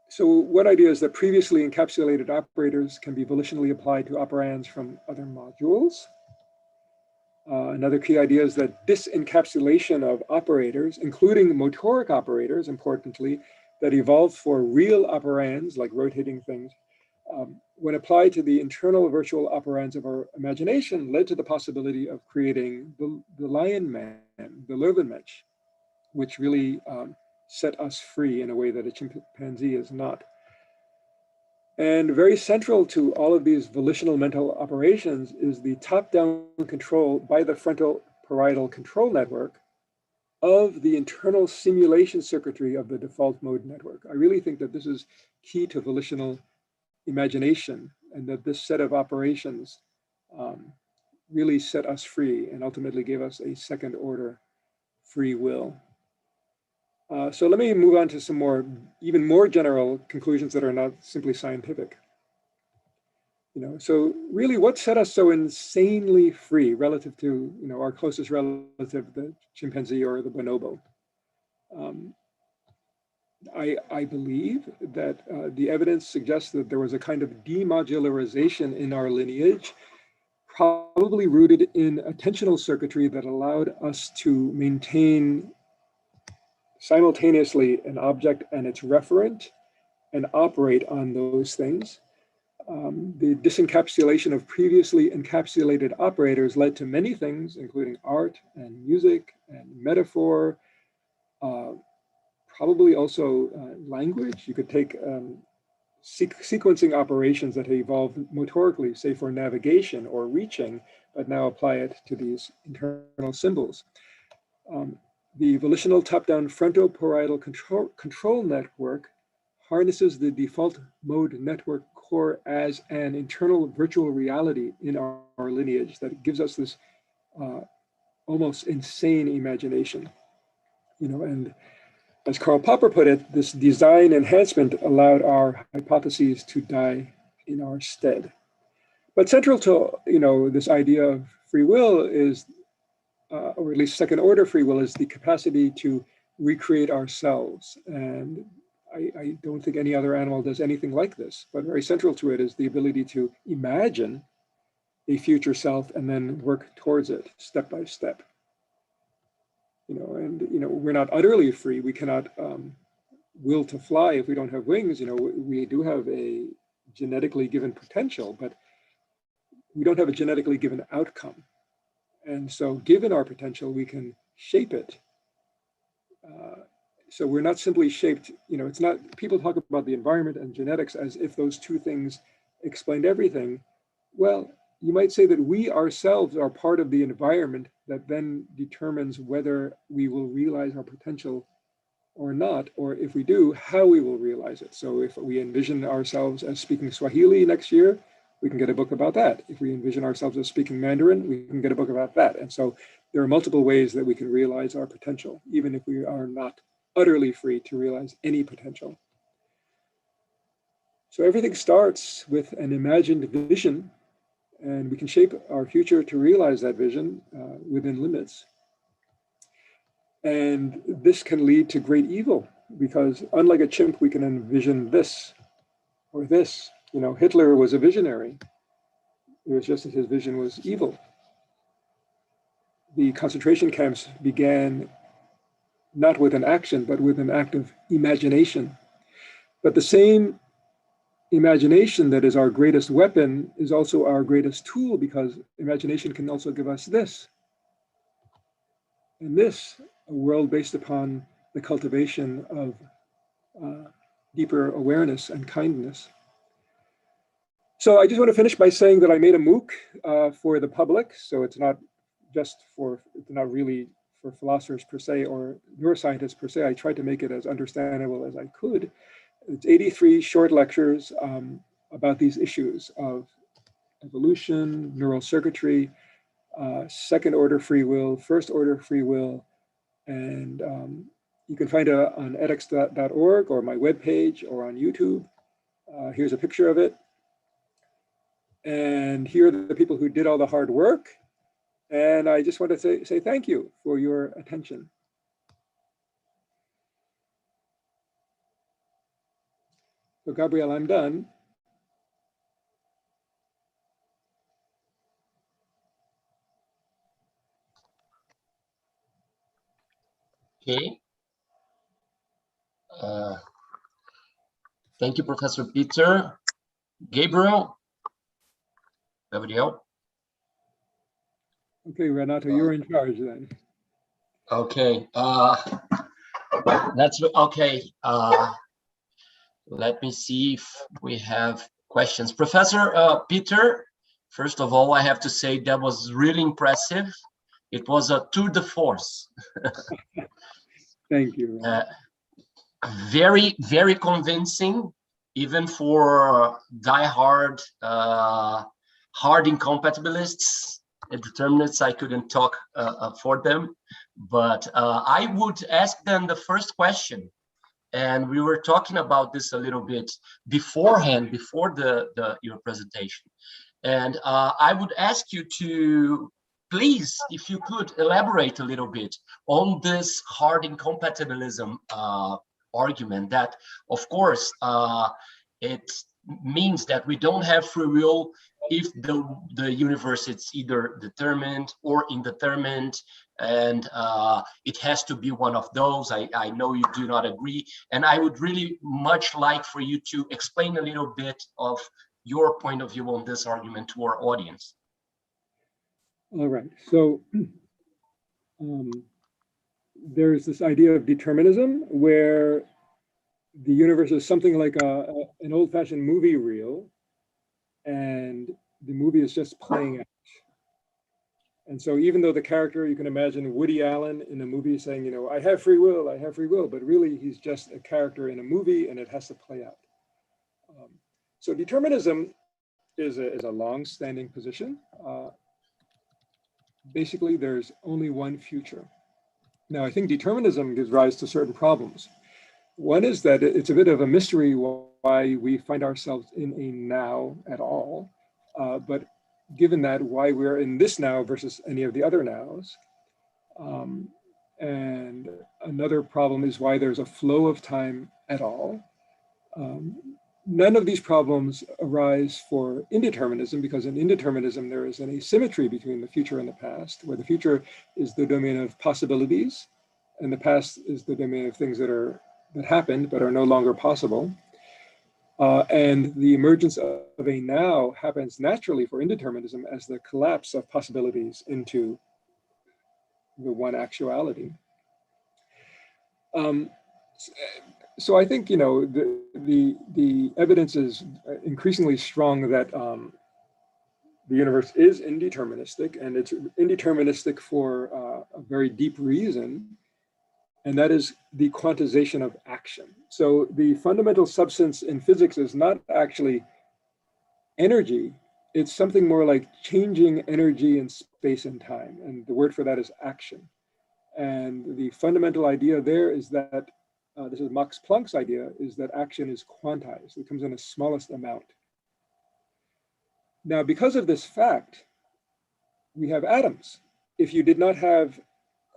S1: So one idea is that previously encapsulated operators can be volitionally applied to operands from other modules. Another key idea is that disencapsulation of operators, including motoric operators, importantly, that evolved for real operands, like rotating things, when applied to the internal virtual operands of our imagination, led to the possibility of creating the lion man, the Löwenmensch, which really set us free in a way that a chimpanzee is not. And very central to all of these volitional mental operations is the top-down control by the frontal parietal control network of the internal simulation circuitry of the default mode network. I really think that this is key to volitional imagination, and that this set of operations really set us free and ultimately gave us a second order free will. So let me move on to some even more general conclusions that are not simply scientific. So really, what set us so insanely free relative to, our closest relative, the chimpanzee or the bonobo? I believe that the evidence suggests that there was a kind of demodularization in our lineage, probably rooted in attentional circuitry that allowed us to maintain simultaneously an object and its referent and operate on those things. The disencapsulation of previously encapsulated operators led to many things, including art and music and metaphor, probably also language. You could take sequencing operations that have evolved motorically, say for navigation or reaching, but now apply it to these internal symbols. The volitional top-down frontoparietal control network harnesses the default mode network core as an internal virtual reality in our lineage that gives us this almost insane imagination. And as Karl Popper put it, this design enhancement allowed our hypotheses to die in our stead. But central to this idea of free will is, or at least second order free will, is the capacity to recreate ourselves. And I don't think any other animal does anything like this, but very central to it is the ability to imagine a future self and then work towards it step by step. And we're not utterly free. We cannot will to fly if we don't have wings. We do have a genetically given potential, but we don't have a genetically given outcome. And so given our potential, we can shape it. So we're not simply shaped, it's not, people talk about the environment and genetics as if those two things explained everything. Well, you might say that we ourselves are part of the environment that then determines whether we will realize our potential or not, or if we do, how we will realize it. So if we envision ourselves as speaking Swahili next year, we can get a book about that. If we envision ourselves as speaking Mandarin, we can get a book about that. And so there are multiple ways that we can realize our potential, even if we are not utterly free to realize any potential. So everything starts with an imagined vision, and we can shape our future to realize that vision within limits. And this can lead to great evil, because unlike a chimp, we can envision this or this. Hitler was a visionary. It was just that his vision was evil. The concentration camps began not with an action, but with an act of imagination. But the same imagination that is our greatest weapon is also our greatest tool, because imagination can also give us this. And this, a world based upon the cultivation of deeper awareness and kindness. So I just want to finish by saying that I made a MOOC for the public. So it's not just not really for philosophers per se or neuroscientists per se. I tried to make it as understandable as I could. It's 83 short lectures about these issues of evolution, neural circuitry, second order free will, first order free will. And you can find it on edX.org or my webpage or on YouTube. Here's a picture of it. And here are the people who did all the hard work. And I just want to say thank you for your attention. So Gabriel, I'm done.
S2: Okay. Thank you, Professor Peter. Gabriel?
S1: Okay, Renato, you're in charge then.
S2: Okay. That's okay. Let me see if we have questions. Professor Peter, first of all, I have to say that was really impressive. It was a tour de force.
S1: Thank you.
S2: Very, very convincing, even for die-hard, hard incompatibilists and determinists. I couldn't talk for them, But I would ask them the first question, and we were talking about this a little bit beforehand, before your presentation. And I would ask you to please, if you could elaborate a little bit on this hard incompatibilism argument that, of course, it means that we don't have free will if the universe is either determined or indeterminate, and it has to be one of those. I know you do not agree, and I would really much like for you to explain a little bit of your point of view on this argument to our audience.
S1: All right, so there's this idea of determinism where the universe is something like an old-fashioned movie reel, and the movie is just playing out. And so even though the character, you can imagine Woody Allen in a movie saying, you know, I have free will, but really he's just a character in a movie and it has to play out. So determinism is a long-standing position. Basically, there's only one future. Now, I think determinism gives rise to certain problems. One is that it's a bit of a mystery why we find ourselves in a now at all, but given that, why we're in this now versus any of the other nows. And another problem is why there's a flow of time at all. None of these problems arise for indeterminism, because in indeterminism, there is an asymmetry between the future and the past, where the future is the domain of possibilities, and the past is the domain of things that happened but are no longer possible. And the emergence of a now happens naturally for indeterminism as the collapse of possibilities into the one actuality. So I think, you know, the evidence is increasingly strong that the universe is indeterministic, and it's indeterministic for a very deep reason, and that is the quantization of action. So the fundamental substance in physics is not actually energy, it's something more like changing energy in space and time, and the word for that is action. And the fundamental idea there is that, this is Max Planck's idea, is that action is quantized. It comes in the smallest amount. Now, because of this fact, we have atoms. If you did not have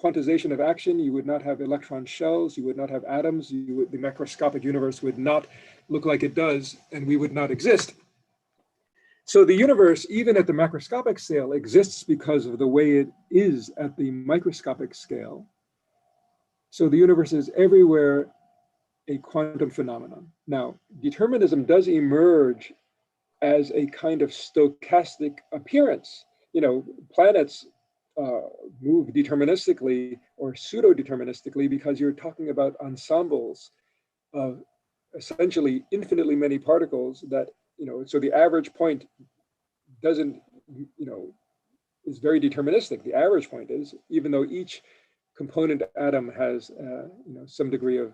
S1: quantization of action, you would not have electron shells, you would not have atoms, the macroscopic universe would not look like it does, and we would not exist. So the universe, even at the macroscopic scale, exists because of the way it is at the microscopic scale. So the universe is everywhere a quantum phenomenon. Now, determinism does emerge as a kind of stochastic appearance. You know, planets move deterministically or pseudo-deterministically because you're talking about ensembles of essentially infinitely many particles that, you know, so the average point doesn't, you know, is very deterministic. The average point is, even though each component atom has, you know, some degree of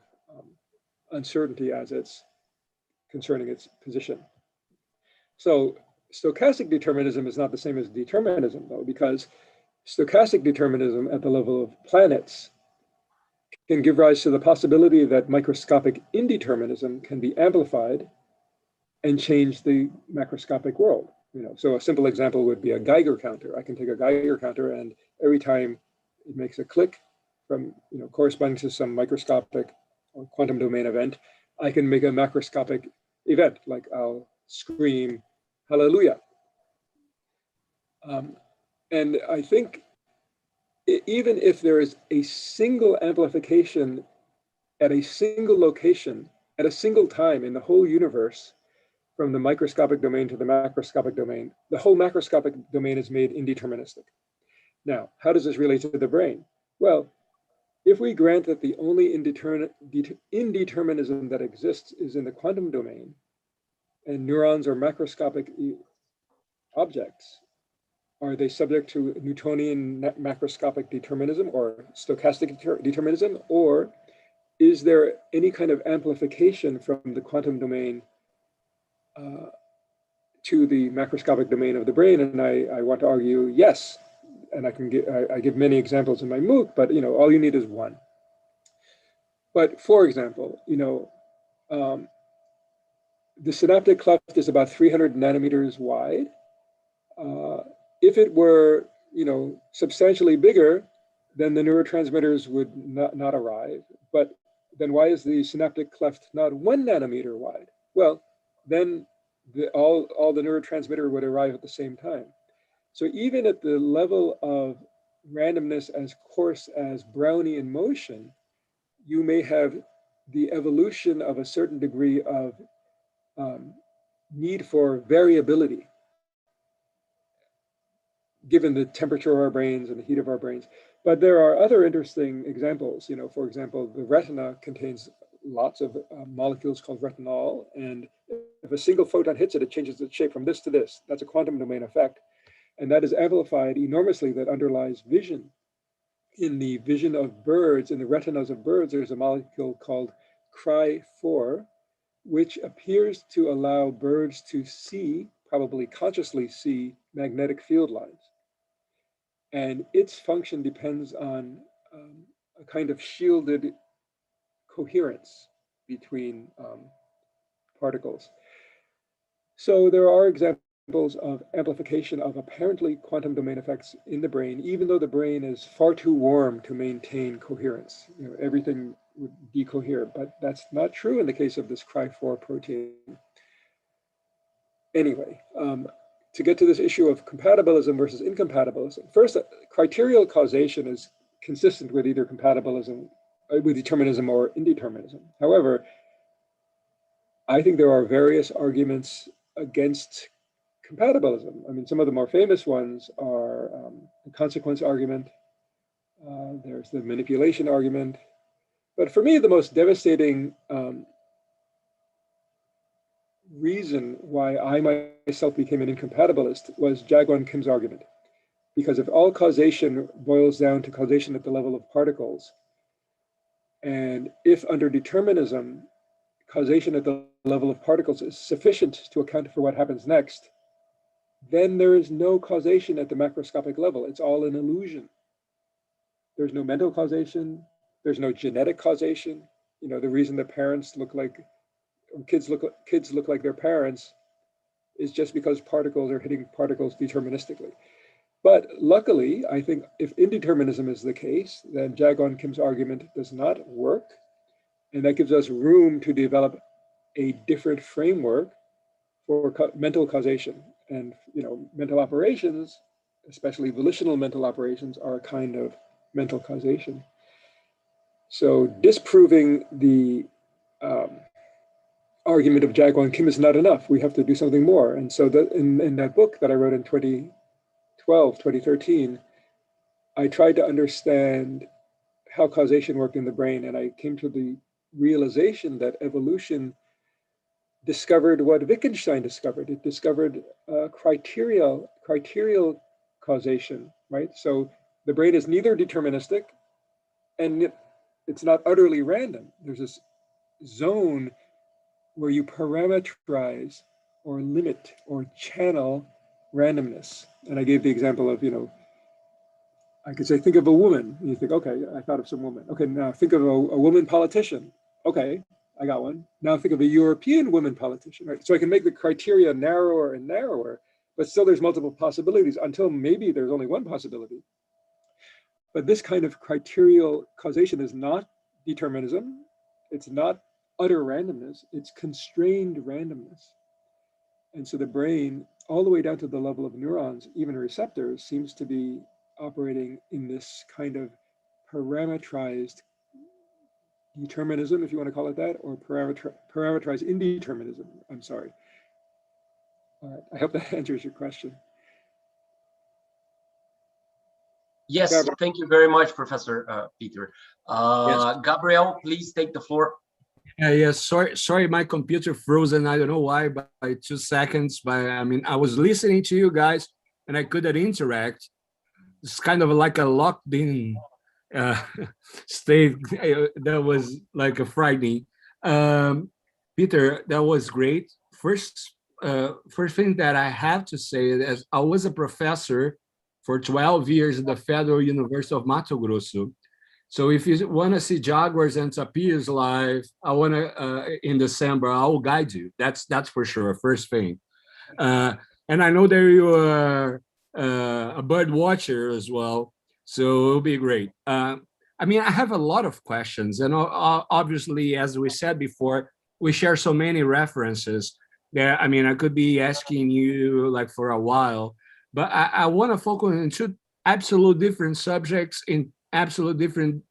S1: uncertainty as it's concerning its position. So stochastic determinism is not the same as determinism, though, because stochastic determinism at the level of planets can give rise to the possibility that microscopic indeterminism can be amplified and change the macroscopic world. You know, so a simple example would be a Geiger counter. I can take a Geiger counter, and every time it makes a click from, you know, corresponding to some microscopic or quantum domain event, I can make a macroscopic event, like I'll scream, hallelujah. And I think even if there is a single amplification at a single location, at a single time in the whole universe, from the microscopic domain to the macroscopic domain, the whole macroscopic domain is made indeterministic. Now, how does this relate to the brain? Well, if we grant that the only indeterminism that exists is in the quantum domain, and neurons are macroscopic objects, are they subject to Newtonian macroscopic determinism or stochastic determinism? Or is there any kind of amplification from the quantum domain to the macroscopic domain of the brain? And I want to argue, yes, and I give many examples in my MOOC, but all you need is one. But for example, the synaptic cleft is about 300 nanometers wide. If it were, substantially bigger, then the neurotransmitters would not arrive. But then why is the synaptic cleft not 1 nanometer wide? Well, then all the neurotransmitter would arrive at the same time. So even at the level of randomness as coarse as Brownian motion, you may have the evolution of a certain degree of need for variability, given the temperature of our brains and the heat of our brains. But there are other interesting examples. For example, the retina contains lots of molecules called retinol, and if a single photon hits it, it changes its shape from this to this. That's a quantum domain effect. And that is amplified enormously, that underlies vision. In the vision of birds, in the retinas of birds, there's a molecule called Cry4, which appears to allow birds to see, probably consciously see, magnetic field lines. And its function depends on a kind of shielded coherence between particles. So there are examples of amplification of apparently quantum domain effects in the brain, even though the brain is far too warm to maintain coherence. Everything would decohere, but that's not true in the case of this Cry4 protein. Anyway, to get to this issue of compatibilism versus incompatibilism, first, criterial causation is consistent with either compatibilism, with determinism or indeterminism. However, I think there are various arguments against compatibilism. I mean, some of the more famous ones are the consequence argument, there's the manipulation argument. But for me, the most devastating reason why I myself became an incompatibilist was Jaegwon Kim's argument. Because if all causation boils down to causation at the level of particles, and if under determinism, causation at the level of particles is sufficient to account for what happens next, then there is no causation at the macroscopic level. It's all an illusion. There's no mental causation. There's no genetic causation. The reason that parents look like, or kids look like their parents is just because particles are hitting particles deterministically. But luckily, I think if indeterminism is the case, then Jaegwon Kim's argument does not work. And that gives us room to develop a different framework for mental causation. And mental operations, especially volitional mental operations, are a kind of mental causation. So disproving the argument of Jaegwon Kim is not enough. We have to do something more. And so in that book that I wrote in 2013, I tried to understand how causation worked in the brain. And I came to the realization that evolution discovered what Wittgenstein discovered. It discovered criterial causation, right? So the brain is neither deterministic and it's not utterly random. There's this zone where you parameterize or limit or channel randomness. And I gave the example of, I could say, think of a woman. And you think, okay, I thought of some woman. Okay, now think of a woman politician. Okay, I got one. Now think of a European woman politician, right? So I can make the criteria narrower and narrower, but still there's multiple possibilities until maybe there's only one possibility. But this kind of criterial causation is not determinism. It's not utter randomness. It's constrained randomness. And so the brain, all the way down to the level of neurons, even receptors, seems to be operating in this kind of parameterized determinism, if you want to call it that, or parameterized indeterminism. I'm sorry. All right, I hope that answers your question.
S2: Yes, Gabriel. Thank you very much, Professor Peter. Yes. Gabriel, please take the floor.
S3: Yes, sorry, my computer frozen. I don't know why, by 2 seconds. But I mean, I was listening to you guys, and I couldn't interact. It's kind of like a locked-in state that was like a frightening. Peter, that was great. First thing that I have to say is I was a professor for 12 years at the Federal University of Mato Grosso. So if you want to see jaguars and tapirs live, I want to in December, I will guide you. That's for sure. First thing, and I know that you are a bird watcher as well, so it'll be great. I mean, I have a lot of questions, and obviously, as we said before, we share so many references that, I mean, I could be asking you like for a while, but I want to focus on two absolute different subjects in absolute different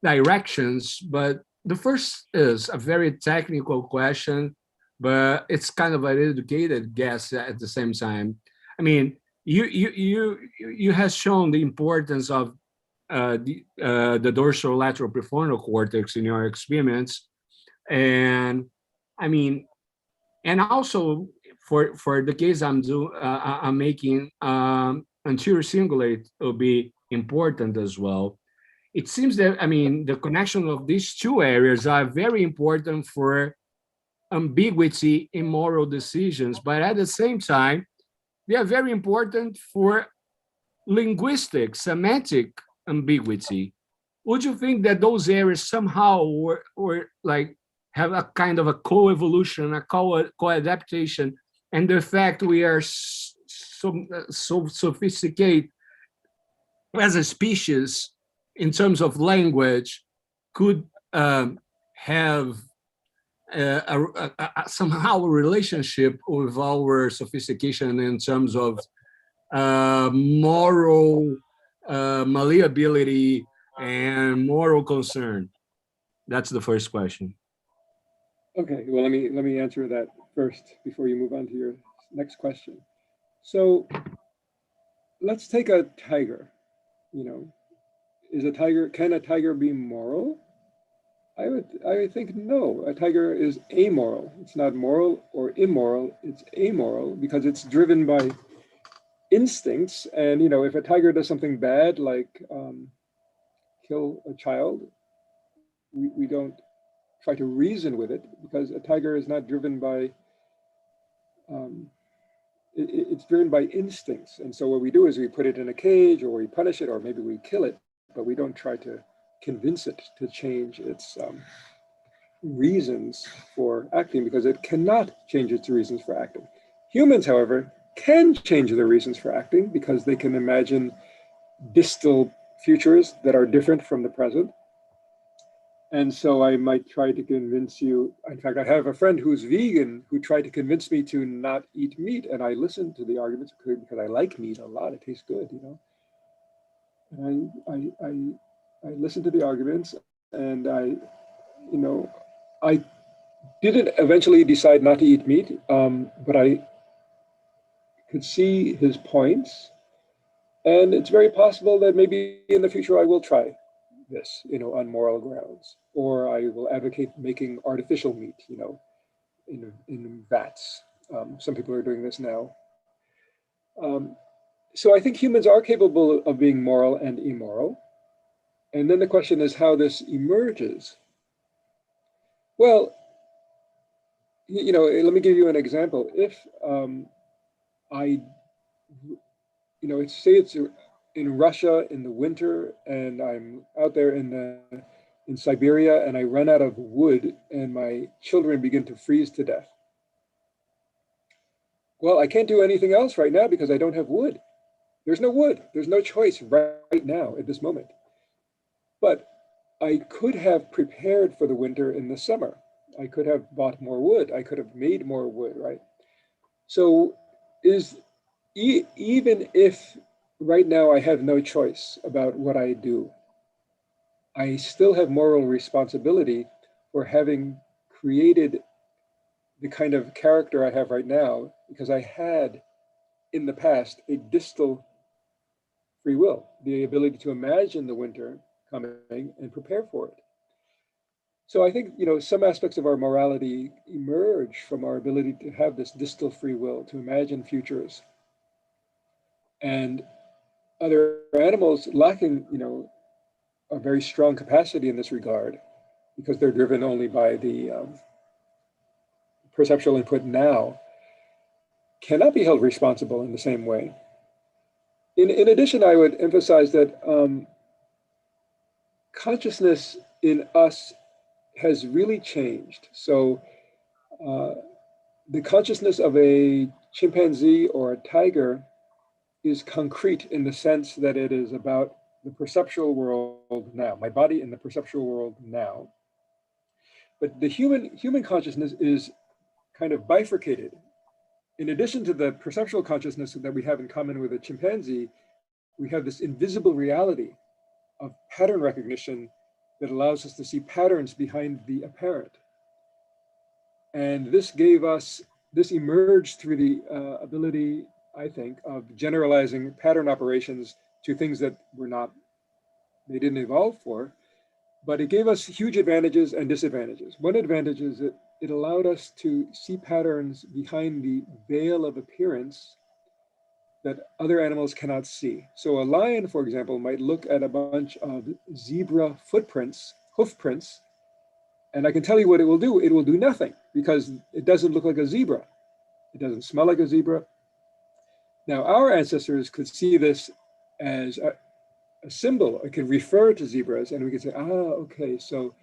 S3: directions. But the first is a very technical question, but it's kind of an educated guess at the same time. I mean, you have shown the importance of the dorsolateral prefrontal cortex in your experiments, and I mean, and also for the case I'm making, anterior cingulate will be important as well. It seems that, I mean, the connection of these two areas are very important for ambiguity in moral decisions, but at the same time, they are very important for linguistic, semantic ambiguity. Would you think that those areas somehow were like have a kind of a co-evolution, a co-adaptation, and the fact we are so sophisticated as a species in terms of language could have somehow a relationship with our sophistication in terms of moral malleability and moral concern? That's the first question.
S1: Okay, well, let me answer that first before you move on to your next question. So let's take a tiger. You know, can a tiger be moral? I would think no. A tiger is amoral. It's not moral or immoral. It's amoral because it's driven by instincts. And you know, if a tiger does something bad, like kill a child, we don't try to reason with it because a tiger is not driven by. It's driven by instincts, and so what we do is we put it in a cage, or we punish it, or maybe we kill it, but we don't try to convince it to change its reasons for acting because it cannot change its reasons for acting. Humans, however, can change their reasons for acting because they can imagine distal futures that are different from the present. And so I might try to convince you. In fact, I have a friend who's vegan who tried to convince me to not eat meat, and I listened to the arguments because I like meat a lot. It tastes good, you know. And I listened to the arguments, and I didn't eventually decide not to eat meat, but I could see his points, and it's very possible that maybe in the future I will try this, you know, on moral grounds, or I will advocate making artificial meat, you know, in vats. Some people are doing this now. So I think humans are capable of being moral and immoral. And then the question is how this emerges. Well, you know, let me give you an example. If say it's in Russia in the winter, and I'm out there in Siberia, and I run out of wood, and my children begin to freeze to death. Well, I can't do anything else right now because I don't have wood. There's no wood. There's no choice right now at this moment. But I could have prepared for the winter in the summer. I could have bought more wood. I could have made more wood, right? So even if right now I have no choice about what I do, I still have moral responsibility for having created the kind of character I have right now because I had in the past a distal free will, the ability to imagine the winter coming and prepare for it. So I think, you know, some aspects of our morality emerge from our ability to have this distal free will, to imagine futures. And other animals lacking, you know, a very strong capacity in this regard because they're driven only by the perceptual input now, cannot be held responsible in the same way. In addition, I would emphasize that consciousness in us has really changed. So the consciousness of a chimpanzee or a tiger is concrete in the sense that it is about the perceptual world now, my body in the perceptual world now. But the human consciousness is kind of bifurcated. In addition to the perceptual consciousness that we have in common with a chimpanzee, we have this invisible reality of pattern recognition that allows us to see patterns behind the apparent. And this emerged through the ability, I think, of generalizing pattern operations to things that they didn't evolve for, but it gave us huge advantages and disadvantages. One advantage is that it allowed us to see patterns behind the veil of appearance that other animals cannot see. So a lion, for example, might look at a bunch of zebra footprints, hoof prints, and I can tell you what it will do. It will do nothing because it doesn't look like a zebra. It doesn't smell like a zebra. Now, our ancestors could see this as a symbol. It could refer to zebras, and we could say, okay, so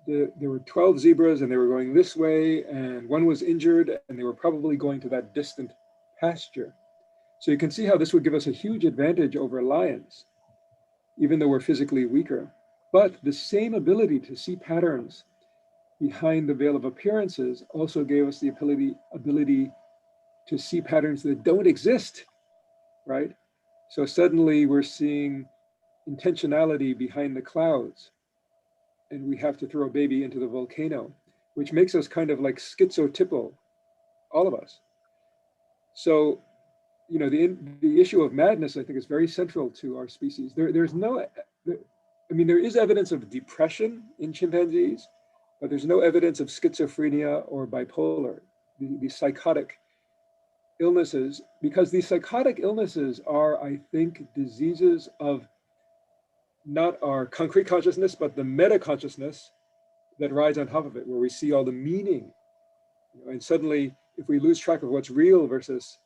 S1: there were 12 zebras, and they were going this way, and one was injured, and they were probably going to that distant pasture. So you can see how this would give us a huge advantage over lions, even though we're physically weaker. But the same ability to see patterns behind the veil of appearances also gave us the ability to see patterns that don't exist, right? So suddenly we're seeing intentionality behind the clouds, and we have to throw a baby into the volcano, which makes us kind of like schizotypal, all of us. So, the issue of madness, I think, is very central to our species. There is evidence of depression in chimpanzees, but there's no evidence of schizophrenia or bipolar, the psychotic illnesses, because these psychotic illnesses are, I think, diseases of not our concrete consciousness, but the meta consciousness that rides on top of it, where we see all the meaning. And suddenly, if we lose track of what's real versus,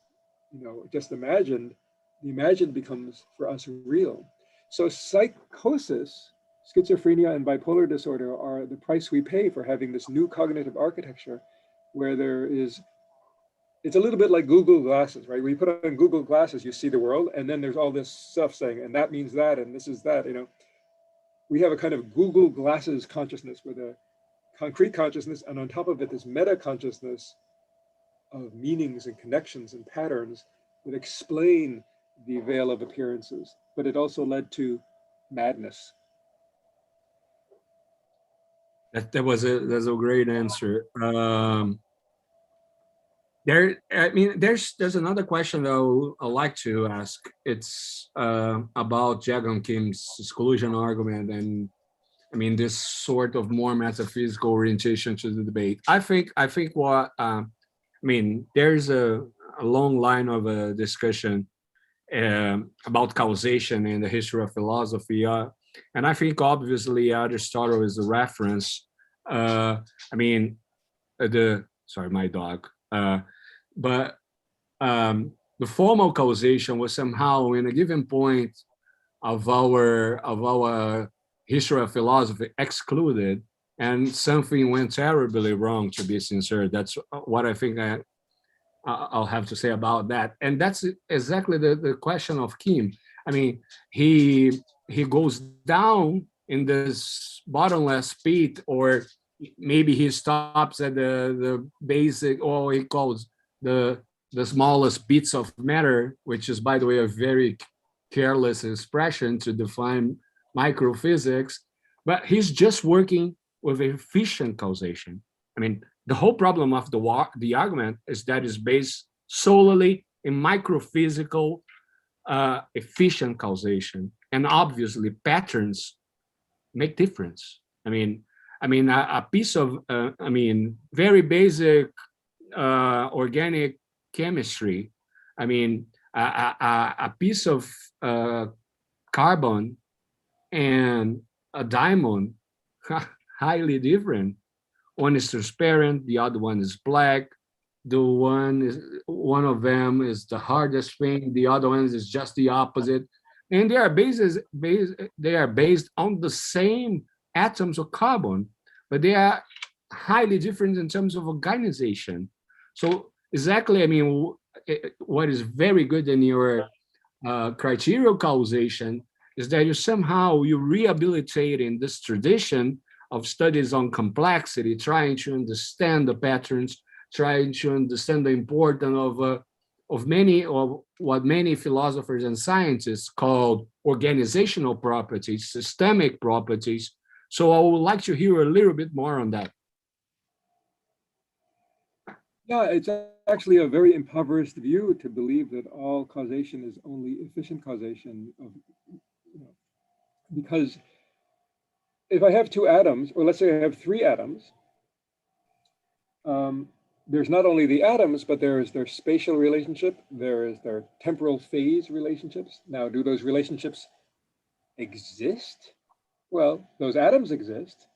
S1: just imagined, the imagined becomes for us real. So psychosis, schizophrenia, and bipolar disorder are the price we pay for having this new cognitive architecture, where it's a little bit like Google glasses, right? When you put on Google glasses, you see the world, and then there's all this stuff saying, and that means that, and this is that, We have a kind of Google glasses consciousness with a concrete consciousness, and on top of it, this meta consciousness of meanings and connections and patterns that explain the veil of appearances. But it also led to madness.
S3: That's a great answer. There's another question that I'd like to ask. It's about Jagan Kim's exclusion argument, and this sort of more metaphysical orientation to the debate. I think what there's a long line of discussion about causation in the history of philosophy, and I think obviously Aristotle is a reference. Sorry, my dog. But the formal causation was somehow in a given point of our history of philosophy excluded, and something went terribly wrong, to be sincere. That's what I think I'll have to say about that. And that's exactly the question of Kim. He goes down in this bottomless pit, or maybe he stops at the basic, or he calls the smallest bits of matter, which is, by the way, a very careless expression to define microphysics, but he's just working with efficient causation. The whole problem of the argument is that it's based solely in microphysical efficient causation, and obviously patterns make difference. A piece of very basic organic chemistry. A piece of carbon and a diamond, highly different. One is transparent, the other one is black. one of them is the hardest thing, the other one is just the opposite, and they are based on the same atoms of carbon, but they are highly different in terms of organization. So exactly, I mean, what is very good in your criterial causation is that you rehabilitate in this tradition of studies on complexity, trying to understand the patterns, trying to understand the importance of what many philosophers and scientists call organizational properties, systemic properties. So I would like to hear a little bit more on that.
S1: Yeah, it's actually a very impoverished view to believe that all causation is only efficient causation of, because if I have two atoms, or let's say I have three atoms, there's not only the atoms, but there is their spatial relationship, there is their temporal phase relationships. Now, do those relationships exist? Well, those atoms exist.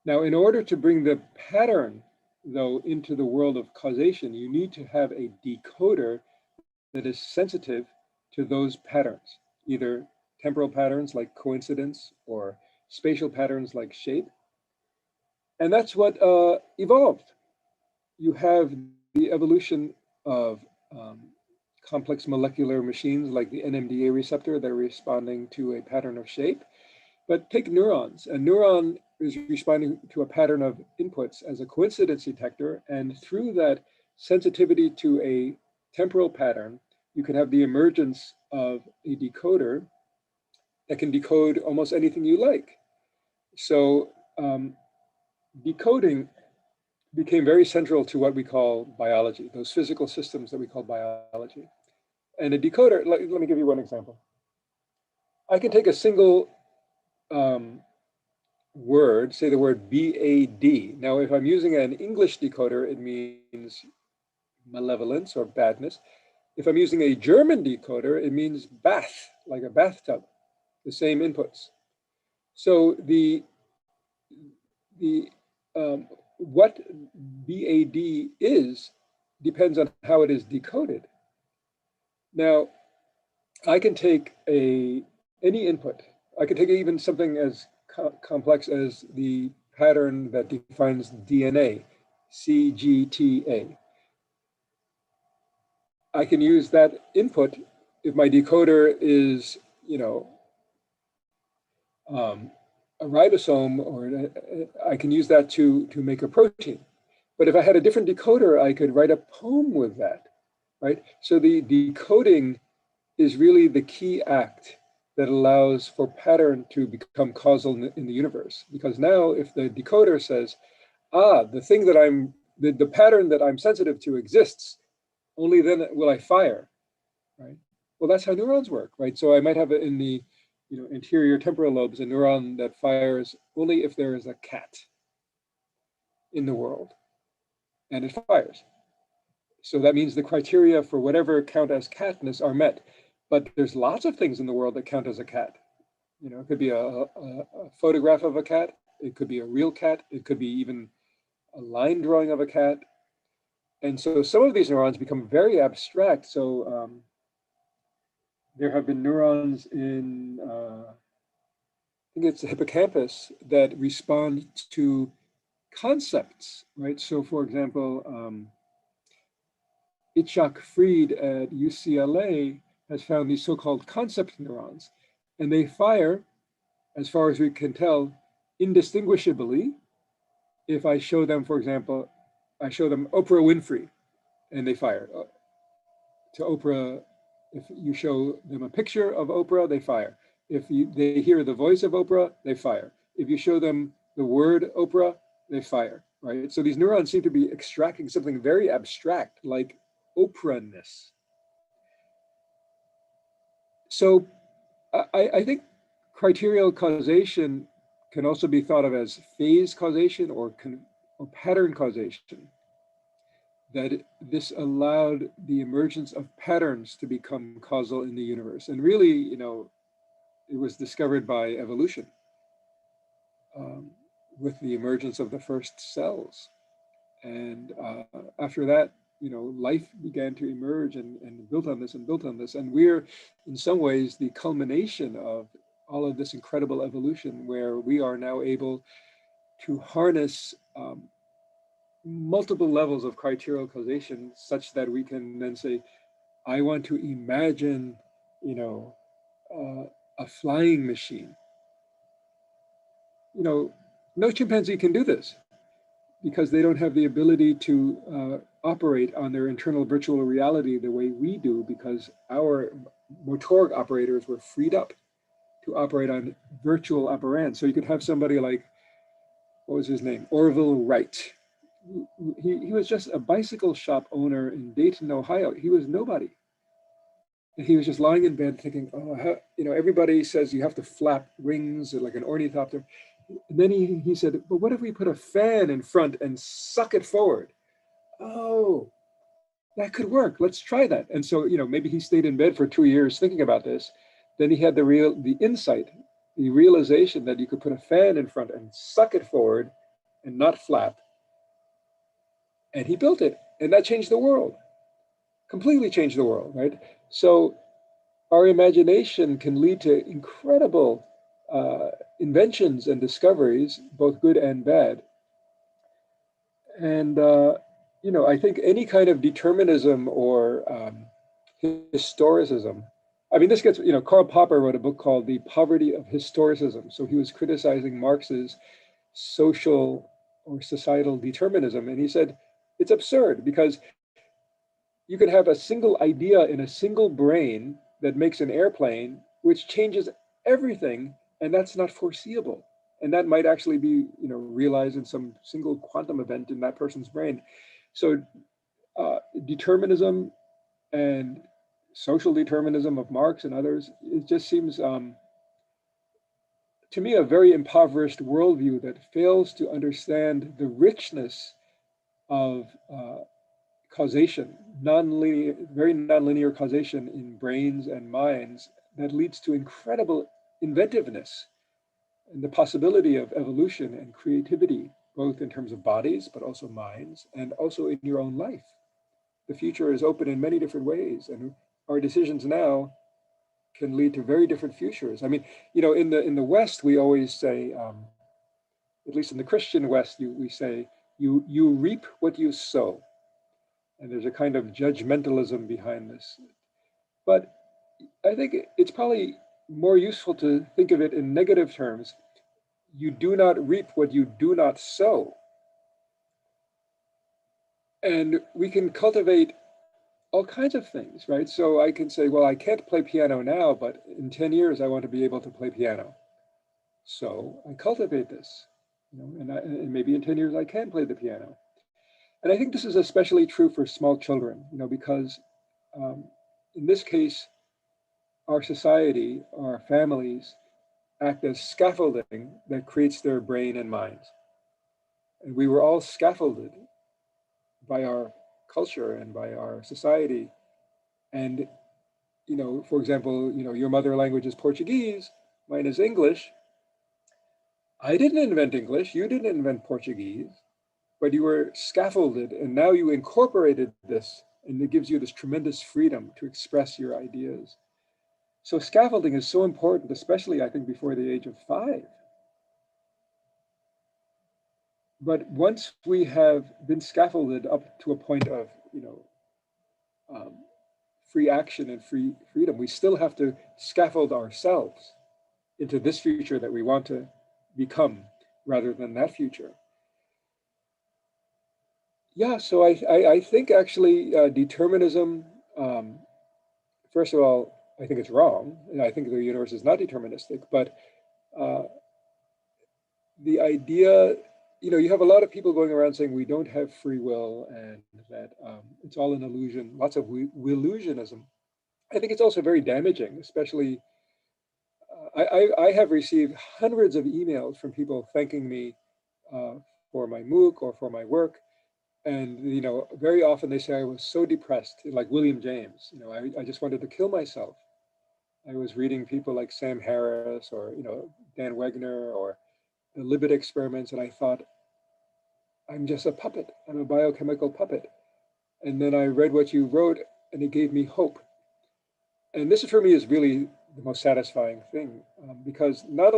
S1: Now, in order to bring the pattern, though, into the world of causation, you need to have a decoder that is sensitive to those patterns, either temporal patterns like coincidence or spatial patterns like shape. And that's what evolved. You have the evolution of complex molecular machines like the NMDA receptor that are responding to a pattern of shape. But take neurons. A neuron is responding to a pattern of inputs as a coincidence detector. And through that sensitivity to a temporal pattern, you can have the emergence of a decoder that can decode almost anything you like. So decoding became very central to what we call biology, those physical systems that we call biology. And a decoder, let me give you one example. I can take a single word, say the word BAD. Now, if I'm using an English decoder, it means malevolence or badness. If I'm using a German decoder, it means bath, like a bathtub, the same inputs. So what BAD is depends on how it is decoded. Now, I can take any input. I can take even something as complex as the pattern that defines DNA, CGTA. I can use that input if my decoder is, a ribosome, or I can use that to make a protein. But if I had a different decoder, I could write a poem with that, right? So the decoding is really the key act that allows for pattern to become causal in the universe. Because now if the decoder says, the thing that the pattern that I'm sensitive to exists, only then will I fire, right? Well, that's how neurons work, right? So I might have in the anterior temporal lobes a neuron that fires only if there is a cat in the world, and it fires. So that means the criteria for whatever count as catness are met. But there's lots of things in the world that count as a cat. It could be a photograph of a cat. It could be a real cat. It could be even a line drawing of a cat. And so some of these neurons become very abstract. So there have been neurons in, I think it's the hippocampus, that respond to concepts, right? So for example, Itzhak Fried at UCLA has found these so-called concept neurons, and they fire, as far as we can tell, indistinguishably. If I show them, for example, I show them Oprah Winfrey, and they fire. To Oprah, if you show them a picture of Oprah, they fire. If they hear the voice of Oprah, they fire. If you show them the word Oprah, they fire, right? So these neurons seem to be extracting something very abstract, like Oprahness. So I think criterial causation can also be thought of as phase causation or pattern causation. That this allowed the emergence of patterns to become causal in the universe. And really, it was discovered by evolution with the emergence of the first cells. And after that, life began to emerge and built on this and built on this. And we're in some ways the culmination of all of this incredible evolution, where we are now able to harness multiple levels of criterial causation, such that we can then say, I want to imagine, a flying machine. No chimpanzee can do this, because they don't have the ability to operate on their internal virtual reality the way we do, because our motoric operators were freed up to operate on virtual operands. So you could have somebody like, what was his name? Orville Wright. He was just a bicycle shop owner in Dayton, Ohio. He was nobody. And he was just lying in bed thinking, everybody says you have to flap wings like an ornithopter. And then he said, but what if we put a fan in front and suck it forward? Oh, that could work. Let's try that. And so, maybe he stayed in bed for 2 years thinking about this. Then he had the insight, the realization that you could put a fan in front and suck it forward and not flap. And he built it. And that changed the world, completely changed the world, right? So our imagination can lead to incredible inventions and discoveries, both good and bad. And, I think any kind of determinism or historicism, I mean, this gets, Karl Popper wrote a book called The Poverty of Historicism. So he was criticizing Marx's social or societal determinism. And he said, it's absurd, because you could have a single idea in a single brain that makes an airplane, which changes everything, and that's not foreseeable. And that might actually be, realized in some single quantum event in that person's brain. So determinism and social determinism of Marx and others, it just seems to me a very impoverished worldview that fails to understand the richness of causation, very nonlinear causation in brains and minds, that leads to incredible inventiveness and the possibility of evolution and creativity, both in terms of bodies, but also minds, and also in your own life. The future is open in many different ways, and our decisions now can lead to very different futures. I mean, in the West, we always say, at least in the Christian West, we say, you reap what you sow. And there's a kind of judgmentalism behind this. But I think it's probably more useful to think of it in negative terms. You do not reap what you do not sow. And we can cultivate all kinds of things, right? So I can say, well, I can't play piano now, but in 10 years, I want to be able to play piano. So I cultivate this, and maybe in 10 years, I can play the piano. And I think this is especially true for small children, because in this case, our society, our families act as scaffolding that creates their brain and minds. And we were all scaffolded by our culture and by our society. And, for example, your mother language is Portuguese, mine is English. I didn't invent English, you didn't invent Portuguese, but you were scaffolded, and now you incorporated this, and it gives you this tremendous freedom to express your ideas. So scaffolding is so important, especially I think before the age of 5. But once we have been scaffolded up to a point of, free action and freedom, we still have to scaffold ourselves into this future that we want to become, rather than that future. Yeah, so I think actually determinism, first of all, I think it's wrong. And I think the universe is not deterministic, but the idea, you have a lot of people going around saying we don't have free will and that it's all an illusion, lots of illusionism. I think it's also very damaging, especially, I have received hundreds of emails from people thanking me for my MOOC or for my work. And, very often they say I was so depressed, like William James, I just wanted to kill myself. I was reading people like Sam Harris or, Dan Wegner or the Libet experiments, and I thought, I'm just a puppet. I'm a biochemical puppet. And then I read what you wrote, and it gave me hope. And this for me is really the most satisfying thing, because not,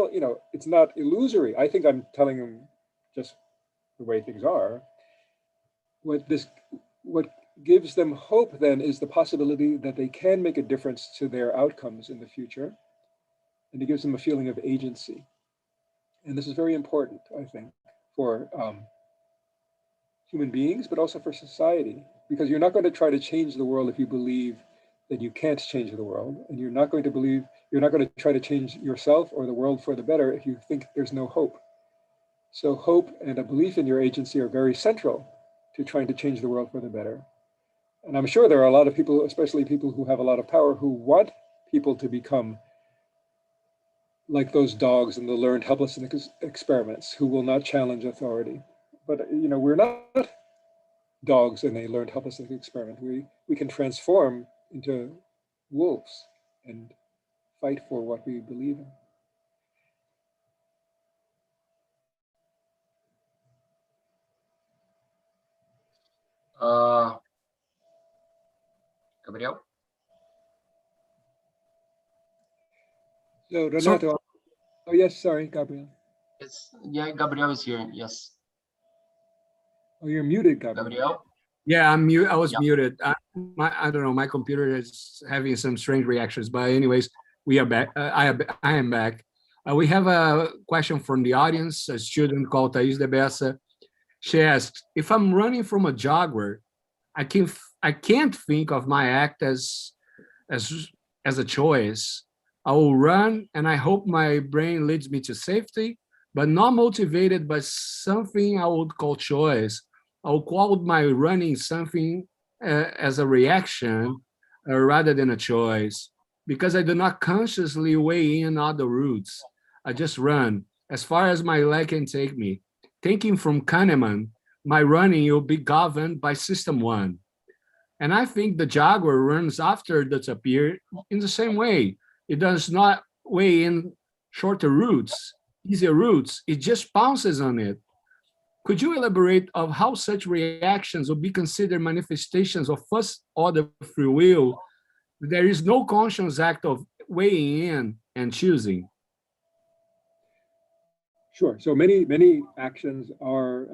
S1: it's not illusory. I think I'm telling them just the way things are. What gives them hope then is the possibility that they can make a difference to their outcomes in the future, and it gives them a feeling of agency. And this is very important, I think, for human beings, but also for society, because you're not going to try to change the world if you believe that you can't change the world, and you're not going to try to change yourself or the world for the better if you think there's no hope. So hope and a belief in your agency are very central to trying to change the world for the better. And I'm sure there are a lot of people, especially people who have a lot of power, who want people to become like those dogs in the learned helplessness experiments, who will not challenge authority. But we're not dogs in a learned helplessness experiment. We can transform into wolves and fight for what we believe in.
S2: Gabriel?
S1: So Renato, oh yes, sorry, Gabriel.
S2: Yes, yeah, Gabriel is here, yes.
S1: Oh, you're muted, Gabriel.
S2: Gabriel?
S3: Yeah, I was muted. I don't know. My computer is having some strange reactions. But anyways, we are back. I am back. We have a question from the audience. A student called Thais de Bessa. She asked, "If I'm running from a jaguar, I can't think of my act as a choice. I will run, and I hope my brain leads me to safety, but not motivated by something I would call choice. I'll call my running something as a reaction rather than a choice, because I do not consciously weigh in other routes. I just run as far as my leg can take me. Taking from Kahneman, my running will be governed by system one. And I think the jaguar runs after the tapir in the same way. It does not weigh in shorter routes, easier routes. It just pounces on it. Could you elaborate of how such reactions will be considered manifestations of first order free will? There is no conscious act of weighing in and choosing.
S1: Sure. So many actions are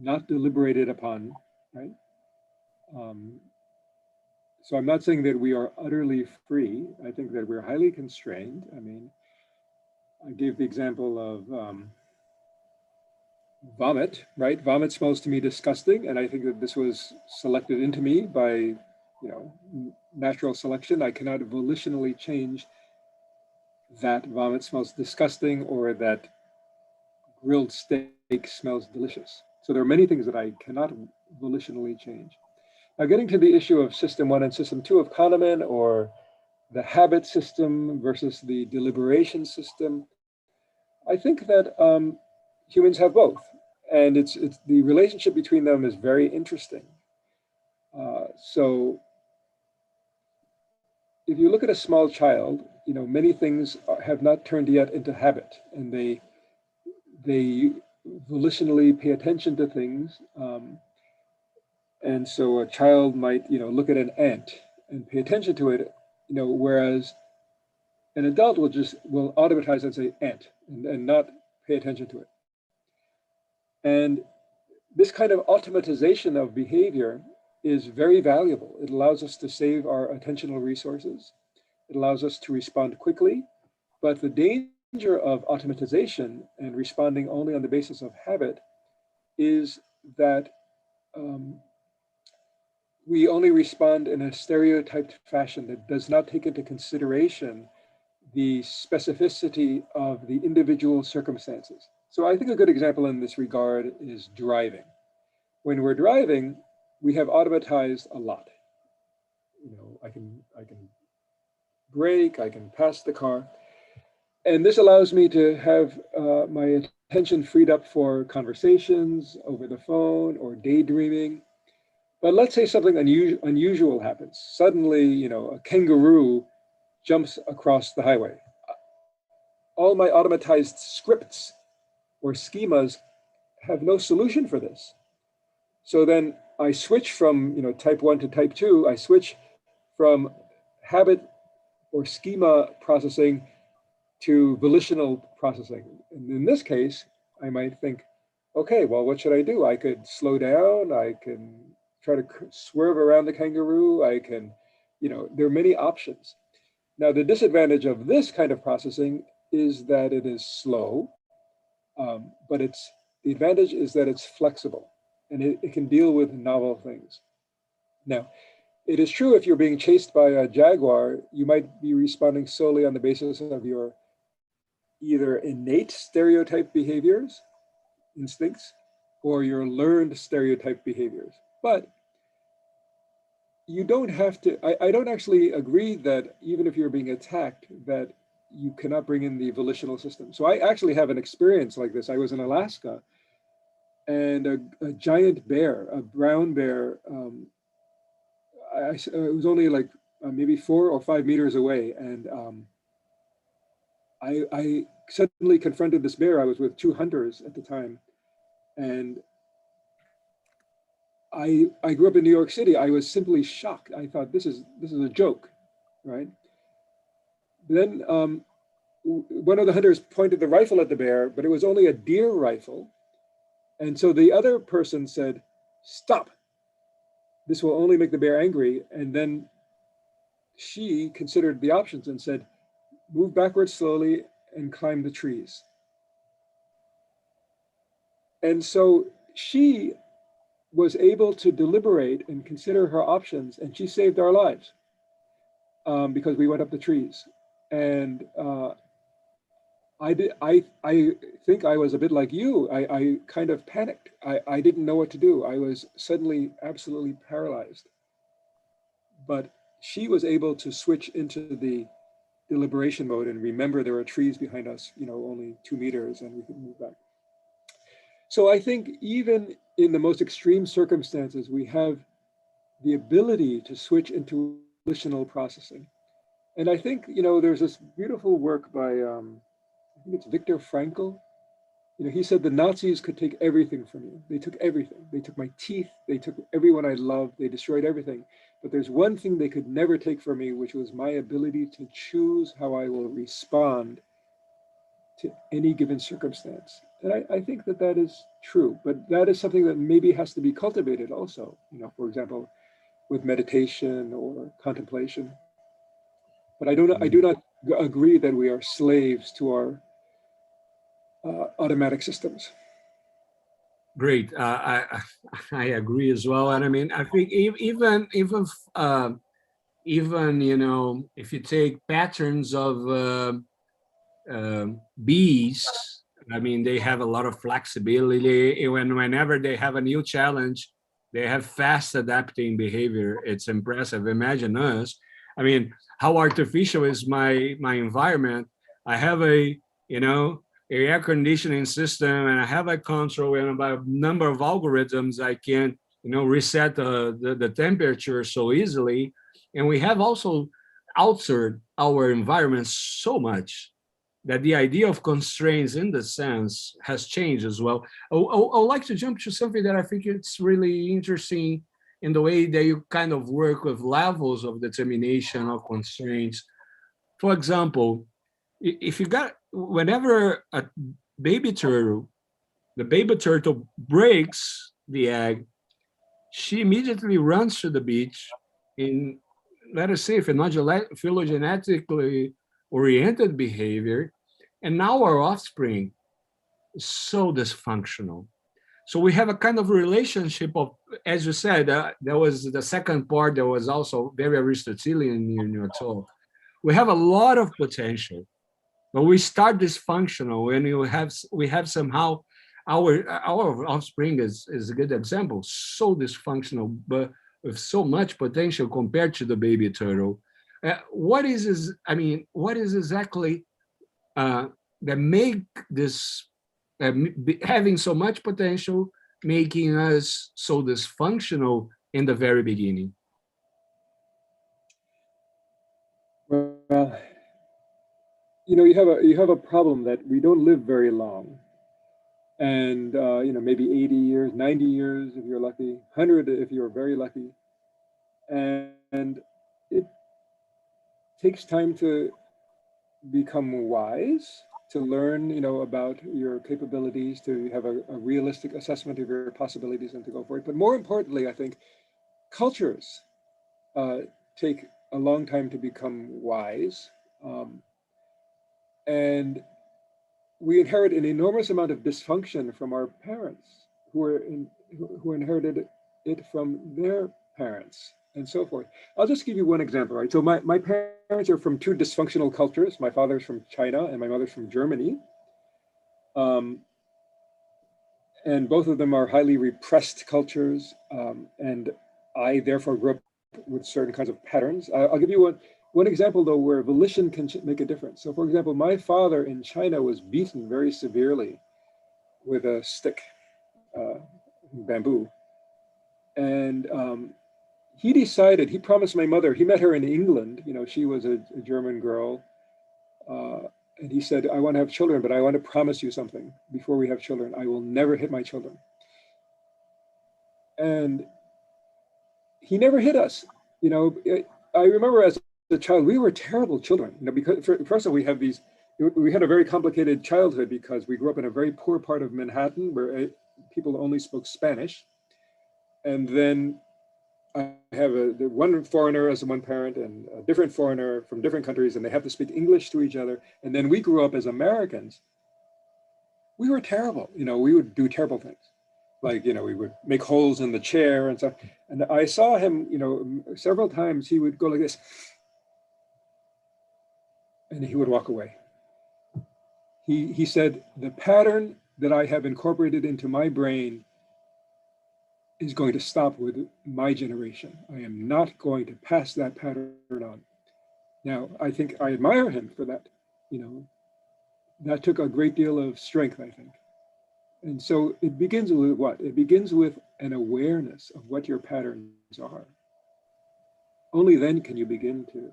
S1: not deliberated upon, right? So I'm not saying that we are utterly free. I think that we're highly constrained. I mean, I gave the example of vomit, right? Vomit smells to me disgusting, and I think that this was selected into me by, natural selection. I cannot volitionally change that vomit smells disgusting or that grilled steak smells delicious. So there are many things that I cannot volitionally change. Now, getting to the issue of system one and system two of Kahneman, or the habit system versus the deliberation system, I think that humans have both, and it's the relationship between them is very interesting. So if you look at a small child, many things have not turned yet into habit, and they volitionally pay attention to things. And so a child might, look at an ant and pay attention to it, whereas an adult will automatize and say ant and not pay attention to it. And this kind of automatization of behavior is very valuable. It allows us to save our attentional resources. It allows us to respond quickly. But the danger of automatization and responding only on the basis of habit is that we only respond in a stereotyped fashion that does not take into consideration the specificity of the individual circumstances. So I think a good example in this regard is driving. When we're driving, we have automatized a lot. I can brake, I can pass the car. And this allows me to have my attention freed up for conversations over the phone or daydreaming. But let's say something unusual happens. Suddenly, a kangaroo jumps across the highway. All my automatized scripts or schemas have no solution for this. So then I switch from, type 1 to type 2. I switch from habit or schema processing to volitional processing. And in this case, I might think, okay, well, what should I do? I could slow down. I can try to swerve around the kangaroo. I can, there are many options. Now, the disadvantage of this kind of processing is that it is slow, but the advantage is that it's flexible and it can deal with novel things. Now, it is true if you're being chased by a jaguar, you might be responding solely on the basis of your either innate stereotype behaviors, instincts, or your learned stereotype behaviors. But you don't have to, I don't actually agree that even if you're being attacked, that you cannot bring in the volitional system. So I actually have an experience like this. I was in Alaska and a giant bear, a brown bear, it was only like maybe 4 or 5 meters away. And I suddenly confronted this bear. I was with 2 hunters at the time. And I grew up in New York City. I was simply shocked. I thought this is a joke, right? Then one of the hunters pointed the rifle at the bear, but it was only a deer rifle. And so the other person said, "Stop. This will only make the bear angry." And then she considered the options and said, "Move backwards slowly and climb the trees." And so she was able to deliberate and consider her options, and she saved our lives because we went up the trees. And I think I was a bit like you. I kind of panicked. I didn't know what to do. I was suddenly absolutely paralyzed. But she was able to switch into the deliberation mode and remember there were trees behind us, only 2 meters, and we could move back. So I think even in the most extreme circumstances, we have the ability to switch into volitional processing. And I think, there's this beautiful work by, I think it's Viktor Frankl. He said the Nazis could take everything from you. They took everything. They took my teeth. They took everyone I loved. They destroyed everything. But there's one thing they could never take from me, which was my ability to choose how I will respond to any given circumstance. And I think that is true, but that is something that maybe has to be cultivated also, for example, with meditation or contemplation. But I do not agree that we are slaves to our automatic systems.
S3: Great. I agree as well. And I mean, I think even if you take patterns of bees, I mean, they have a lot of flexibility. Whenever they have a new challenge, they have fast adapting behavior. It's impressive. Imagine us. I mean, how artificial is my environment? I have a air conditioning system, and I have a control, and by a number of algorithms, I can reset the temperature so easily. And we have also altered our environment so much that the idea of constraints in the sense has changed as well. I would like to jump to something that I think it's really interesting in the way that you kind of work with levels of determination of constraints. For example, if you got, whenever a baby turtle, the baby turtle breaks the egg, she immediately runs to the beach in, let us say, if not phylogenetically oriented behavior, and now our offspring is so dysfunctional. So we have a kind of relationship of, as you said, there was the second part that was also very Aristotelian in your talk. We have a lot of potential, but we start dysfunctional, and we have somehow our offspring is a good example, so dysfunctional, but with so much potential compared to the baby turtle. What is exactly that make this having so much potential, making us so dysfunctional in the very beginning?
S1: Well, you have a problem that we don't live very long. And, maybe 80 years, 90 years if you're lucky, 100 if you're very lucky. And it takes time to become wise, to learn, about your capabilities, to have a realistic assessment of your possibilities and to go for it. But more importantly, I think cultures take a long time to become wise. And we inherit an enormous amount of dysfunction from our parents who inherited it from their parents and so forth. I'll just give you one example, right? So my parents are from two dysfunctional cultures. My father's from China and my mother's from Germany. And both of them are highly repressed cultures. And I therefore grew up with certain kinds of patterns. I'll give you one example though, where volition can make a difference. So for example, my father in China was beaten very severely with a stick, bamboo. And he promised my mother, he met her in England, she was a German girl. And he said, I want to have children, but I want to promise you something before we have children. I will never hit my children. And he never hit us. I remember as a child, we were terrible children, because first of all, we had a very complicated childhood because we grew up in a very poor part of Manhattan where people only spoke Spanish. And then I have the one foreigner as one parent and a different foreigner from different countries, and they have to speak English to each other. And then we grew up as Americans. We were terrible. We would do terrible things. Like, we would make holes in the chair and stuff. And I saw him, several times he would go like this. And he would walk away. He said, the pattern that I have incorporated into my brain is going to stop with my generation. I am not going to pass that pattern on. Now, I think I admire him for that. That took a great deal of strength, I think. And so it begins with what? It begins with an awareness of what your patterns are. Only then can you begin to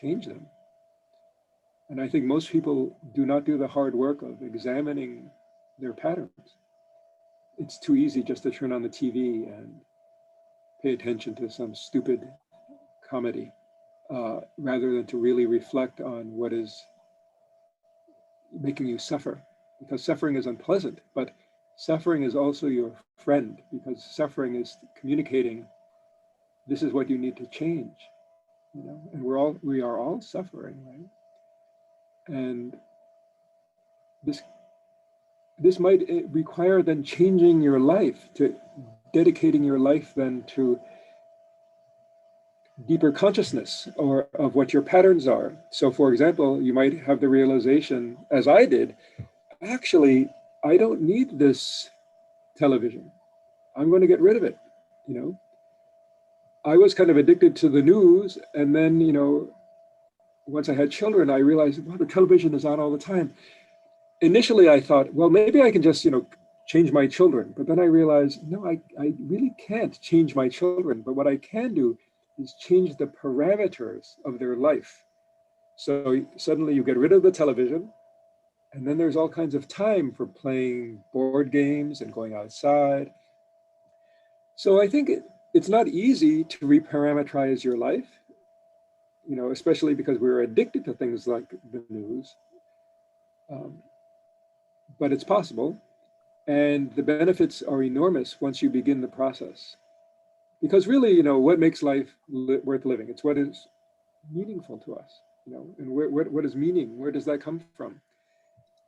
S1: change them. And I think most people do not do the hard work of examining their patterns. It's too easy just to turn on the TV and pay attention to some stupid comedy, rather than to really reflect on what is making you suffer. Because suffering is unpleasant, but suffering is also your friend, because suffering is communicating, this is what you need to change, and we are all suffering, right? And this might require then changing your life, to dedicating your life then to deeper consciousness or of what your patterns are. So for example, you might have the realization, as I did, actually, I don't need this television. I'm going to get rid of it. I was kind of addicted to the news. And then, once I had children, I realized, well, the television is on all the time. Initially, I thought, well, maybe I can just, change my children. But then I realized, no, I really can't change my children. But what I can do is change the parameters of their life. So suddenly you get rid of the television, and then there's all kinds of time for playing board games and going outside. So I think it's not easy to reparameterize your life, especially because we're addicted to things like the news. But it's possible. And the benefits are enormous once you begin the process. Because really, what makes life worth living? It's what is meaningful to us, and what is meaning? Where does that come from?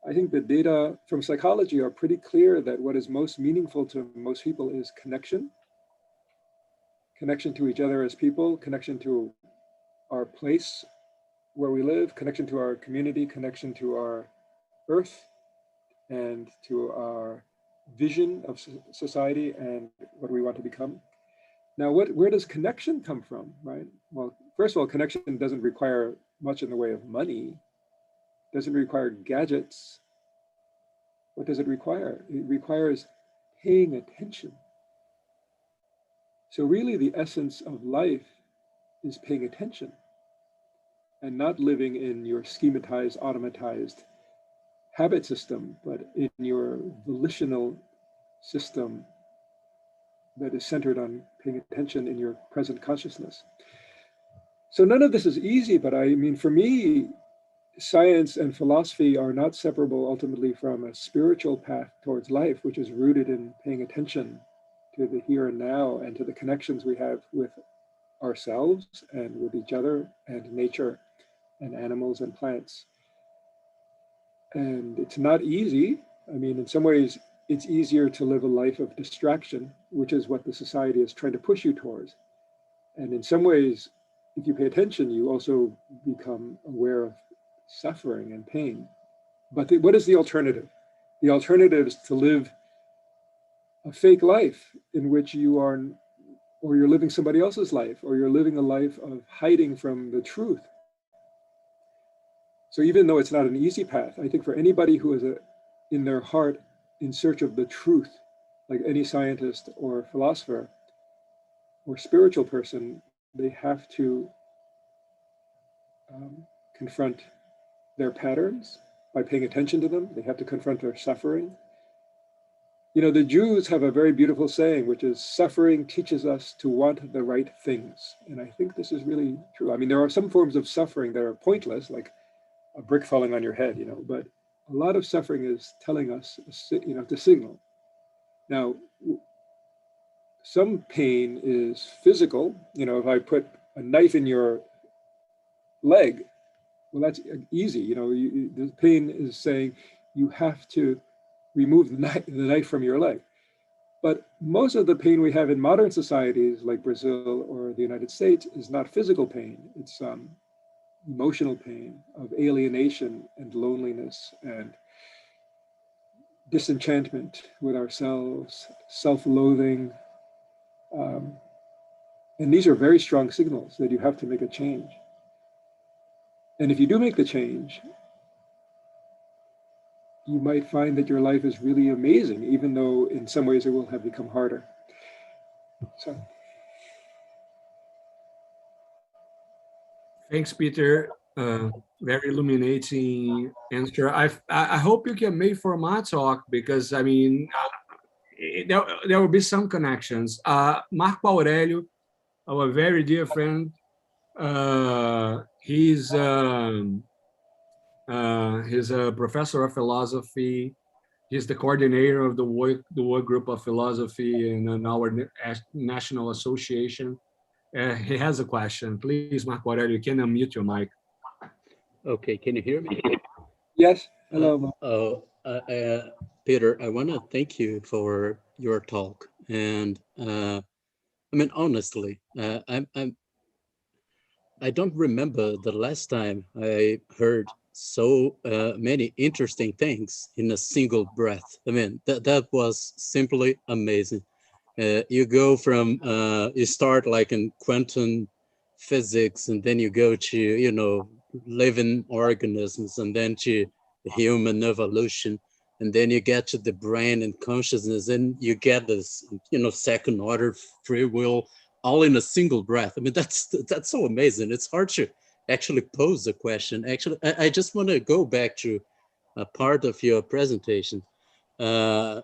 S1: I think the data from psychology are pretty clear that what is most meaningful to most people is connection to each other as people, connection to our place where we live, connection to our community, connection to our earth, and to our vision of society and what we want to become. Now, where does connection come from, right? Well, first of all, connection doesn't require much in the way of money, doesn't require gadgets. What does it require? It requires paying attention. So really the essence of life is paying attention and not living in your schematized, automatized habit system, but in your volitional system that is centered on paying attention in your present consciousness. So none of this is easy, but I mean, for me, science and philosophy are not separable ultimately from a spiritual path towards life, which is rooted in paying attention to the here and now and to the connections we have with ourselves and with each other and nature and animals and plants. And it's not easy. I mean, in some ways, it's easier to live a life of distraction, which is what the society is trying to push you towards. And in some ways, if you pay attention, you also become aware of suffering and pain. But what is the alternative? The alternative is to live a fake life in which you are, or you're living somebody else's life, or you're living a life of hiding from the truth. So even though it's not an easy path, I think for anybody who is in their heart in search of the truth, like any scientist or philosopher or spiritual person, they have to confront their patterns by paying attention to them. They have to confront their suffering. You know, the Jews have a very beautiful saying, which is, suffering teaches us to want the right things. And I think this is really true. I mean, there are some forms of suffering that are pointless, like a brick falling on your head, you know, but a lot of suffering is telling us, you know, to signal. Now, some pain is physical. You know, if I put a knife in your leg, well, that's easy. You know, the pain is saying you have to remove the knife from your leg. But most of the pain we have in modern societies like Brazil or the United States is not physical pain. It's emotional pain of alienation and loneliness and disenchantment with ourselves, self-loathing. And these are very strong signals that you have to make a change. And if you do make the change, you might find that your life is really amazing, even though in some ways it will have become harder. So.
S3: Thanks, Peter. Very illuminating answer. I hope you can make for my talk, because I mean, there will be some connections. Marco Aurelio, our very dear friend, he's a professor of philosophy. He's the coordinator of the work group of philosophy in our national association. He has a question. Please, Marco Aurelio, you can unmute your mic.
S4: Okay, can you hear me?
S1: Yes, hello.
S4: Peter, I want to thank you for your talk. And I mean, honestly, I don't remember the last time I heard so many interesting things in a single breath. I mean, that was simply amazing. You go from, you start like in quantum physics, and then you go to, you know, living organisms, and then to human evolution, and then you get to the brain and consciousness, and you get this, you know, second order free will, all in a single breath. I mean, that's so amazing. It's hard to actually pose a question. Actually, I just want to go back to a part of your presentation. And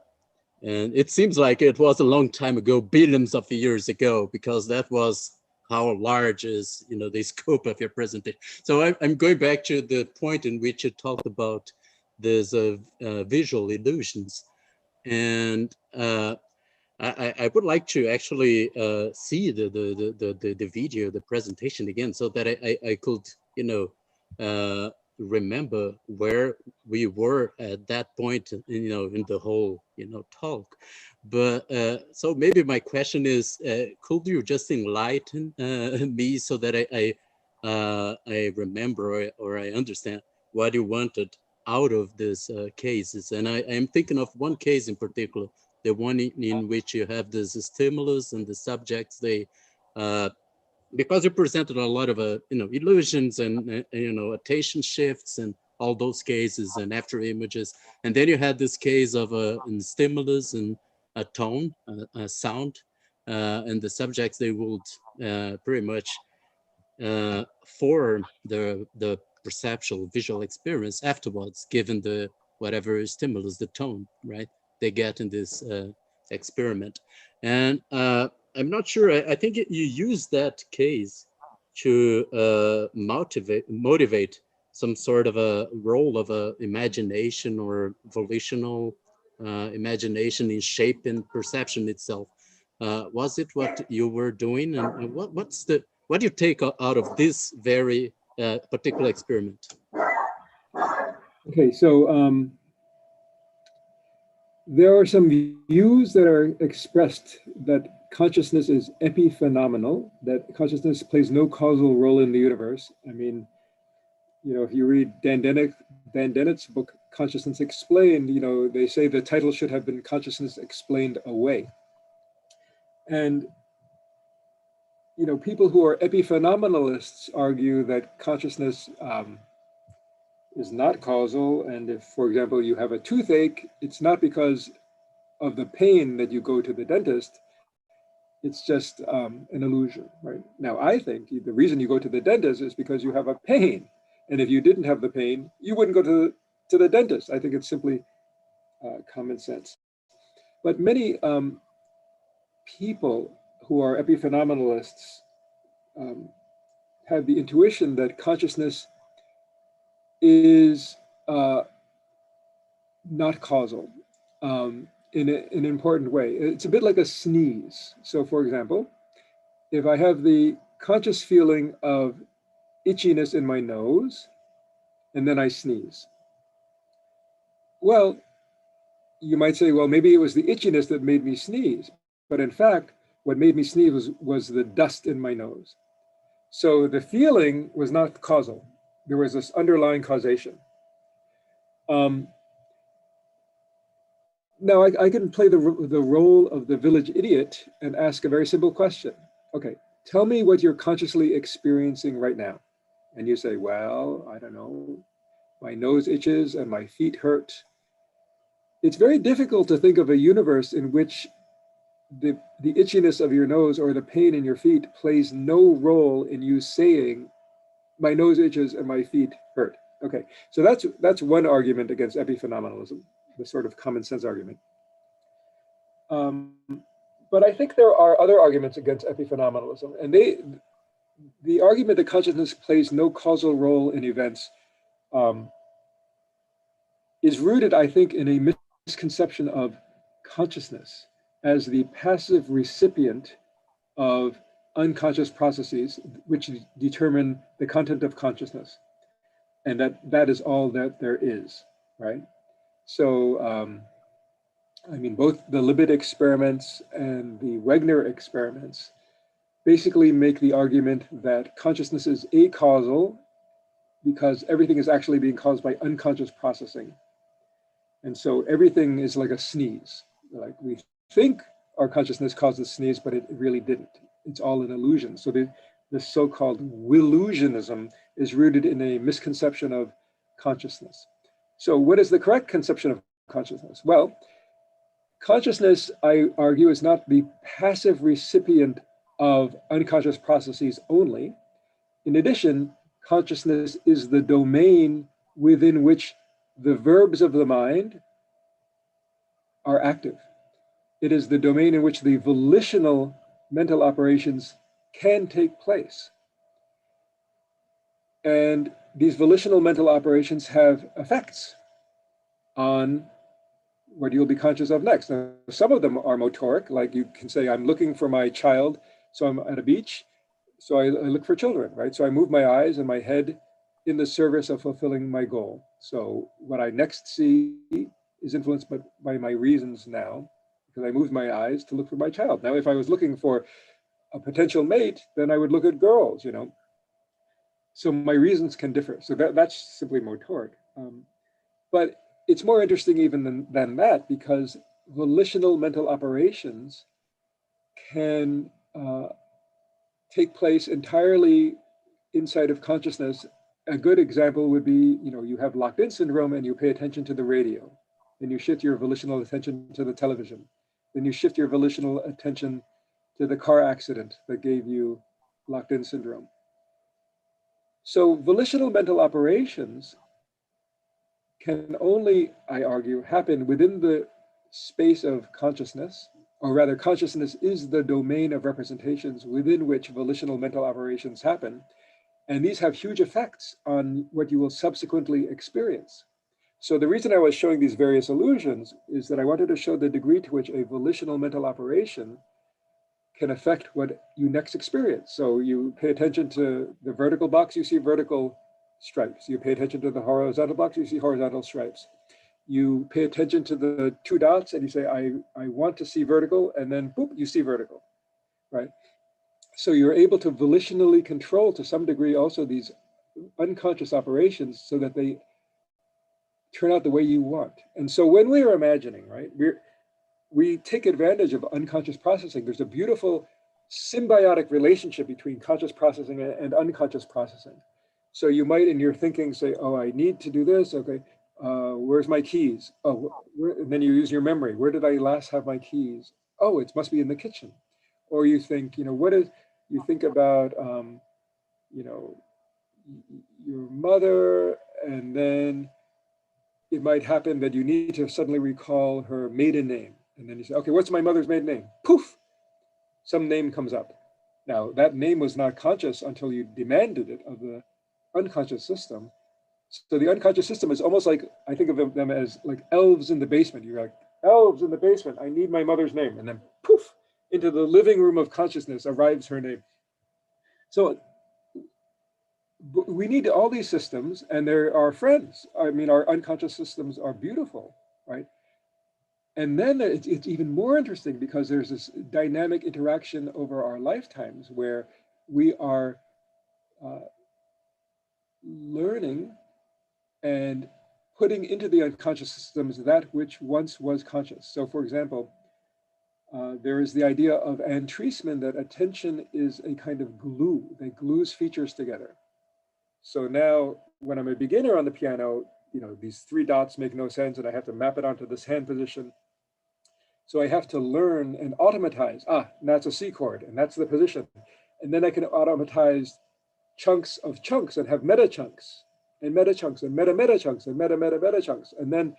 S4: it seems like it was a long time ago, billions of years ago, because that was how large is, you know, the scope of your presentation. So I'm going back to the point in which you talked about these visual illusions. And I would like to actually see the video, the presentation again, so that I could, you know, remember where we were at that point, you know, in the whole, you know, talk. But so maybe my question is, could you just enlighten me so that I remember or I understand what you wanted out of these cases? And I'm thinking of one case in particular, the one in which you have this stimulus and the subjects, they because you presented a lot of you know, illusions and you know, attention shifts and all those cases and after images, and then you had this case of a stimulus and a tone, a sound, and the subjects, they would pretty much form the perceptual visual experience afterwards, given the whatever stimulus, the tone, right, they get in this experiment. And I'm not sure, I think you use that case to motivate some sort of a role of a imagination or volitional imagination in shaping perception itself. Was it what you were doing, and what do you take out of this very particular experiment?
S1: Okay, so there are some views that are expressed that consciousness is epiphenomenal, that consciousness plays no causal role in the universe. I mean, you know, if you read Dan Dennett's book, Consciousness Explained, you know, they say the title should have been Consciousness Explained Away. And, you know, people who are epiphenomenalists argue that consciousness is not causal. And if, for example, you have a toothache, it's not because of the pain that you go to the dentist, it's just an illusion, right? Now, I think the reason you go to the dentist is because you have a pain. And if you didn't have the pain, you wouldn't go to the dentist. I think it's simply common sense. But many people who are epiphenomenalists have the intuition that consciousness is not causal in an important way. It's a bit like a sneeze. So, for example, if I have the conscious feeling of itchiness in my nose, and then I sneeze, well, you might say, well, maybe it was the itchiness that made me sneeze. But in fact, what made me sneeze was the dust in my nose. So the feeling was not causal. There was this underlying causation. Now, I can play the role of the village idiot and ask a very simple question. Okay, tell me what you're consciously experiencing right now. And you say, well, I don't know, my nose itches and my feet hurt. It's very difficult to think of a universe in which the itchiness of your nose or the pain in your feet plays no role in you saying, my nose itches and my feet hurt. Okay, so that's one argument against epiphenomenalism, the sort of common sense argument. But I think there are other arguments against epiphenomenalism, and the argument that consciousness plays no causal role in events is rooted, I think, in a misconception of consciousness as the passive recipient of unconscious processes which determine the content of consciousness, and that is all that there is, right? So, I mean, both the Libet experiments and the Wegner experiments basically make the argument that consciousness is acausal because everything is actually being caused by unconscious processing. And so everything is like a sneeze. Like we think our consciousness caused the sneeze, but it really didn't. It's all an illusion. So the so-called willusionism is rooted in a misconception of consciousness. So what is the correct conception of consciousness? Well, consciousness, I argue, is not the passive recipient of unconscious processes only. In addition, consciousness is the domain within which the verbs of the mind are active. It is the domain in which the volitional mental operations can take place. And these volitional mental operations have effects on what you'll be conscious of next. Now, some of them are motoric, like you can say, I'm looking for my child, so I'm at a beach, so I look for children, right? So I move my eyes and my head in the service of fulfilling my goal. So what I next see is influenced by my reasons now, because I moved my eyes to look for my child. Now, if I was looking for a potential mate, then I would look at girls, you know. So my reasons can differ. So that's simply motoric. But it's more interesting even than that, because volitional mental operations can take place entirely inside of consciousness. A good example would be, you know, you have locked-in syndrome and you pay attention to the radio, then you shift your volitional attention to the television, then you shift your volitional attention to the car accident that gave you locked-in syndrome. So volitional mental operations can only, I argue, happen within the space of consciousness, or rather consciousness is the domain of representations within which volitional mental operations happen. And these have huge effects on what you will subsequently experience. So the reason I was showing these various illusions is that I wanted to show the degree to which a volitional mental operation can affect what you next experience. So you pay attention to the vertical box, you see vertical stripes. You pay attention to the horizontal box, you see horizontal stripes. You pay attention to the two dots and you say, I want to see vertical, and then boop, you see vertical, right? So you're able to volitionally control to some degree also these unconscious operations so that they turn out the way you want. And so when we are imagining, right, we take advantage of unconscious processing. There's a beautiful symbiotic relationship between conscious processing and unconscious processing. So you might in your thinking say, oh, I need to do this, okay, where's my keys? Oh, and then you use your memory. Where did I last have my keys? Oh, it must be in the kitchen. Or you think, you think about, your mother, and then it might happen that you need to suddenly recall her maiden name. And then you say, okay, what's my mother's maiden name? Poof, some name comes up. Now, that name was not conscious until you demanded it of the unconscious system. So the unconscious system is almost like, I think of them as like elves in the basement. You're like, elves in the basement, I need my mother's name. And then poof, into the living room of consciousness arrives her name. So we need all these systems, and they're our friends. I mean, our unconscious systems are beautiful, right? And then it's even more interesting because there's this dynamic interaction over our lifetimes where we are learning and putting into the unconscious systems that which once was conscious. So for example, there is the idea of Anne Treisman that attention is a kind of glue that glues features together. So now when I'm a beginner on the piano, these three dots make no sense and I have to map it onto this hand position. So I have to learn and automatize, that's a C chord and that's the position. And then I can automatize chunks of chunks and have meta chunks and meta chunks and meta chunks and meta chunks. And then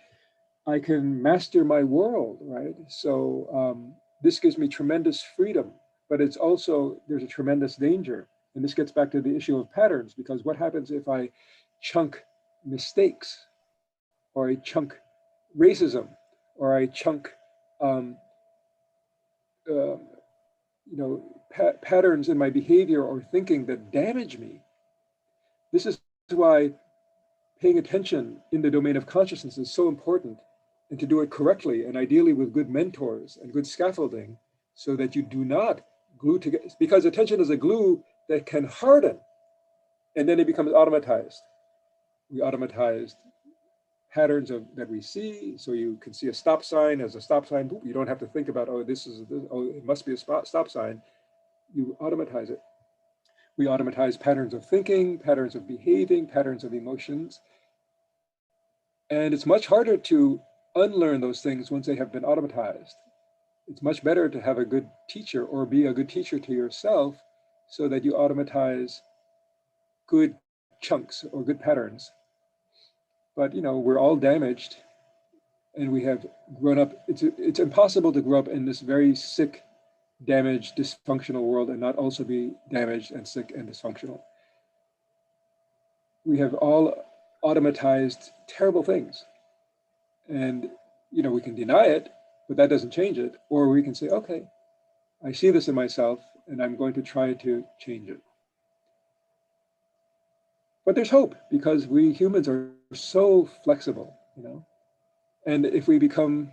S1: I can master my world, right? So this gives me tremendous freedom, but it's also, there's a tremendous danger. And this gets back to the issue of patterns, because what happens if I chunk mistakes, or I chunk racism, or I chunk patterns in my behavior or thinking that damage me? This is why paying attention in the domain of consciousness is so important, and to do it correctly and ideally with good mentors and good scaffolding, so that you do not glue together, because attention is a glue that can harden and then it becomes automatized. We automatized patterns that we see. So you can see a stop sign as a stop sign. You don't have to think about, oh, it must be a stop sign. You automatize it. We automatize patterns of thinking, patterns of behaving, patterns of emotions. And it's much harder to unlearn those things once they have been automatized. It's much better to have a good teacher or be a good teacher to yourself so that you automatize good chunks or good patterns. But we're all damaged, and we have grown up. It's impossible to grow up in this very sick, damaged, dysfunctional world and not also be damaged and sick and dysfunctional. We have all automatized terrible things, and we can deny it, but that doesn't change it. Or we can say, okay, I see this in myself and I'm going to try to change it. But there's hope, because we humans are so flexible, and if we become,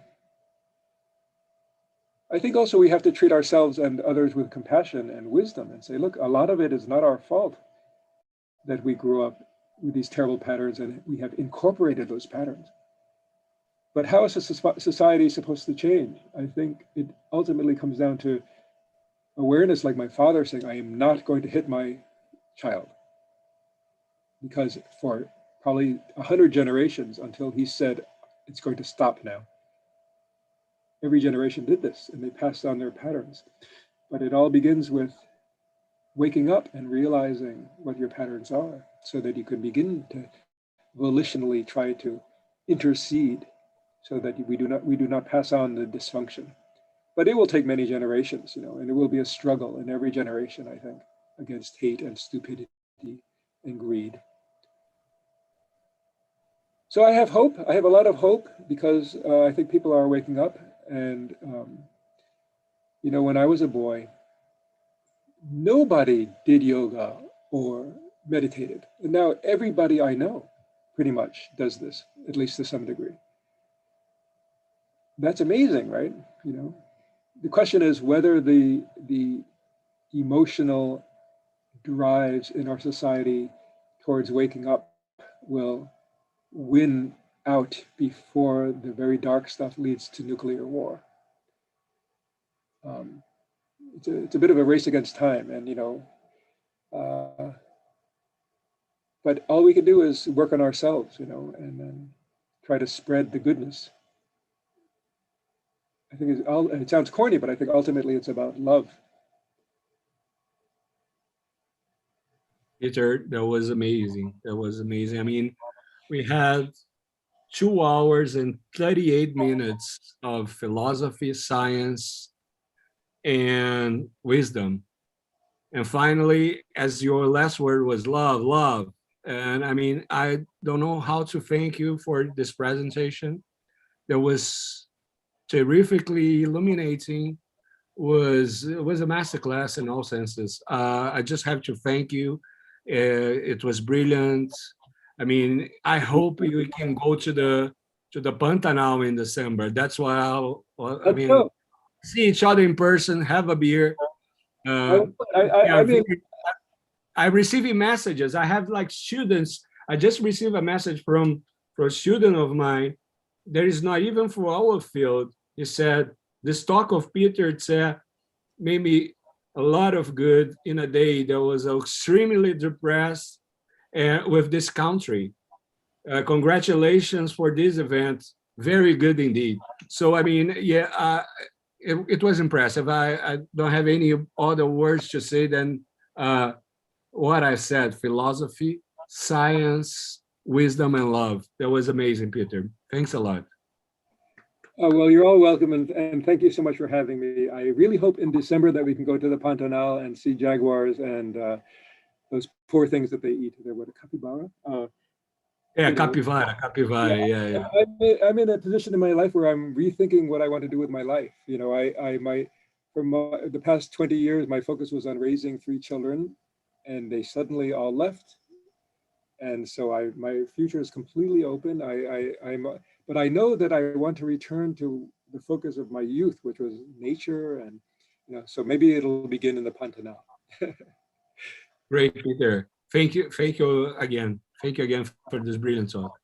S1: I think also we have to treat ourselves and others with compassion and wisdom and say, look, a lot of it is not our fault that we grew up with these terrible patterns and we have incorporated those patterns. But how is a society supposed to change? I think it ultimately comes down to awareness, like my father saying, I am not going to hit my child. Because for probably 100 generations, until he said, it's going to stop now, every generation did this and they passed on their patterns. But it all begins with waking up and realizing what your patterns are, so that you can begin to volitionally try to intercede so that we do not pass on the dysfunction. But it will take many generations, and it will be a struggle in every generation, I think, against hate and stupidity and greed. So I have hope. I have a lot of hope because I think people are waking up. And, when I was a boy, nobody did yoga or meditated. And now everybody I know pretty much does this, at least to some degree. That's amazing, right? The question is whether the emotional drives in our society towards waking up will win out before the very dark stuff leads to nuclear war. It's a bit of a race against time, and but all we can do is work on ourselves, and then try to spread the goodness. I think it sounds corny, but I think ultimately it's about love.
S3: Peter, that was amazing. That was amazing. I mean, we had 2 hours and 38 minutes of philosophy, science, and wisdom. And finally, as your last word was love, love. And I mean, I don't know how to thank you for this presentation. That was terrifically illuminating. It was a masterclass in all senses. I just have to thank you. It was brilliant. I mean, I hope we can go to the Pantanal in December. That's why I mean, see each other in person, have a beer. I'm receiving messages. I have like students. I just received a message from a student of mine. There is not even for our field. He said, this talk of Peter Tse made me a lot of good in a day that was extremely depressed with this country. Congratulations for this event. Very good indeed. So, I mean, yeah, it was impressive. I don't have any other words to say than what I said: philosophy, science, wisdom, and love. That was amazing, Peter. Thanks a lot.
S1: Well, you're all welcome, and thank you so much for having me. I really hope in December that we can go to the Pantanal and see jaguars and those poor things that they eat. They're what, a capybara?
S3: Yeah, capybara, yeah.
S1: I'm in a position in my life where I'm rethinking what I want to do with my life. For the past 20 years, my focus was on raising 3 children, and they suddenly all left. And so my future is completely open. But I know that I want to return to the focus of my youth, which was nature, and so maybe it'll begin in the Pantanal.
S3: Great, Peter. Thank you again. Thank you again for this brilliant talk.